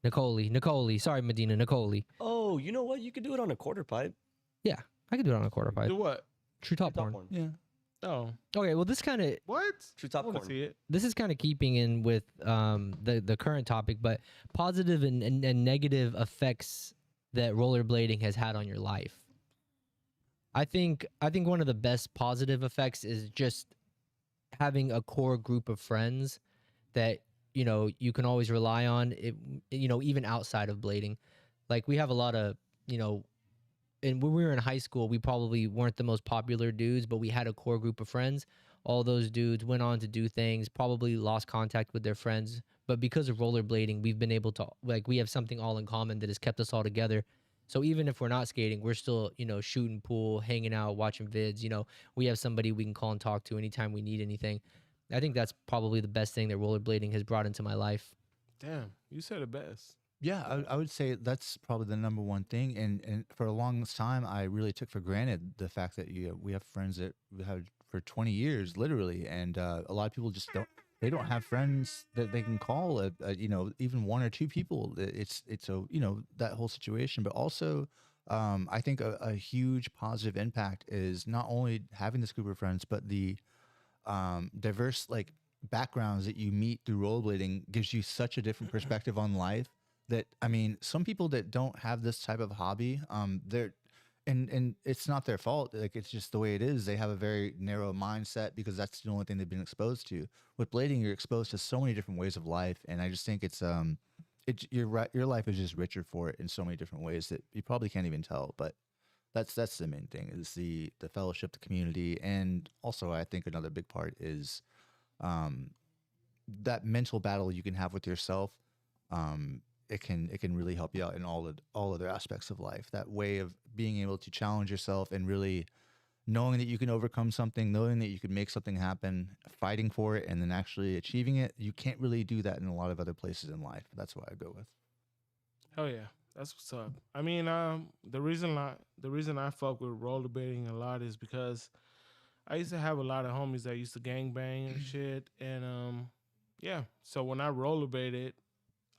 Nicole. Sorry, Medina. Nicole. Oh, you know what? You could do it on a quarter pipe. Yeah, I could do it on a quarter pipe. Do what? True top horn. Yeah. Oh, Okay, well, this what? True I top want to corn. see it. this is kind of keeping in with the current topic, but positive and negative effects that rollerblading has had on your life. I think one of the best positive effects is just having a core group of friends that you can always rely on. Even outside of blading, like we have a lot of and when we were in high school, we probably weren't the most popular dudes, but we had a core group of friends. All those dudes went on to do things, probably lost contact with their friends. But because of rollerblading, we've been able to, we have something all in common that has kept us all together. So even if we're not skating, we're still, shooting pool, hanging out, watching vids. We have somebody we can call and talk to anytime we need anything. I think that's probably the best thing that rollerblading has brought into my life. Damn, you said it best. Yeah, I would say that's probably the number one thing. And for a long time, I really took for granted the fact that we have friends that we had for 20 years, literally. And a lot of people just don't have friends that they can call, even one or two people. It's that whole situation. But also, I think a huge positive impact is not only having this group of friends, but the diverse backgrounds that you meet through rollerblading gives you such a different perspective on life. That, I mean, some people that don't have this type of hobby, they're, and it's not their fault. Like, it's just the way it is. They have a very narrow mindset because that's the only thing they've been exposed to. With blading, you're exposed to so many different ways of life, and I just think it's your life is just richer for it in so many different ways that you probably can't even tell. But that's the main thing, is the fellowship, the community, and also I think another big part is that mental battle you can have with yourself. It can really help you out in all other aspects of life. That way of being able to challenge yourself and really knowing that you can overcome something, knowing that you can make something happen, fighting for it, and then actually achieving it. You can't really do that in a lot of other places in life. That's what I go with. Hell yeah, that's what's up. I mean, the reason I fuck with rollerblading a lot is because I used to have a lot of homies that used to gangbang and shit, and yeah. So when I rollerbladed,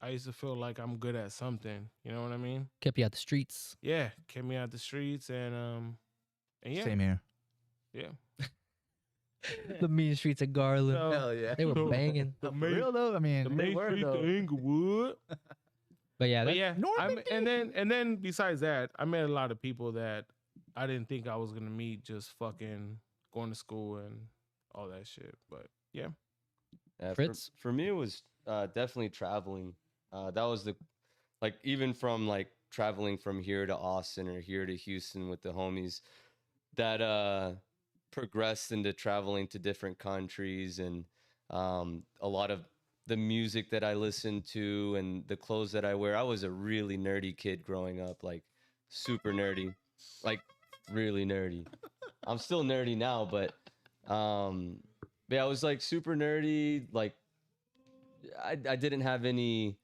I used to feel like I'm good at something. You know what I mean? Kept you out the streets. Yeah, kept me out the streets, and yeah, Same here. yeah. The mean streets of Garland. So, Hell yeah. They were banging. The For main, real though, I mean, the they main were streets of though. Inglewood. But yeah, But that, yeah, Normandy. and then besides that, I met a lot of people that I didn't think I was gonna meet just fucking going to school and all that shit. But yeah, Yeah, Fritz? for me, it was definitely traveling. That was even from traveling from here to Austin or here to Houston with the homies, that progressed into traveling to different countries, and a lot of the music that I listened to and the clothes that I wear. I was a really nerdy kid growing up, super nerdy, really nerdy. I'm still nerdy now, but yeah, I was super nerdy. I didn't have any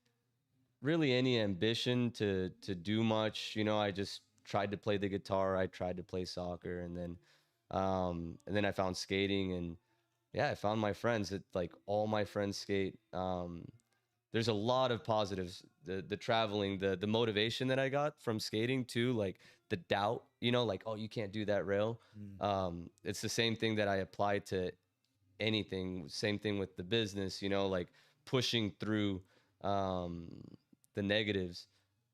ambition to do much. I just tried to play the guitar. I tried to play soccer, and then I found skating, and yeah, I found my friends. That all my friends skate. There's a lot of positives. The traveling, the motivation that I got from skating too, the doubt, oh, you can't do that rail. It's the same thing that I apply to anything. Same thing with the business, pushing through the negatives.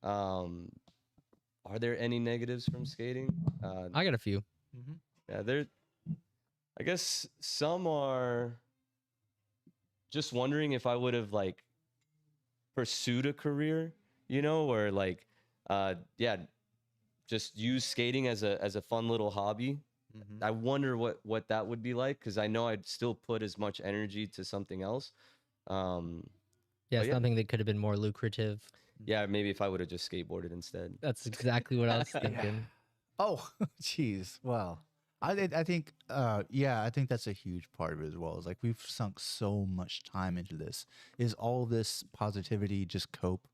Are there any negatives from skating? I got a few. Yeah, I guess some are just wondering if I would have pursued a career, or yeah, just use skating as a fun little hobby. I wonder what that would be like, because I know I'd still put as much energy to something else. Yeah, yeah. something that could have been more lucrative. Yeah, maybe if I would have just skateboarded instead. That's exactly what I was thinking. Oh, jeez. Well, I think, I think that's a huge part of it as well. Is we've sunk so much time into this. Is all this positivity just cope?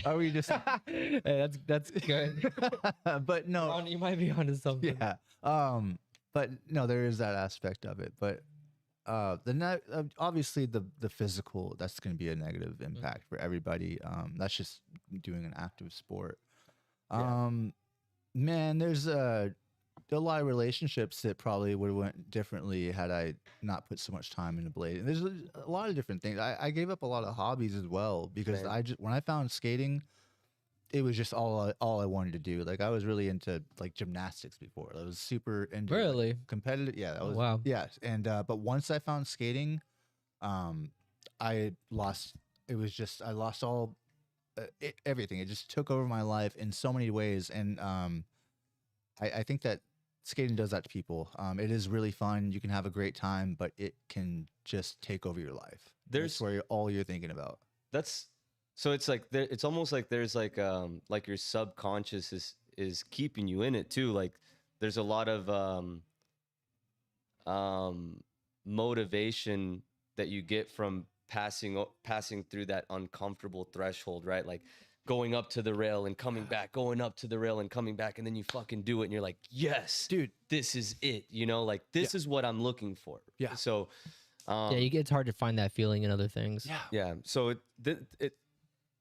Are we just? Hey, that's good. But no, You might be onto something. yeah. But no, there is that aspect of it. But Obviously the physical, that's going to be a negative impact for everybody. That's just doing an active sport. Yeah. Man, there's a lot of relationships that probably would have went differently had I not put so much time into blading. There's a lot of different things. I gave up a lot of hobbies as well because Same. when I found skating, it was just all I wanted to do. Like I was really into like gymnastics before. I was super into Really? competitive. Yeah, that Oh, was wow. yes. And but once I found skating, I lost. It was just I lost all everything. It just took over my life in so many ways. And I think that skating does that to people. It is really fun. You can have a great time, but it can just take over your life. That's where all you're thinking about. That's so it's like it's almost like there's like your subconscious is keeping you in it too. Like there's a lot of motivation that you get from passing through that uncomfortable threshold, right? Like going up to the rail and coming back, going up to the rail and coming back, and then you fucking do it and you're like, yes, dude, this is it, you know, like this is what I'm looking for. Yeah. So Yeah, it's hard to find that feeling in other things. yeah. So it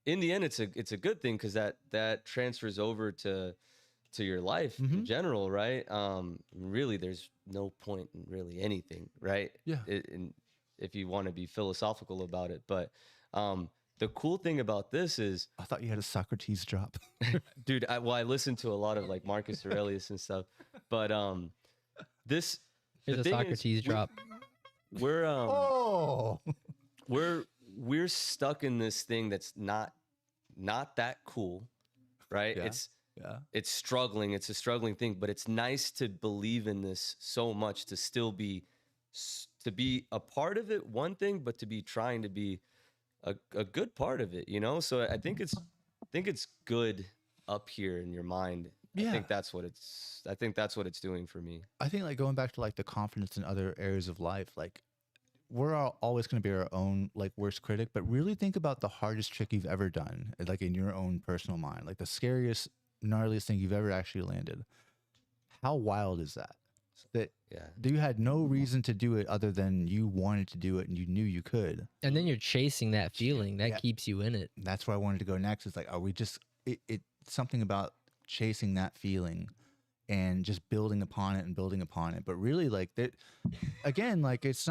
in the end, it's a good thing because that transfers over to your life in general, right? Really, there's no point in really anything, right? Yeah. If you want to be philosophical about it, but the cool thing about this is, I thought you had a Socrates drop, dude. I listened to a lot of like Marcus Aurelius and stuff, but this Here's a Socrates drop. We're we're stuck in this thing that's not that cool, right? Yeah. It's struggling. It's a struggling thing, but it's nice to believe in this so much to still be a part of it. One thing, but to be trying to be a good part of it, you know? So I think it's good up here in your mind. Yeah. I think that's what it's doing for me. I think like going back to like the confidence in other areas of life, like we're always going to be our own like worst critic, but really think about the hardest trick you've ever done, like in your own personal mind, like the scariest, gnarliest thing you've ever actually landed. How wild is that? That you had no reason to do it other than you wanted to do it and you knew you could. And then you're chasing that feeling that keeps you in it. That's where I wanted to go next. It's like, are we just something about chasing that feeling and just building upon it. But really like that, again, like it's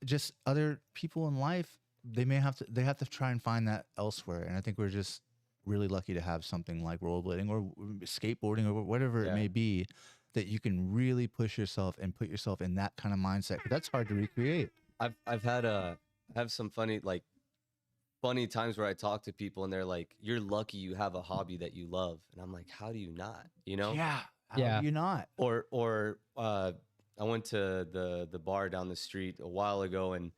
just other people in life. They have to try and find that elsewhere. And I think we're just really lucky to have something like rollerblading or skateboarding or whatever it may be, that you can really push yourself and put yourself in that kind of mindset. 'Cause that's hard to recreate. I've had some funny times where I talk to people and they're like, "You're lucky you have a hobby that you love," and I'm like, "How do you not?" You know? How do you not? Or I went to the bar down the street a while ago and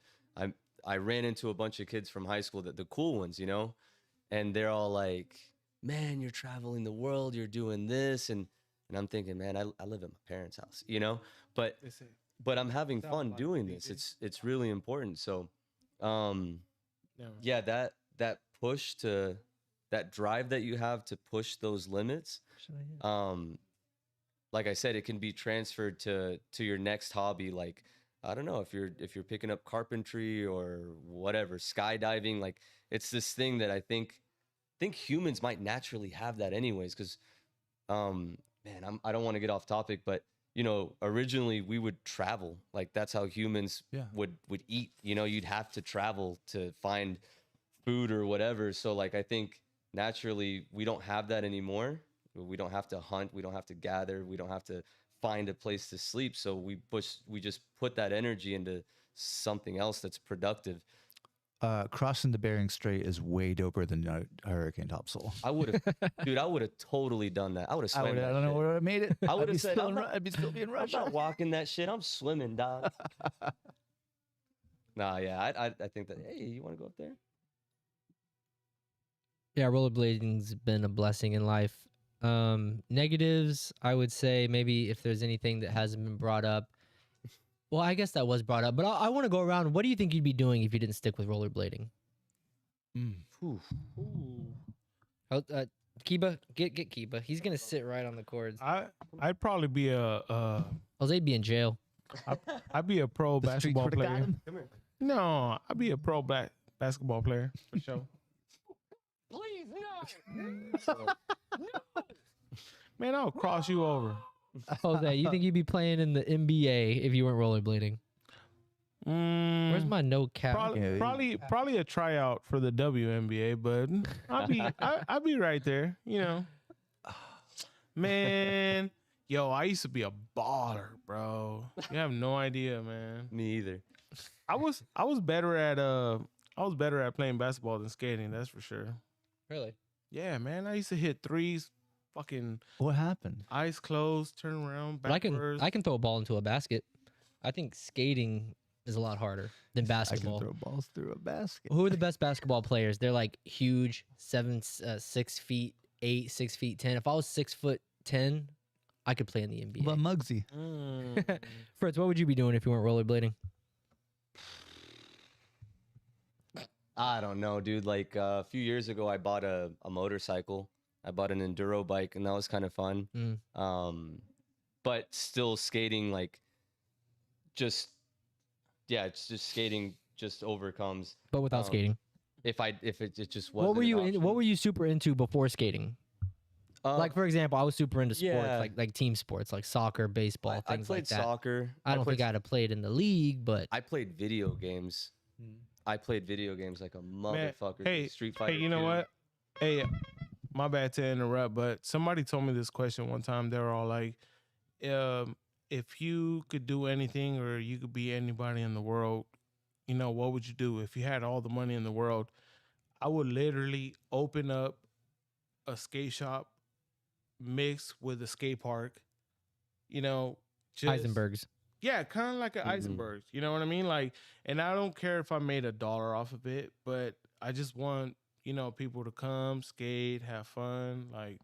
I ran into a bunch of kids from high school, the cool ones, you know, and they're all like, "Man, you're traveling the world, you're doing this," and I'm thinking, man, I live at my parents' house, you know, but I'm having fun doing this. It's really important. So, yeah, that push to that drive that you have to push those limits. Like I said, it can be transferred to your next hobby. Like, I don't know, if you're picking up carpentry or whatever, skydiving, like it's this thing that I think humans might naturally have that anyways. 'Cause, man, I don't want to get off topic, but you know, originally we would travel. Like that's how humans would eat. You know, you'd have to travel to find food or whatever. So like, I think naturally we don't have that anymore. We don't have to hunt. We don't have to gather. We don't have to find a place to sleep. So we just put that energy into something else that's productive. Crossing the Bering Strait is way doper than Hurricane Topsail. I would have totally done that. I would have swam. I don't know where I made it. I would have said, I'd be still being Russia. I'm not walking that shit. I'm swimming, dog. Nah, yeah, I think that. Hey, you want to go up there? Yeah, rollerblading's been a blessing in life. Negatives, I would say maybe if there's anything that hasn't been brought up. Well, I guess that was brought up, but I want to go around. What do you think you'd be doing if you didn't stick with rollerblading? Kiba, get Kiba. He's gonna sit right on the cords. I'd probably be Jose'd be in jail. I'd be a pro The streets basketball would've got player. him. Come here. No, I'd be a pro black basketball player for sure. Please, Man, I'll cross you over. Jose, you think you'd be playing in the NBA if you weren't rollerblading? Where's my no cap? Probably a tryout for the WNBA, but I'd be right there, you know. Man, yo, I used to be a baller, bro. You have no idea, man. Me either. I was better at playing basketball than skating, that's for sure. Really? Yeah, man, I used to hit threes, fucking What happened? eyes closed, turn around, But backwards. I can throw a ball into a basket. I think skating is a lot harder than I can basketball. throw balls through a basket. Who are the best basketball players? They're like huge, 6'8", 6'10". If I was 6'10", I could play in the NBA. What about Muggsy? Fritz, what would you be doing if you weren't rollerblading? I don't know, dude. Like a few years ago, I bought a motorcycle. I bought an enduro bike, and that was kind of fun. But still skating, like, it's just skating just overcomes. But without skating. If it just wasn't. What were you super into before skating? Like, for example, I was super into sports, yeah. like team sports, like soccer, baseball, I things played like that. soccer. I don't think I'd have played in the league, but I played video games. I played video games like a motherfucker. Hey, Street Fighter. Hey, you know 2. what? Hey, my bad to interrupt, but somebody told me this question one time. They were all like, if you could do anything or you could be anybody in the world, you know, what would you do? If you had all the money in the world, I would literally open up a skate shop mixed with a skate park, you know. Heisenberg's. Yeah, kind of like an Eisenberg. You know what I mean? Like, and I don't care if I made $1 off of it, but I just want, you know, people to come, skate, have fun. Like,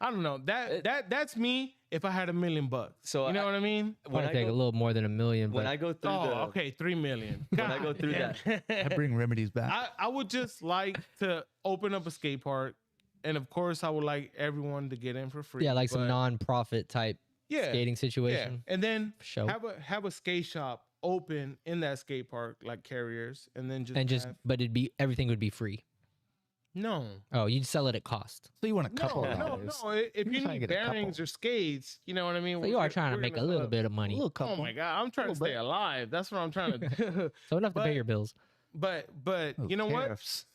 I don't know. That's me if I had $1 million. So you know what I mean? When I I take a little more than $1 million. when But I go through Okay, 3 million. when I go through that, I bring remedies back. I would just like to open up a skate park, and of course, I would like everyone to get in for free. yeah, like some but- non-profit type skating situation. Yeah, and then Show. have a skate shop open in that skate park, like carriers, and then But everything would be free. no. Oh, you'd sell it at cost. So you want a couple No, lives. If You're you trying to need get a couple. bearings or skates, you know what I mean. So you are trying to make a little bit of A money. little Oh couple. my god, I'm trying to Little stay bit. alive. That's what I'm trying to do. So enough to But- pay your bills. but Oh, you know what? tariffs.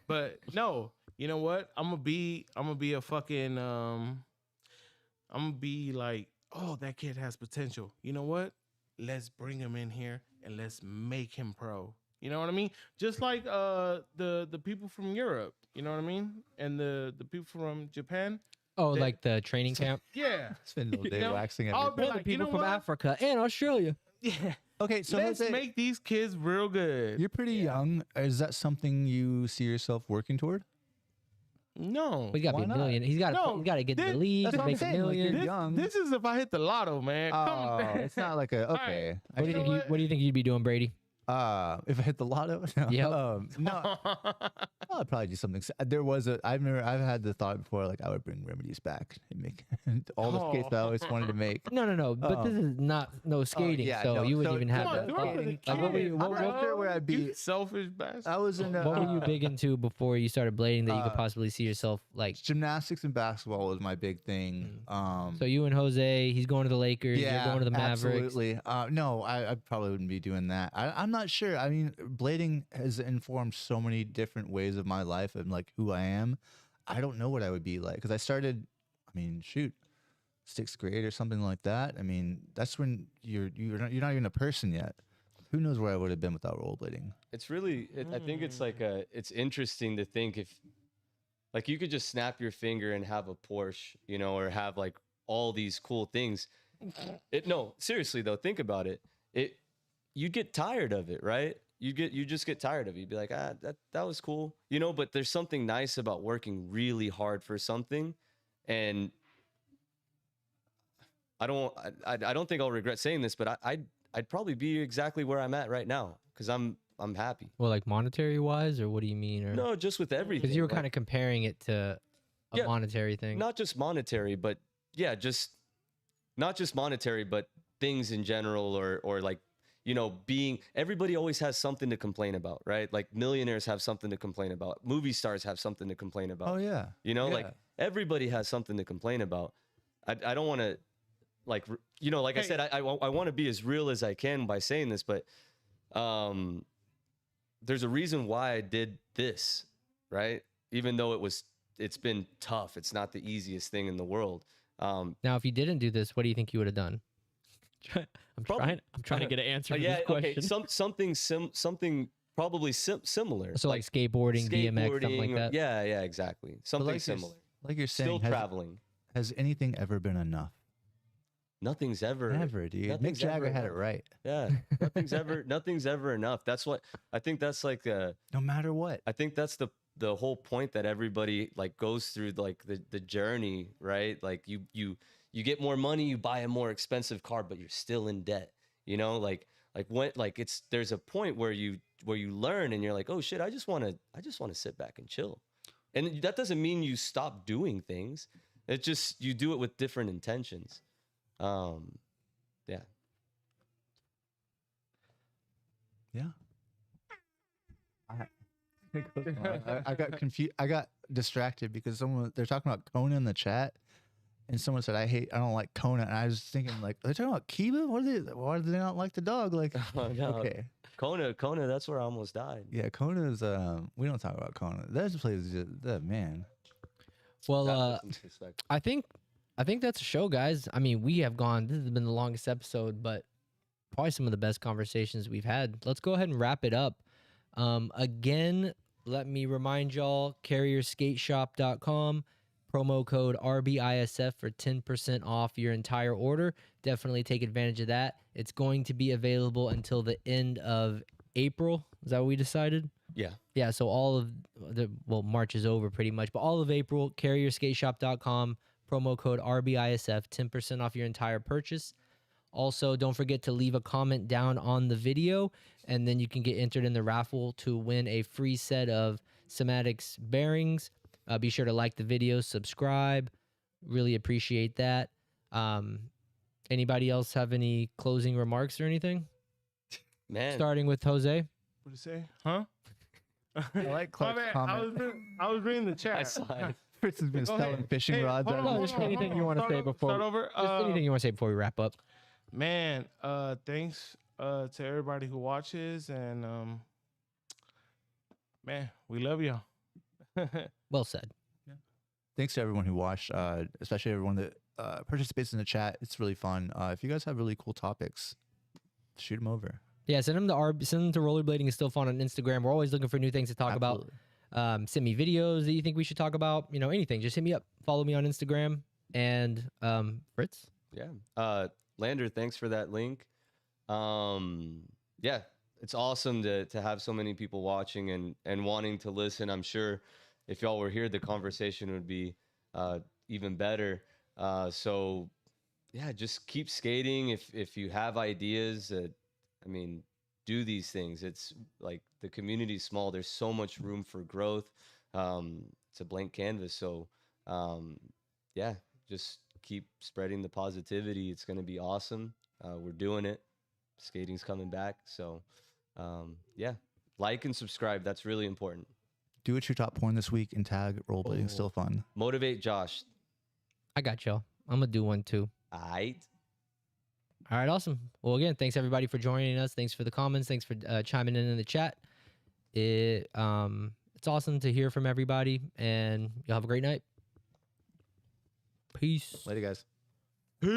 But no, you know what? I'm gonna be a fucking I'm gonna be like, oh, that kid has potential. You know what? Let's bring him in here and let's make him pro. You know what I mean? Just like the people from Europe, you know what I mean? And the people from Japan. Oh, like the training camp. Yeah. Spend all day know, waxing I'll everything. be like, you know from what? Africa and Australia. Yeah. Okay, so Let's Jose, make these kids real good. you're pretty young. Is that something you see yourself working toward? No. We got to Why be a not? million. He's got No, to get in the this- league that's and what I'm make a saying, like, million. you're young. This is if I hit the lotto, man. Come Oh, on. it's not like a okay. What do you know think? what? What do you think you'd be doing, Brady? If I hit the lotto, no. Yep. No, I'd probably do something. There was I've had the thought before, like I would bring remedies back and make all the skates that I always wanted to make. No. But this is not skating, yeah, so no, you wouldn't so even come have on, that. do it thought. for the Like, what were you, kids, what, bro. what- There where I'd be- You selfish bastard. I was in what were you big into before you started blading that you could possibly see yourself like? gymnastics and basketball was my big thing. So you and Jose, he's going to the Lakers. yeah, You're going to the Mavericks. absolutely. No, I probably wouldn't be doing that. I'm not sure. I mean, blading has informed so many different ways of my life and like who I am. I don't know what I would be like because I started. I mean, shoot, 6th grade or something like that. I mean, that's when you're not even a person yet. Who knows where I would have been without rollerblading? it's really. I think it's like it's interesting to think if, like, you could just snap your finger and have a Porsche, you know, or have like all these cool things. No, seriously though, think about it. You get tired of it, right? You just get tired of it. You'd be like, that was cool, you know. But there's something nice about working really hard for something, and I don't think I'll regret saying this, but I'd probably be exactly where I'm at right now because I'm happy. Well, like monetary wise, or what do you mean? Or No, just with everything. because you were like, kind of comparing it to a Yeah, monetary thing. not just monetary, but yeah, just not just monetary, but things in general, or like, you know, everybody always has something to complain about, right? Like millionaires have something to complain about. Movie stars have something to complain about. Oh yeah. You know, Yeah. like everybody has something to complain about. I don't want to, like, you know, like I said, I want to be as real as I can by saying this, but there's a reason why I did this, right? Even though it's been tough. It's not the easiest thing in the world. Now, if you didn't do this, what do you think you would have done? I'm trying to get an answer to yeah, this question. Okay, something probably similar. So like skateboarding, BMX, something like that. Yeah, exactly. Something like similar. Like you're saying, Still traveling. Has anything ever been enough? Nothing's ever. Never, dude. Mick nothing's Jagger ever had it enough. right. Yeah, nothing's ever enough. That's what I think. That's like No matter what. I think that's the whole point that everybody like goes through, like the journey, right? Like you get more money, you buy a more expensive car, but you're still in debt. You know, like there's a point where you learn and you're like, oh shit, I just want to sit back and chill. And that doesn't mean you stop doing things. It's just you do it with different intentions. Yeah. Yeah. I got confused. I got distracted because they're talking about Kona in the chat, and someone said I don't like Kona, and I was thinking like, are they talking about Kiba? Why do they not like the dog? Like, Oh, no. okay, Kona, that's where I almost died. yeah, Kona is. We don't talk about Kona. That place is just that man. Well, I think that's a show, guys. I mean, we have gone. This has been the longest episode, but probably some of the best conversations we've had. Let's go ahead and wrap it up. Again, let me remind y'all, carrierskateshop.com, promo code RBISF for 10% off your entire order. Definitely take advantage of that. It's going to be available until the end of April. Is that what we decided? Yeah. Yeah, so all of March is over pretty much, but all of April, carrierskateshop.com, promo code RBISF, 10% off your entire purchase. Also, don't forget to leave a comment down on the video, and then you can get entered in the raffle to win a free set of Somatics bearings. Be sure to like the video, subscribe. Really appreciate that. Anybody else have any closing remarks or anything? Man. Starting with Jose. What did you say? Huh? I like Clark's My bad. comment. I was reading the chat. I saw it. Fritz has been Go selling ahead. fishing Hey, rods. hold out on, of hold his on, truck. anything you wanna Start say over- before- Start over. Just anything you want to say before we wrap up? Man, thanks to everybody who watches, and man, we love y'all. Well said. Thanks to everyone who watched, especially everyone that participates in the chat. It's really fun. If you guys have really cool topics, shoot them over. Yeah, send them to Rollerblading is still fun on Instagram. We're always looking for new things to talk about. Send me videos that you think we should talk about. You know, anything. Just hit me up. Follow me on Instagram. And Fritz? Yeah. Lander, thanks for that link. Yeah, it's awesome to have so many people watching and wanting to listen. I'm sure if y'all were here, the conversation would be even better. So yeah, just keep skating. If you have ideas, I mean, do these things. It's like the community's small. There's so much room for growth. It's a blank canvas. So yeah, just keep spreading the positivity. It's going to be awesome. We're doing it. Skating's coming back. So yeah, like and subscribe. That's really important. Do what your top porn this week and tag Rollerblading. Still fun. Motivate Josh. I got y'all. I'm going to do one too. Aight. All right, awesome. Well, again, thanks everybody for joining us. Thanks for the comments. Thanks for chiming in the chat. It's awesome to hear from everybody, and y'all have a great night. Peace. Later, guys. Peace.